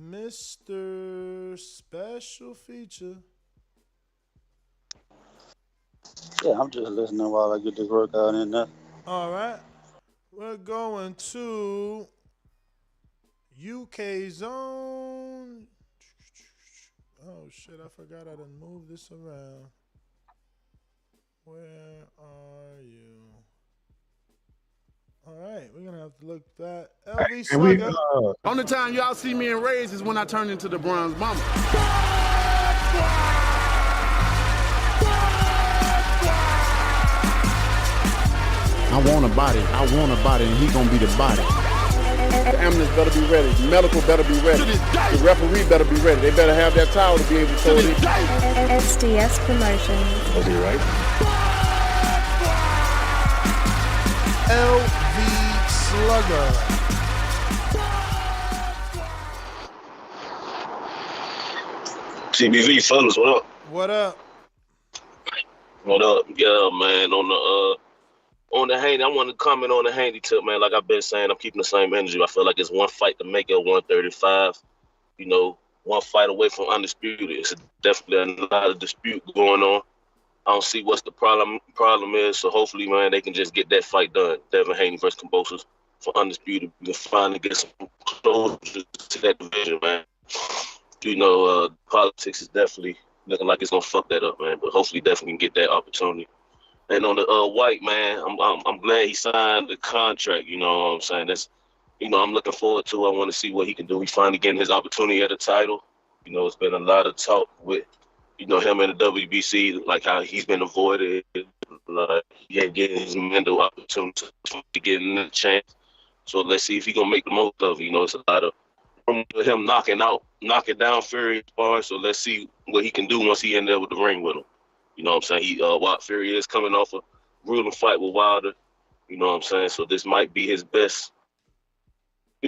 Mr. Special Feature. Yeah, I'm just listening while I get this workout in there. All right. We're going to UK zone. Oh, shit. I forgot I done moved this around. Where are you? All right. We're going to have to look that. LV Slugger. Only time y'all see me in Rays is when I turn into the Bronze Bomber. I want a body, and he gonna be the body. The ambulance better be ready. The medical better be ready. The referee better be ready. They better have that towel to be able to throw it in. SDS promotion. Was he right? LV Slugger. TBV fellas, what up? What up? What up? Yeah, man. On the Haney, I want to comment on the Haney tip, man. Like I've been saying, I'm keeping the same energy. I feel like it's one fight to make it 135. One fight away from undisputed. It's definitely a lot of dispute going on. I don't see what's the problem is. So hopefully, man, they can just get that fight done. Devin Haney versus Kambosos for undisputed. We can finally get some closure to that division, man. Politics is definitely looking like it's gonna fuck that up, man. But hopefully, definitely can get that opportunity. And on the White, man, I'm glad he signed the contract. You know what I'm saying? That's, I'm looking forward to it. I want to see what he can do. He's finally getting his opportunity at the title. It's been a lot of talk with, him and the WBC, like how he's been avoided. Like he ain't getting his mental opportunity to get a chance. So let's see if he gonna make the most of it. It's a lot of him knocking down Fury bars. So let's see what he can do once he in there with the ring with him. You know what I'm saying? Wild Fury is coming off a grueling fight with Wilder. You know what I'm saying? So this might be his best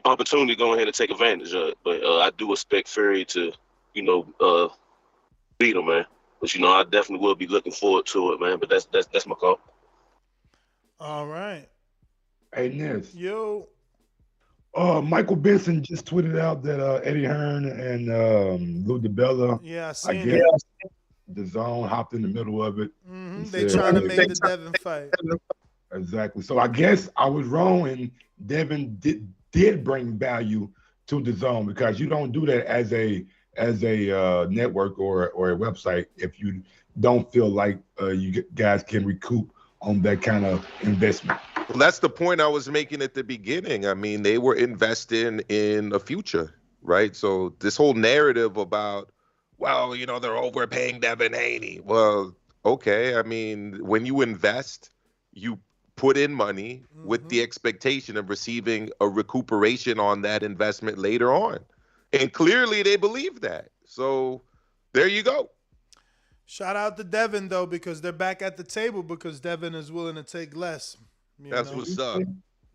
opportunity to go ahead and take advantage of it. But I do expect Fury to, beat him, man. But I definitely will be looking forward to it, man. But that's my call. All right. Hey, Ness. Yo. Michael Benson just tweeted out that Eddie Hearn and Lou DiBella, yeah, I guess, Dazn hopped in the middle of it. Mm-hmm. They trying to make the Devin fight. Exactly. So I guess I was wrong, and Devin did bring value to Dazn, because you don't do that as a network or a website if you don't feel like you guys can recoup on that kind of investment. Well, that's the point I was making at the beginning. I mean, they were investing in a future, right? So this whole narrative about, well, they're overpaying Devin Haney. Well, okay. I mean, when you invest, you put in money with the expectation of receiving a recuperation on that investment later on. And clearly they believe that. So there you go. Shout out to Devin though, because they're back at the table because Devin is willing to take less. That's what's up.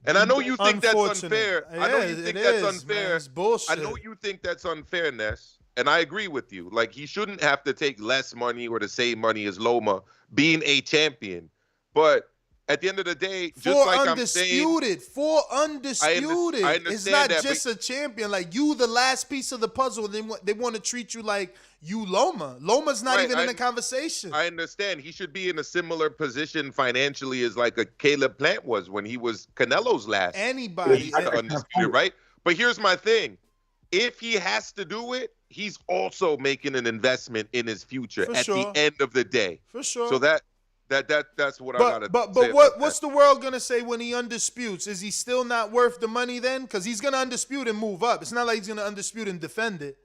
And I know you think that's unfair. I know you think that's unfair. Man, it's bullshit. I know you think that's unfairness, and I agree with you. Like, he shouldn't have to take less money or the same money as Loma being a champion. But at the end of the day, just like I'm saying, for undisputed. I understand it's not that, just a champion. Like, you, the last piece of the puzzle. They want to treat you like you Loma. Loma's not even in the conversation. I understand. He should be in a similar position financially as like a Caleb Plant was when he was Canelo's last. Anybody. Undisputed, right? But here's my thing. If he has to do it, he's also making an investment in his future the end of the day. For sure. So that's what I gotta say. But what's the world gonna say when he undisputes? Is he still not worth the money then? Because he's gonna undispute and move up. It's not like he's gonna undispute and defend it.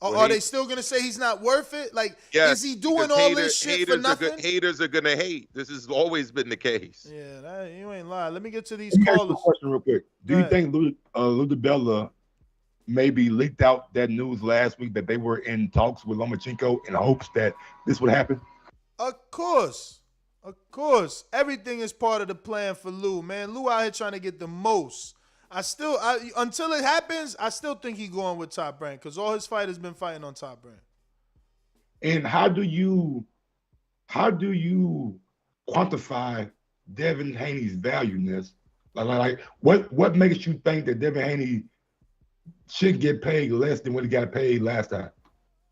Are they still gonna say he's not worth it? Like, is he doing all this shit for nothing? Haters are gonna hate. This has always been the case. Yeah, you ain't lying. Let me get to these Let me ask you callers. a question real quick. Do you think Lou DiBella maybe leaked out that news last week that they were in talks with Lomachenko in hopes that this would happen? Of course. Everything is part of the plan for Lou, man. Lou out here trying to get the most. Until it happens, I still think he's going with Top Rank because all his fighters been fighting on Top Rank. And how do you quantify Devin Haney's valueness? Like what makes you think that Devin Haney should get paid less than what he got paid last time?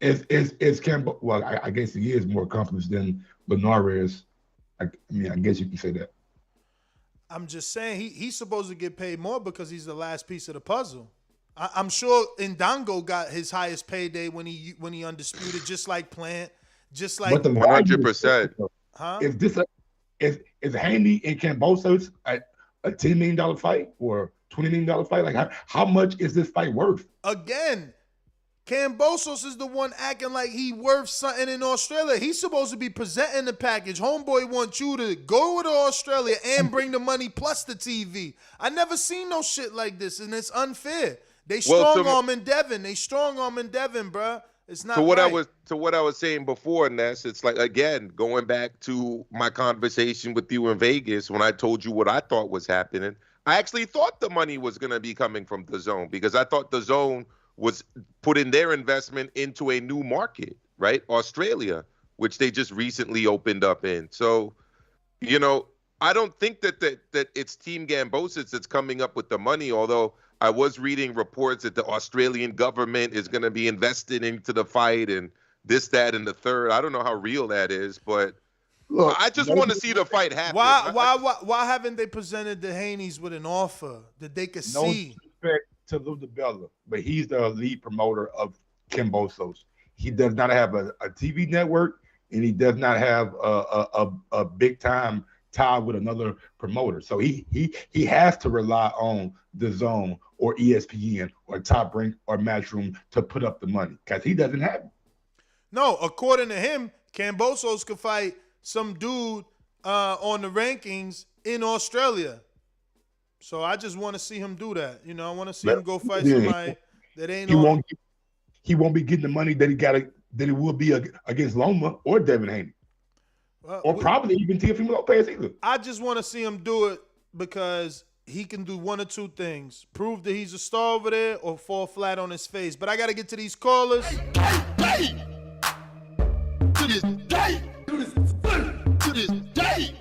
Is Campbell? Well, I guess he is more accomplished than Linares. I guess you can say that. I'm just saying he's supposed to get paid more because he's the last piece of the puzzle. I'm sure Ndango got his highest payday when he undisputed, just like Plant, just like 100%. Huh? Is Haney and Kambosos a $10 million fight or $20 million fight? Like how much is this fight worth? Again, Kambosos is the one acting like he worth something in Australia. He's supposed to be presenting the package. Homeboy wants you to go to Australia and bring the money plus the TV. I never seen no shit like this, and it's unfair. They strong-arming Devin. Bruh. It's not what I was saying before, Ness, it's like, again, going back to my conversation with you in Vegas when I told you what I thought was happening. I actually thought the money was going to be coming from Dazn because I thought Dazn was putting their investment into a new market, right? Australia, which they just recently opened up in. So, I don't think that it's Team Kambosos that's coming up with the money, although I was reading reports that the Australian government is going to be invested into the fight and this, that, and the third. I don't know how real that is, but look, I just want to see the fight happen. Why haven't they presented the Haneys with an offer that they could see? Respect to Lou DiBella, but he's the lead promoter of Kambosos. He does not have a TV network, and he does not have a big time tie with another promoter. So he has to rely on DAZN or ESPN or Top Rank or Matchroom to put up the money because he doesn't have it. No, according to him, Kambosos could fight some dude on the rankings in Australia. So I just want to see him do that. I want to see him go fight somebody that ain't on. He won't be getting the money that he will be against Loma or Devin Haney. Or probably even Teofimo Lopez either. I just want to see him do it because he can do one or two things. Prove that he's a star over there or fall flat on his face. But I got to get to these callers. To this day. To this day.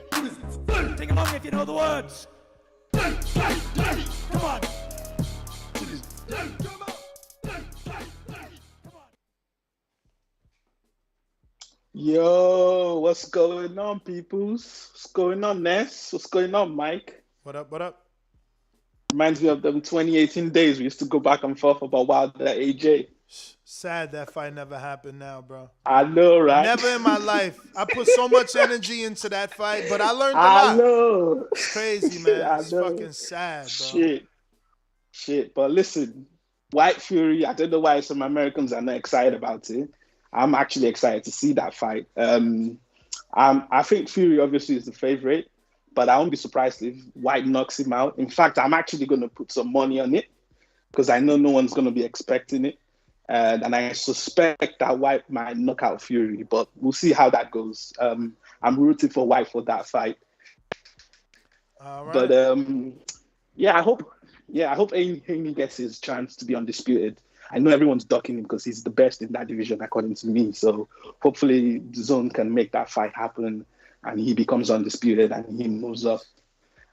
Sing along if you know the words. Come on. Yo, what's going on, peoples? What's going on, Ness? What's going on, Mike? What up? Reminds me of them 2018 days. We used to go back and forth about Wilder AJ. Sad that fight never happened now, bro. I know, right? Never in my life. I put so much energy into that fight, but I learned a lot. I know. It's crazy, man. It's fucking sad, bro. Shit. But listen, White Fury, I don't know why some Americans are not excited about it. I'm actually excited to see that fight. I think Fury obviously is the favorite, but I won't be surprised if White knocks him out. In fact, I'm actually going to put some money on it because I know no one's going to be expecting it. And I suspect that White might knock out Fury, but we'll see how that goes. I'm rooting for White for that fight. All right. But I hope Haney gets his chance to be undisputed. I know everyone's ducking him because he's the best in that division, according to me. So hopefully Dazn can make that fight happen and he becomes undisputed and he moves up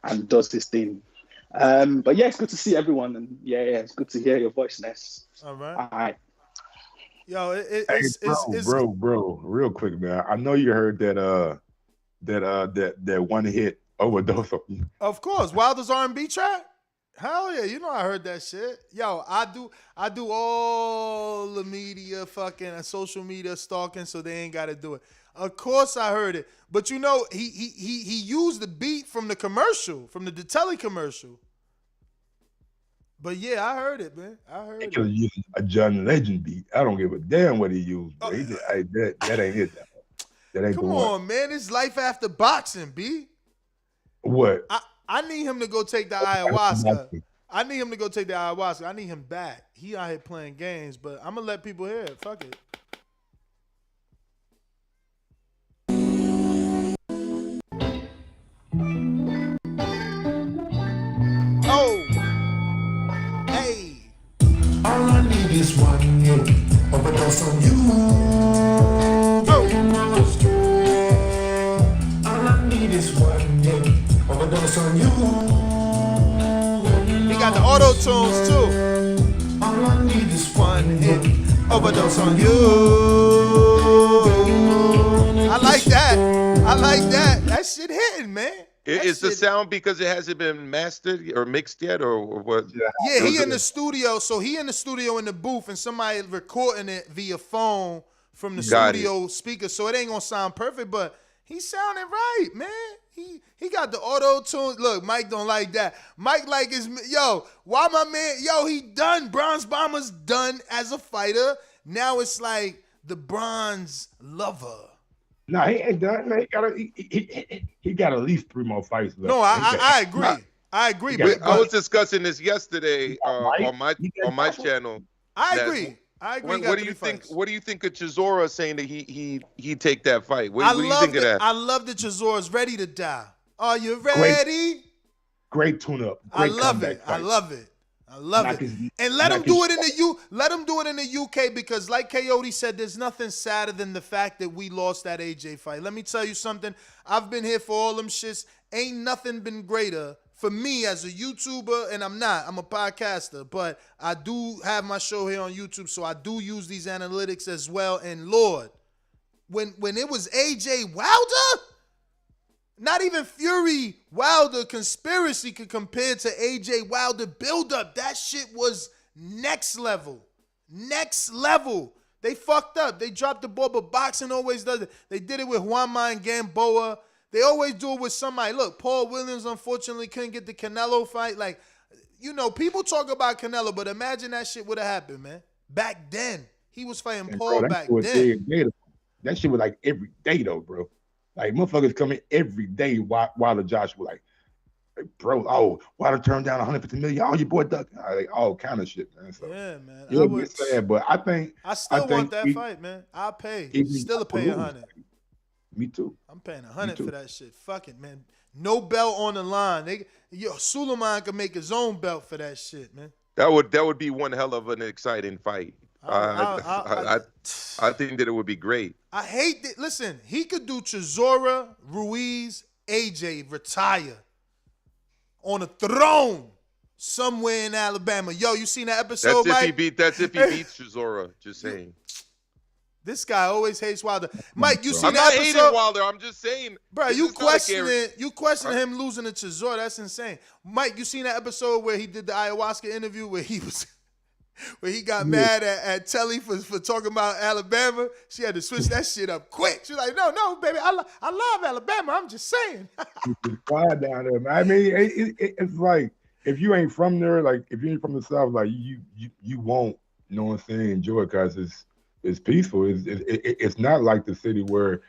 and does his thing. But yeah, it's good to see everyone, and it's good to hear your voice, Ness. All right. All right. Yo, bro, real quick, man. I know you heard that one hit overdose on you. Of course, Wilder's R&B track. Hell yeah, you know I heard that shit. Yo, I do all the media fucking social media stalking, so they ain't got to do it. Of course I heard it, but you know he used the beat from the commercial, from the Telly commercial. But yeah, I heard it, man. I heard it. He used a John Legend beat. I don't give a damn what he used. Bro. That ain't it. That ain't. Come on, man. It's life after boxing, B. What? I need him to go take the ayahuasca. I need him to go take the ayahuasca. I need him back. He out here playing games, but I'm gonna let people hear it. Fuck it. All I need is one hit, overdose on you. All I need is one hit, overdose on you. He got the auto tunes too. All I need is one hit, overdose on you. I like that. I like that. That shit hitting, man. Is the sound because it hasn't been mastered or mixed yet, or what? Yeah, he in the studio. So he in the studio in the booth, and somebody recording it via phone from the studio speaker. So it ain't gonna sound perfect, but he sounding right, man. He got the auto tune. Look, Mike don't like that. Mike like his why my man? He done. Bronze Bomber's done as a fighter. Now it's like the bronze lover. No, he ain't done. He got at least 3 more fights left. No, I agree. I agree. But I was discussing this yesterday on my channel. I agree. What do you think? What do you think of Chisora saying that he take that fight? What do you think of that? I love that Chisora's ready to die. Are you ready? Great tune-up. I love it. I love it. I love it. And let him do it in the UK because like Coyote said, there's nothing sadder than the fact that we lost that AJ fight. Let me tell you something. I've been here for all them shits. Ain't nothing been greater for me as a YouTuber, and I'm a podcaster, but I do have my show here on YouTube, so I do use these analytics as well. And Lord, when it was AJ Wilder, not even Fury Wilder conspiracy could compare to AJ Wilder buildup. That shit was next level. Next level. They fucked up. They dropped the ball, but boxing always does it. They did it with Juanma and Gamboa. They always do it with somebody. Look, Paul Williams unfortunately couldn't get the Canelo fight. Like, people talk about Canelo, but imagine that shit would have happened, man. Back then. He was fighting Paul back then. That shit was like every day, though, bro. Like, motherfuckers coming every day while the Josh was like, bro, Wilder turned down $150 million. Oh, your boy duck. Like, all kind of shit, man. So, yeah, man. It would be sad, but I still want that fight, man. I'll pay. Still pay $100. Me too. I'm paying $100 for that shit. Fuck it, man. No belt on the line. Suleiman can make his own belt for that shit, man. That would be one hell of an exciting fight. I think that it would be great. I hate that. Listen, he could do Chisora, Ruiz, AJ, retire on a throne somewhere in Alabama. Yo, you seen that episode, That's if he beats Chisora. Just saying. This guy always hates Wilder. Mike, you seen I'm that not episode? hating Wilder. I'm just saying. Bro, you questioning him losing to Chisora. That's insane. Mike, you seen that episode where he did the ayahuasca interview where he got mad at Telly for talking about Alabama? She had to switch that shit up quick. She's like, no, baby, I love Alabama. I'm just saying. It's quiet down there, man. I mean, it's like, if you ain't from there, like, if you ain't from the South, like, you won't, you know what I'm saying, enjoy it because it's peaceful. It's not like the city where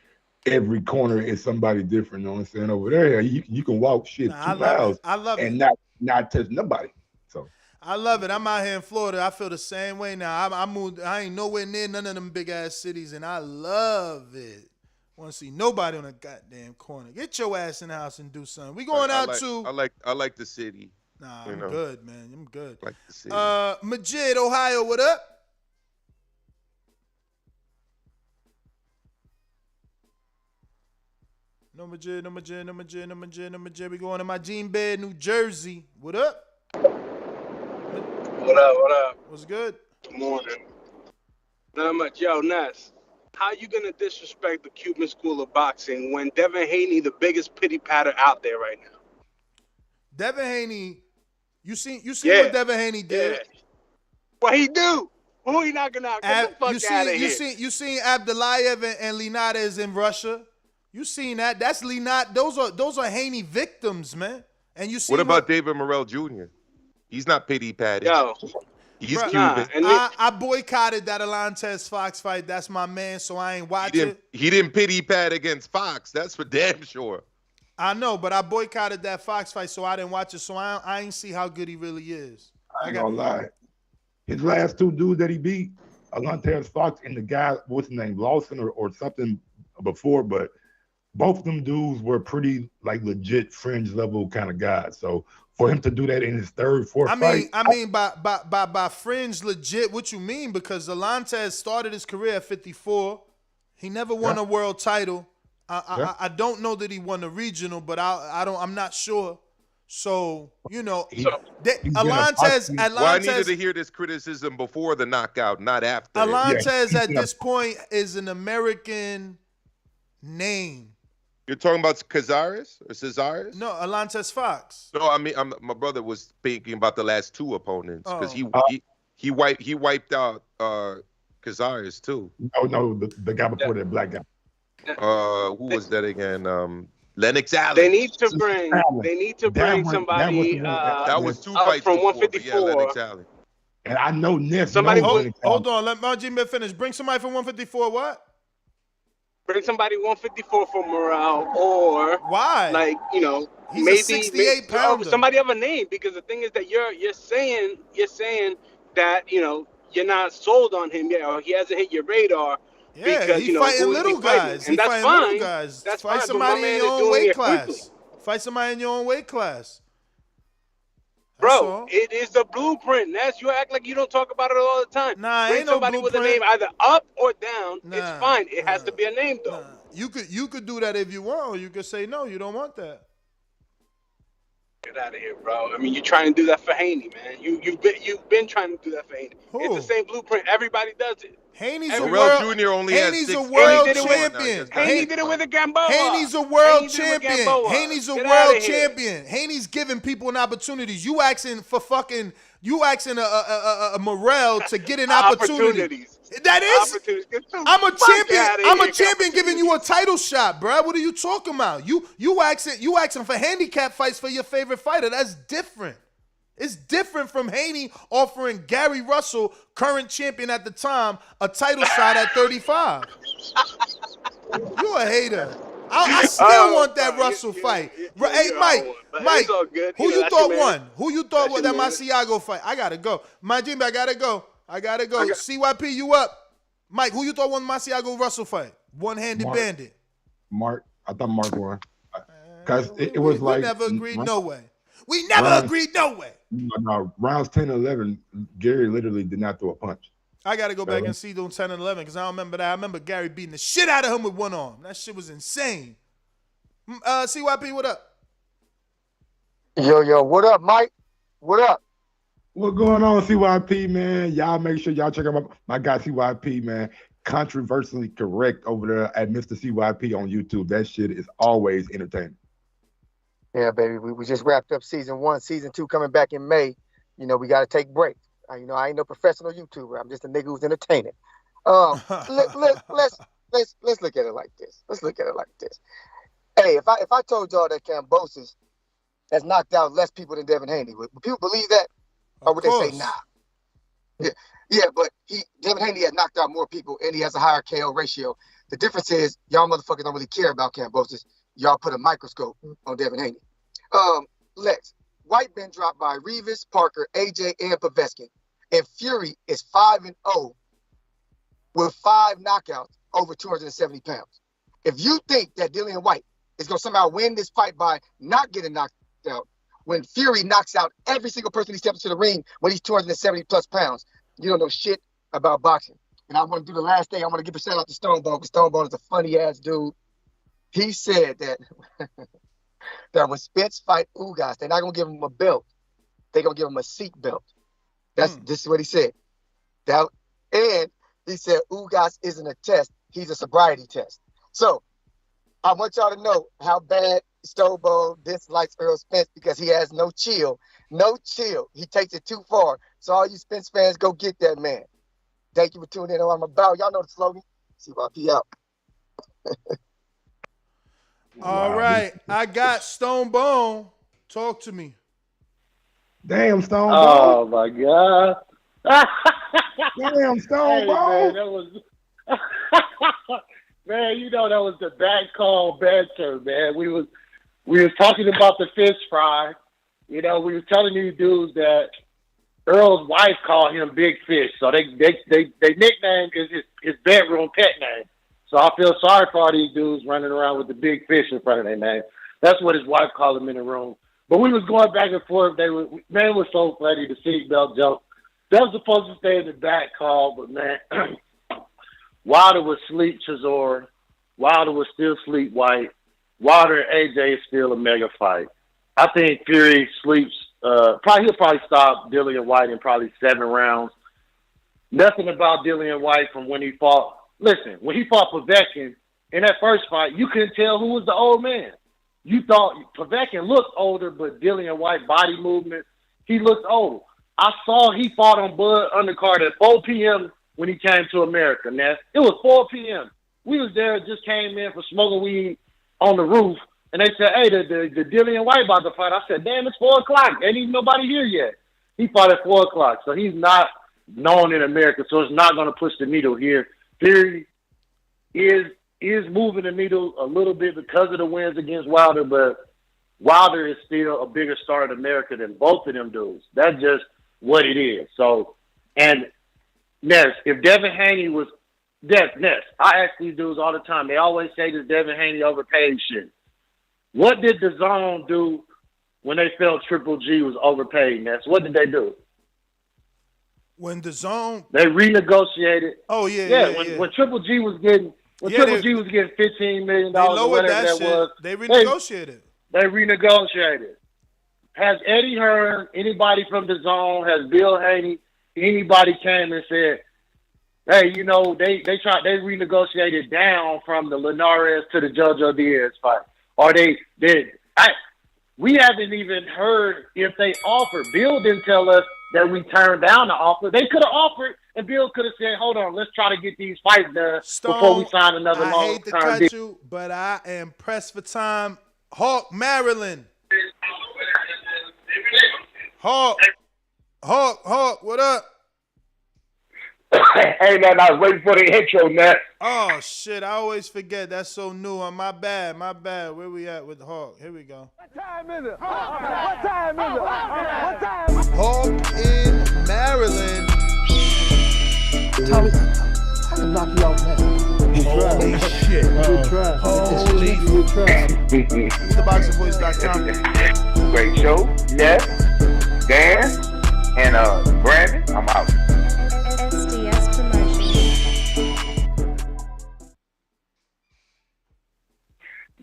every corner is somebody different. You know what I'm saying? Over there, you can walk 2 miles. I love and it. not touch nobody. So I love it. I'm out here in Florida. I feel the same way now. I moved. I ain't nowhere near none of them big ass cities, and I love it. Want to see nobody on a goddamn corner. Get your ass in the house and do something. We going out to. I like the city. Nah, I'm good, man. I'm good. I like the city. Majid, Ohio, what up? No Majid. We going to my Gene Bed, New Jersey. What up? What up? What's good? Good morning. Not much. Yo, Ness, how you gonna disrespect the Cuban School of Boxing when Devin Haney, the biggest pity patter out there right now? Devin Haney, you seen what Devin Haney did? Yeah. What he do? Who he knocking out? Get the fuck out of here. You seen Abdulayev and Linares in Russia? You seen that? That's Linat. Those are Haney victims, man. And you see what about David Morrell Jr.? He's not pity patted. Yo, he's Cuban. I boycotted that Alantez Fox fight. That's my man, so I ain't watching it. He didn't pity pat against Fox. That's for damn sure. I know, but I boycotted that Fox fight, so I didn't watch it. So I ain't see how good he really is. I ain't gonna lie. His last two dudes that he beat, Alantez Fox and the guy, what's his name, Lawson or something before, but both of them dudes were pretty like legit fringe level kind of guys. So for him to do that in his third, fourth fight. I mean, by fringe legit, what you mean? Because Alantez started his career at 54. He never won a world title. I don't know that he won a regional, but I'm not sure. So Alantez. Well, I needed to hear this criticism before the knockout, not after. Alantez at this point is an American name. You're talking about Cazares or Cazares? No, Alantez Fox. No, I mean my brother was speaking about the last two opponents because he wiped out Cazares too. No, the guy before that black guy. Who was that again? Lennox Allen. They need to bring somebody. That was two fights from 154. Yeah, Lennox Allen. And I know Ness. Hold on, let Margie finish. Bring somebody from 154. What? Bring somebody 154 for Morale, or why? He's maybe 68 pounder. Somebody have a name, because the thing is that you're saying that you're not sold on him yet, or he hasn't hit your radar. Yeah, because, he's fighting little guys. And that's fine. That's fight somebody in your own weight class. Fight somebody in your own weight class. Bro, it is the blueprint. You act like you don't talk about it all the time. Nah, Bring ain't no somebody blueprint. with a name either up or down. It's fine. It has to be a name though. You could do that if you want, or you could say no, you don't want that. Get out of here, bro. I mean, you're trying to do that for Haney, man. You've been trying to do that for Haney. Who? It's the same blueprint. Everybody does it. Haney's Morrell Jr. only has Haney's 6 a world champion. Haney did it with a Gamboa. Haney's a world champion. Haney's a world champion. Haney's giving people an opportunity. You asking a Morrell to get an opportunity. That is. I'm a champion giving you a title shot, bro. What are you talking about? You asking for handicap fights for your favorite fighter. That's different. It's different from Haney offering Gary Russell, current champion at the time, a title shot at 35. You a hater. I still want that Russell fight. Hey, Mike, who you thought won? Who you thought won that Masiago fight? I gotta go. My Jimmy, I gotta go. CYP, you up? Mike, who you thought won Masiago Russell fight? One-handed bandit. I thought Mark won. Because it was like. We never agreed no way. We never agreed no way. No, rounds 10 and 11, Gary literally did not throw a punch. I got to go back and see those 10 and 11 because I don't remember that. I remember Gary beating the shit out of him with one arm. That shit was insane. CYP, what up? Yo, what up, Mike? What up? What's going on, CYP, man? Y'all make sure y'all check out my guy, CYP, man. Controversially correct over there at Mr. CYP on YouTube. That shit is always entertaining. Yeah, baby. We just wrapped up season 1. Season 2 coming back in May. We got to take breaks. I ain't no professional YouTuber. I'm just a nigga who's entertaining. Let's look at it like this. Hey, if I told y'all that Kambosos has knocked out less people than Devin Haney, would people believe that, or would they say nah? Yeah, but Devin Haney has knocked out more people, and he has a higher KO ratio. The difference is y'all motherfuckers don't really care about Kambosos. Y'all put a microscope on Devin Haney. Lex, White been dropped by Revis, Parker, AJ, and Povetkin. And Fury is 5-0 with 5 knockouts over 270 pounds. If you think that Dillian Whyte is going to somehow win this fight by not getting knocked out, when Fury knocks out every single person he steps into the ring when he's 270 plus pounds, you don't know shit about boxing. And I want to do the last thing. I want to give a shout out to Stone Bone, because Stone Bone is a funny ass dude. He said that that when Spence fight Ugas, they're not gonna give him a belt. They're gonna give him a seat belt. This is what he said. And he said Ugas isn't a test, he's a sobriety test. So I want y'all to know how bad Stone Bone dislikes Earl Spence, because he has no chill. No chill. He takes it too far. So all you Spence fans, go get that man. Thank you for tuning in. I'm about. Y'all know the slogan. CYP out. All right. I got Stone Bone. Talk to me. Damn, Stone Bone. Oh, my God. Damn, Stone Bone. Man, that was... man, you know that was the back call banter, man. We was talking about the fish fry. You know, we was telling these dudes that Earl's wife called him Big Fish, so they nickname is his bedroom pet name. So I feel sorry for all these dudes running around with the Big Fish in front of their name. That's what his wife called him in the room. But we was going back and forth. Man, was so funny, the seatbelt joke. That was supposed to stay in the back call, but man, Wilder was sleep Chisora. Wilder was still sleep White. Wilder and AJ is still a mega fight. I think Fury sleeps. He'll probably stop Dillian Whyte in probably 7 rounds. Nothing about Dillian Whyte from when he fought. Listen, when he fought Povetkin in that first fight, you couldn't tell who was the old man. You thought Povetkin looked older, but Dillian Whyte body movement, he looked old. I saw he fought on Bud undercard at 4 p.m. when he came to America. Now, it was 4 p.m. We was there, just came in for smoking weed on the roof, and they said, hey, the Dillian Whyte about to fight. I said, damn, it's 4 o'clock. Ain't even nobody here yet. He fought at 4 o'clock, so he's not known in America, so it's not going to push the needle here. Fury is moving the needle a little bit because of the wins against Wilder, but Wilder is still a bigger star in America than both of them dudes. That's just what it is. So, and Ness, if Devin Haney was Ness, I ask these dudes all the time. They always say this Devin Haney overpaid shit. What did Dazn do when they felt Triple G was overpaid, Ness? What did they do? When Dazn, they renegotiated. Oh yeah. When Triple G was getting $15 million, they lowered that shit. Was, they renegotiated. They renegotiated. Has Eddie Hearn, anybody from Dazn, has Bill Haney, anybody came and said, hey, you know, they renegotiated down from the Linares to the JoJo Diaz fight, or they did. We haven't even heard if they offered. Bill didn't tell us that we turned down the offer. They could have offered, and Bill could have said, hold on, let's try to get these fights done before we sign another long-term deal. I hate to cut you, but I am pressed for time. Hawk, Maryland. Hawk, what up? Hey, man, I was waiting for the intro, man. Oh, shit, I always forget. That's so new. My bad. Where we at with Hawk? Here we go. What time is it? What time is it? What time? Hawk in Maryland. Tommy, I can knock you out now. Holy shit. Holy shit. TheBoxingVoice.com. Great show. Yes. Dan and Brandon. I'm out. SDS Promotion.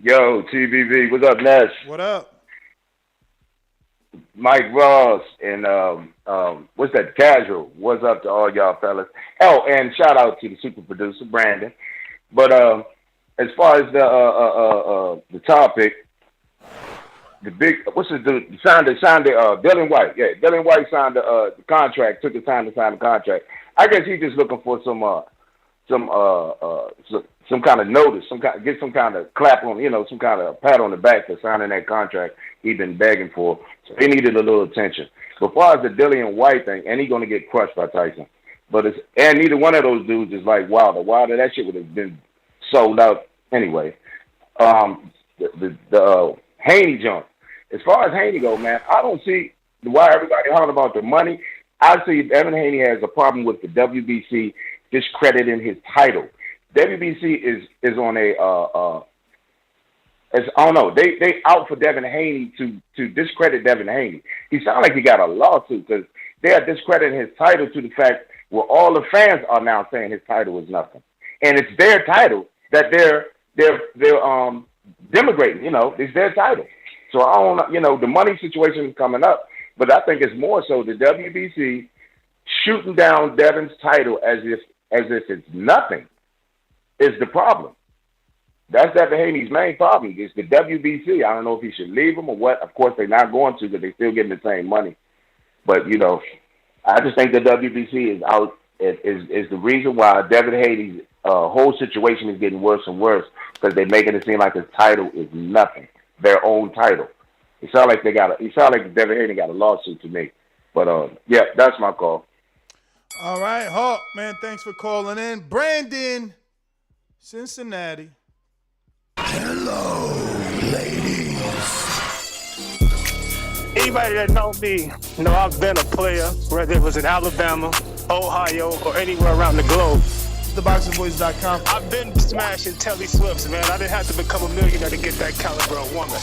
Yo, TVV. What's up, Ness? What up? Mike Ross and what's that? Casual. What's up to all y'all fellas? Oh, and shout out to the super producer Brandon. But as far as the topic, the big what's the dude signed Dillian Whyte. Yeah, Dillian Whyte signed the contract. Took the time to sign the contract. I guess he's just looking for some kind of notice, get some kind of clap on, some kind of pat on the back for signing that contract he's been begging for. So he needed a little attention. So as far as the Dillian Whyte thing, and he's gonna get crushed by Tyson. But and neither one of those dudes is like Wilder. Wilder, that shit would have been sold out anyway. The Haney jump. as far as Haney go, man, I don't see why everybody hollering about the money. I see Devin Haney has a problem with the WBC discrediting his title. WBC is on a I don't know. They out for Devin Haney to discredit Devin Haney. He sounds like he got a lawsuit because they are discrediting his title to the fact where all the fans are now saying his title is nothing, and it's their title that they're denigrating. You know, it's their title. So I don't, you know, the money situation is coming up, but I think it's more so the WBC shooting down Devin's title as if it's nothing is the problem. That's Devin Haney's main problem. It's the WBC. I don't know if he should leave them or what. Of course, they're not going to because they're still getting the same money. But, you know, I just think the WBC is out, is the reason why Devin Haney's whole situation is getting worse and worse because they're making it seem like his title is nothing, their own title. It sounds like Devin Haney got a lawsuit to me. But, yeah, that's my call. All right, Hawk, man, thanks for calling in. Brandon, Cincinnati. Hello, ladies. Anybody that know me know I've been a player, whether it was in Alabama, Ohio, or anywhere around the globe. TheBoxingVoice.com. I've been smashing Telly Swifts, man. I didn't have to become a millionaire to get that caliber of woman.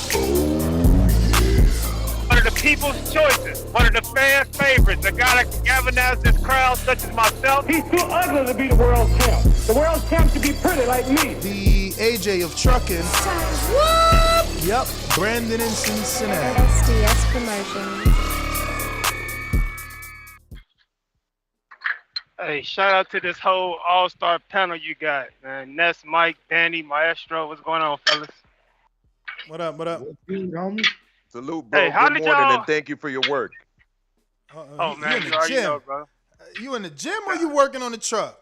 One of the people's choices, one of the fans' favorites, a guy that can galvanize this crowd, such as myself. He's too ugly to be the world champ. The world champ should be pretty like me. The AJ of trucking. What? Yep, Brandon in Cincinnati. SDS Promotions. Hey, shout out to this whole all-star panel you got, man. Ness, Mike, Danny, Maestro. What's going on, fellas? What up? Salute, bro. Hey, how Good did morning, y'all- and thank you for your work. Oh, man, you already know, bro. You in the gym or you working on the truck?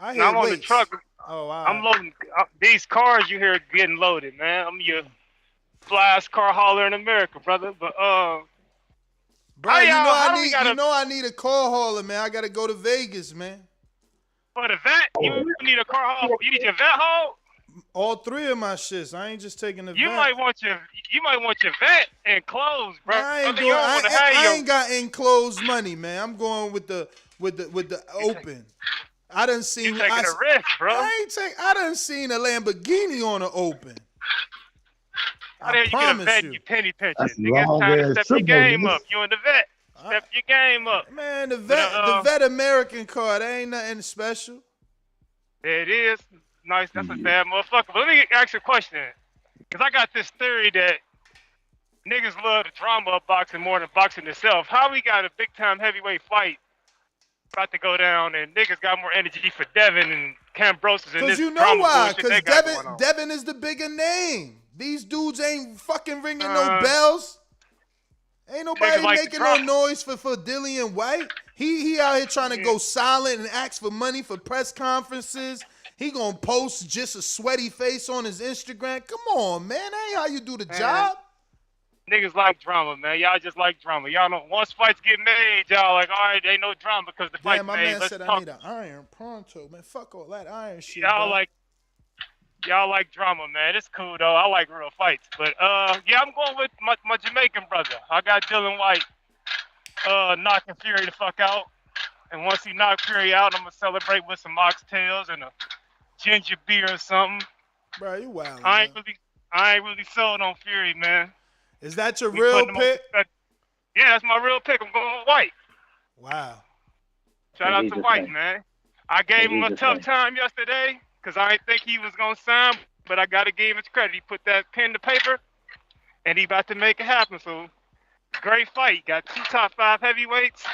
I hear I'm on the weights. truck. Oh, wow. I'm loading. These cars you hear getting loaded, man. I'm your flyest car hauler in America, brother. But, Bro, how you y'all- know how I do we need. gotta- You know I need a car hauler, man. I gotta go to Vegas, man. for the vet, you need a car haul. You need your vet haul. All three of my shits. I ain't just taking the You vet. might want your vet and clothes, bro. I ain't Brother, doing. you don't wanna have I your- ain't got enclosed money, man. I'm going with the open. I done seen. You taking a risk, bro. I done seen a Lamborghini on the open. How dare you get a promise vet you. and you penny pinching? That's Nigga, it's time to long-ass step your symbol, game nigga. up. You in the vet. Step your game up. Man, the vet American car, that ain't nothing special. There it is. Nice. That's a bad motherfucker. But let me ask you a question. Because I got this theory that niggas love the drama of boxing more than boxing itself. How we got a big-time heavyweight fight about to go down and niggas got more energy for Devin and Cambrosis and Because this you know drama why? bullshit Because they got going on? Devin is the bigger name. These dudes ain't fucking ringing no bells. Ain't nobody Niggas like making the no noise for Dillian Whyte. He out here trying to go silent and ask for money for press conferences. He gonna post just a sweaty face on his Instagram. Come on, man. That ain't how you do the job. Niggas like drama, man. Y'all just like drama. Y'all know once fights get made, y'all like, all right, ain't no drama because the fight's Damn, my made. man Let's said I talk. need an iron pronto, man. Fuck all that iron shit. Y'all bro. y'all like drama, man. It's cool though. I like real fights. But yeah, I'm going with my Jamaican brother. I got Dillian Whyte knocking Fury the fuck out. And once he knocks Fury out, I'm gonna celebrate with some oxtails and a ginger beer or something. Bro, you wild. I ain't really sold on Fury, man. Is that your We real putting him on pick? Yeah, that's my real pick. I'm going with White. Wow. Shout out to White, man. I gave him a tough time yesterday because I didn't think he was going to sign, but I got to give him his credit. He put that pen to paper, and he about to make it happen. So, great fight. Got 2 top 5 heavyweights.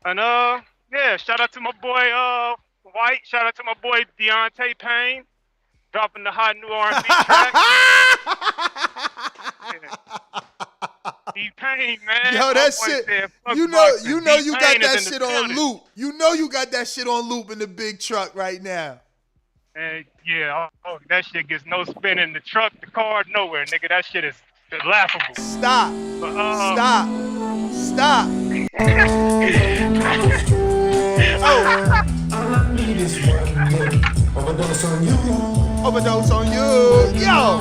And, yeah, shout out to my boy White. Shout out to my boy Deontay Payne. Dropping the hot new R&B track. T-Pain, man. Yo, that shit. You know you got that shit on loop. You know you got that shit on loop in the big truck right now. And yeah, that shit gets no spin in the truck, the car, nowhere, nigga. That shit is laughable. Stop. But, Stop. Overdose on you. Yo,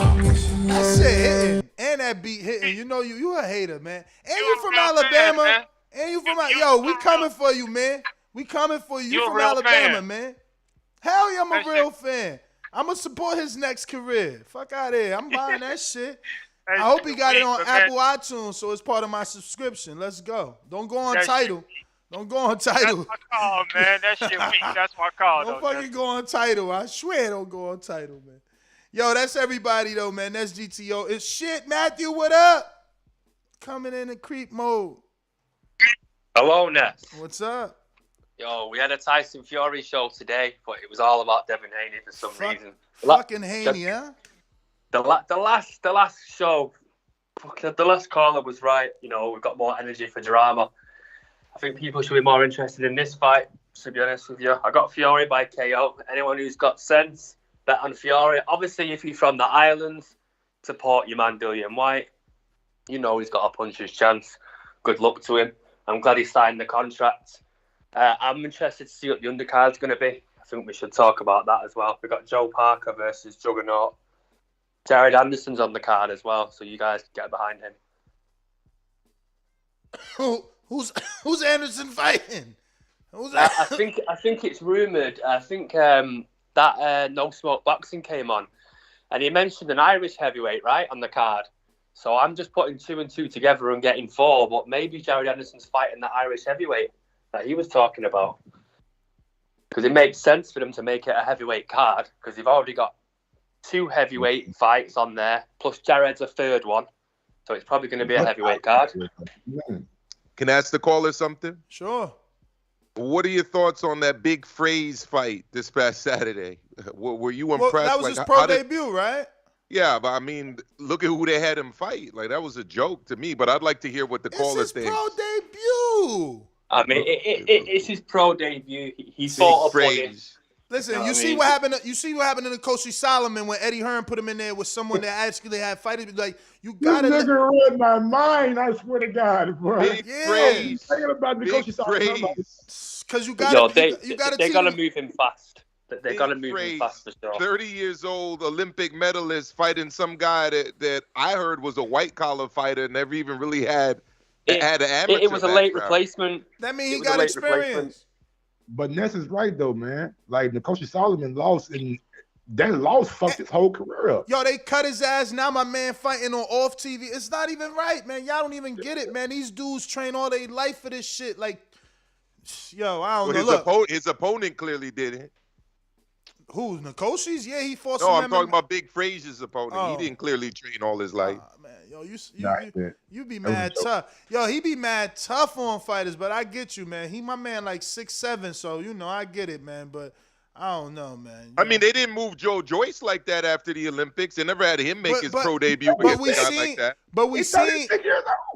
that shit hitting. And that beat hitting. You know you a hater, man. And you a from real fan, Alabama. man. And you from yo, we coming for you, man. We coming for you. You You a from real Alabama, fan. man. Hell yeah, I'm a That real fan. I'm gonna support his next career. Fuck out of here. I'm buying that shit. I hope he got it on Apple iTunes, so it's part of my subscription. Let's go. Don't go on Tidal. Don't go on Tidal. That's my call, man. That shit weak. That's my call, Don't though. fucking go on Tidal. I swear don't go on Tidal, man. Yo, that's everybody, though, man. That's GTO. It's shit, Matthew. What up? Coming in creep mode. Hello, Ness. What's up? Yo, we had a Tyson Fury show today, but it was all about Devin Haney for some reason. Fucking Haney, huh? The last show, the last caller was right. You know, we've got more energy for drama. I think people should be more interested in this fight, to be honest with you. I got Fury by KO. Anyone who's got sense, bet on Fury. Obviously, if you're from the islands, support your man Dillian Whyte. You know he's got a puncher's chance. Good luck to him. I'm glad he signed the contract. I'm interested to see what the undercard's going to be. I think we should talk about that as well. We've got Joe Parker versus Juggernaut. Jared Anderson's on the card as well, so you guys can get behind him. Who's Anderson fighting? Who's that? I think it's rumoured. I think that No Smoke Boxing came on, and he mentioned an Irish heavyweight right on the card. So I'm just putting 2 and 2 together and getting 4. But maybe Jared Anderson's fighting that Irish heavyweight that he was talking about, because it makes sense for them to make it a heavyweight card because they've already got 2 heavyweight fights on there, plus Jared's a 3rd one. So it's probably going to be a heavyweight card. Can I ask the caller something? Sure. What are your thoughts on that big phrase fight this past Saturday? Were you impressed? Well, that was his pro debut, right? Yeah, but I mean, look at who they had him fight. Like, that was a joke to me, but I'd like to hear what the caller thinks. It's his pro debut. I mean, it's his pro debut. He fought up on it. Listen, you see what happened. You see what happened to Koshi Solomon when Eddie Hearn put him in there with someone that actually had fighters. Like, you gotta. This nigga read my mind. I swear to God, bro. Big phrase. Thinking about the Koshi Solomon. Because you gotta. They're gonna move him fast. They're gonna move him fast for sure. 30 years old Olympic medalist fighting some guy that I heard was a white collar fighter, never even really had an amateur. It was a late replacement. That means he got experience. But Ness is right though, man. Like Koshi Solomon lost, and that loss fucked his whole career up. Yo, they cut his ass. Now my man fighting on off TV. It's not even right, man. Y'all don't even get it, man. These dudes train all their life for this shit. Like, yo, I don't know. His opponent clearly didn't. Who, Nikoshi's? Yeah, he fought. No, I'm talking about Big Frazier's opponent. Oh. He didn't clearly train all his life. Man, yo, you be mad tough. Yo, he be mad tough on fighters, but I get you, man. He my man like 6'7", so you know I get it, man. But I don't know, man. I mean, they didn't move Joe Joyce like that after the Olympics. They never had him make his pro debut against a guy like that. But we seen,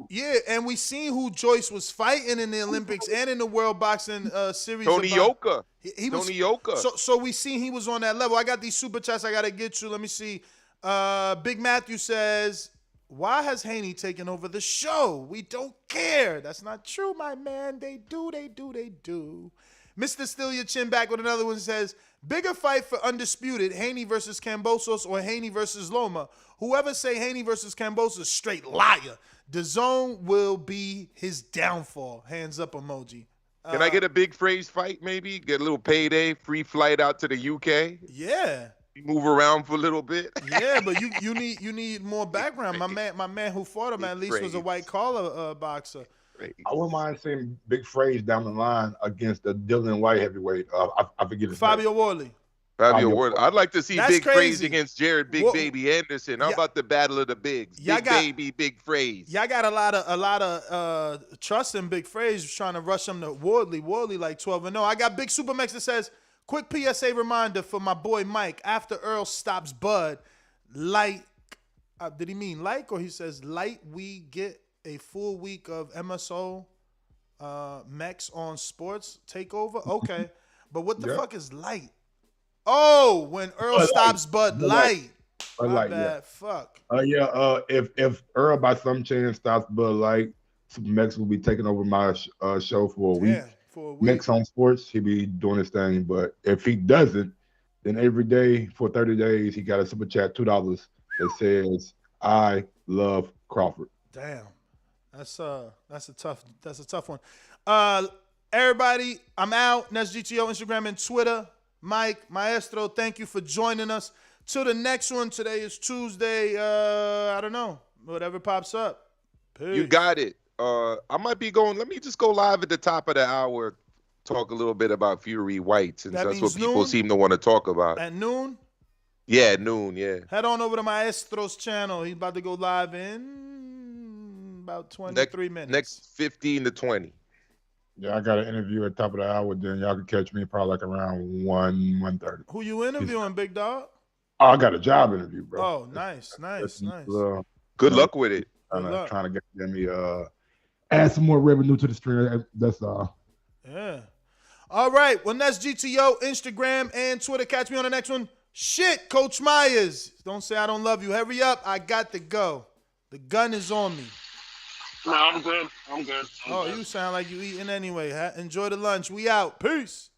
yeah, and we seen who Joyce was fighting in the Olympics and in the World Boxing Series. Tony Yoka. Tony Yoka. So we seen he was on that level. I got these super chats I gotta get you. Let me see. Big Matthew says, "Why has Haney taken over the show? We don't care." That's not true, my man. They do. Mr. Steal Your Chin back with another one says, bigger fight for undisputed, Haney versus Kambosos or Haney versus Loma. Whoever say Haney versus Kambosos, straight liar. Dazn will be his downfall. Hands up emoji. Can I get a big phrase fight maybe? Get a little payday, free flight out to the UK? Yeah. Move around for a little bit. Yeah, but you need more background. My man who fought him at least was a white collar boxer. I wouldn't mind seeing big phrase down the line against the Dillian Whyte heavyweight. I forget his Fabio Wardley. Fabio Wardley. I'd like to see That's Big crazy. Phrase against Jared Big Baby Anderson. How about the battle of the bigs? Big Baby, Big Phrase. Y'all got a lot of trust in Big Phrase trying to rush him to Wardley. Wardley like 12-0. I got Big Supermax that says, quick PSA reminder for my boy Mike. After Earl stops Bud, did he mean like, or he says light, we get a full week of MSO Mex on sports takeover? Okay. But what the fuck is light? Oh, when Earl stops Bud Light. Bud Bad. Fuck. If Earl by some chance stops Bud Light, Super Mex will be taking over my show for a week. Yeah, for a week. Mex on sports, he'll be doing his thing. But if he doesn't, then every day for 30 days, he got a super chat $2 that says, I love Crawford. Damn, that's a tough one. Everybody, I'm out. That's GTO, Instagram and Twitter. Mike, Maestro, thank you for joining us. Till the next one. Today is Tuesday. I don't know. Whatever pops up. Peace. You got it. I might be going. Let me just go live at the top of the hour. Talk a little bit about Fury Whyte, since that's what people seem to want to talk about. At noon? Yeah, noon, yeah. Head on over to Maestro's channel. He's about to go live in about 23 minutes. Next 15 to 20. Yeah, I got an interview at the top of the hour. Then y'all can catch me probably like around 1:30. Who you interviewing, big dog? Oh, I got a job interview, bro. Oh, nice. Good luck with it. Trying to get me add some more revenue to the stream. That's all. Yeah. All right. Well, that's GTO, Instagram, and Twitter. Catch me on the next one. Shit, Coach Myers. Don't say I don't love you. Hurry up. I got to go. The gun is on me. No, I'm good. I'm good. You sound like you eating anyway. Enjoy the lunch. We out. Peace.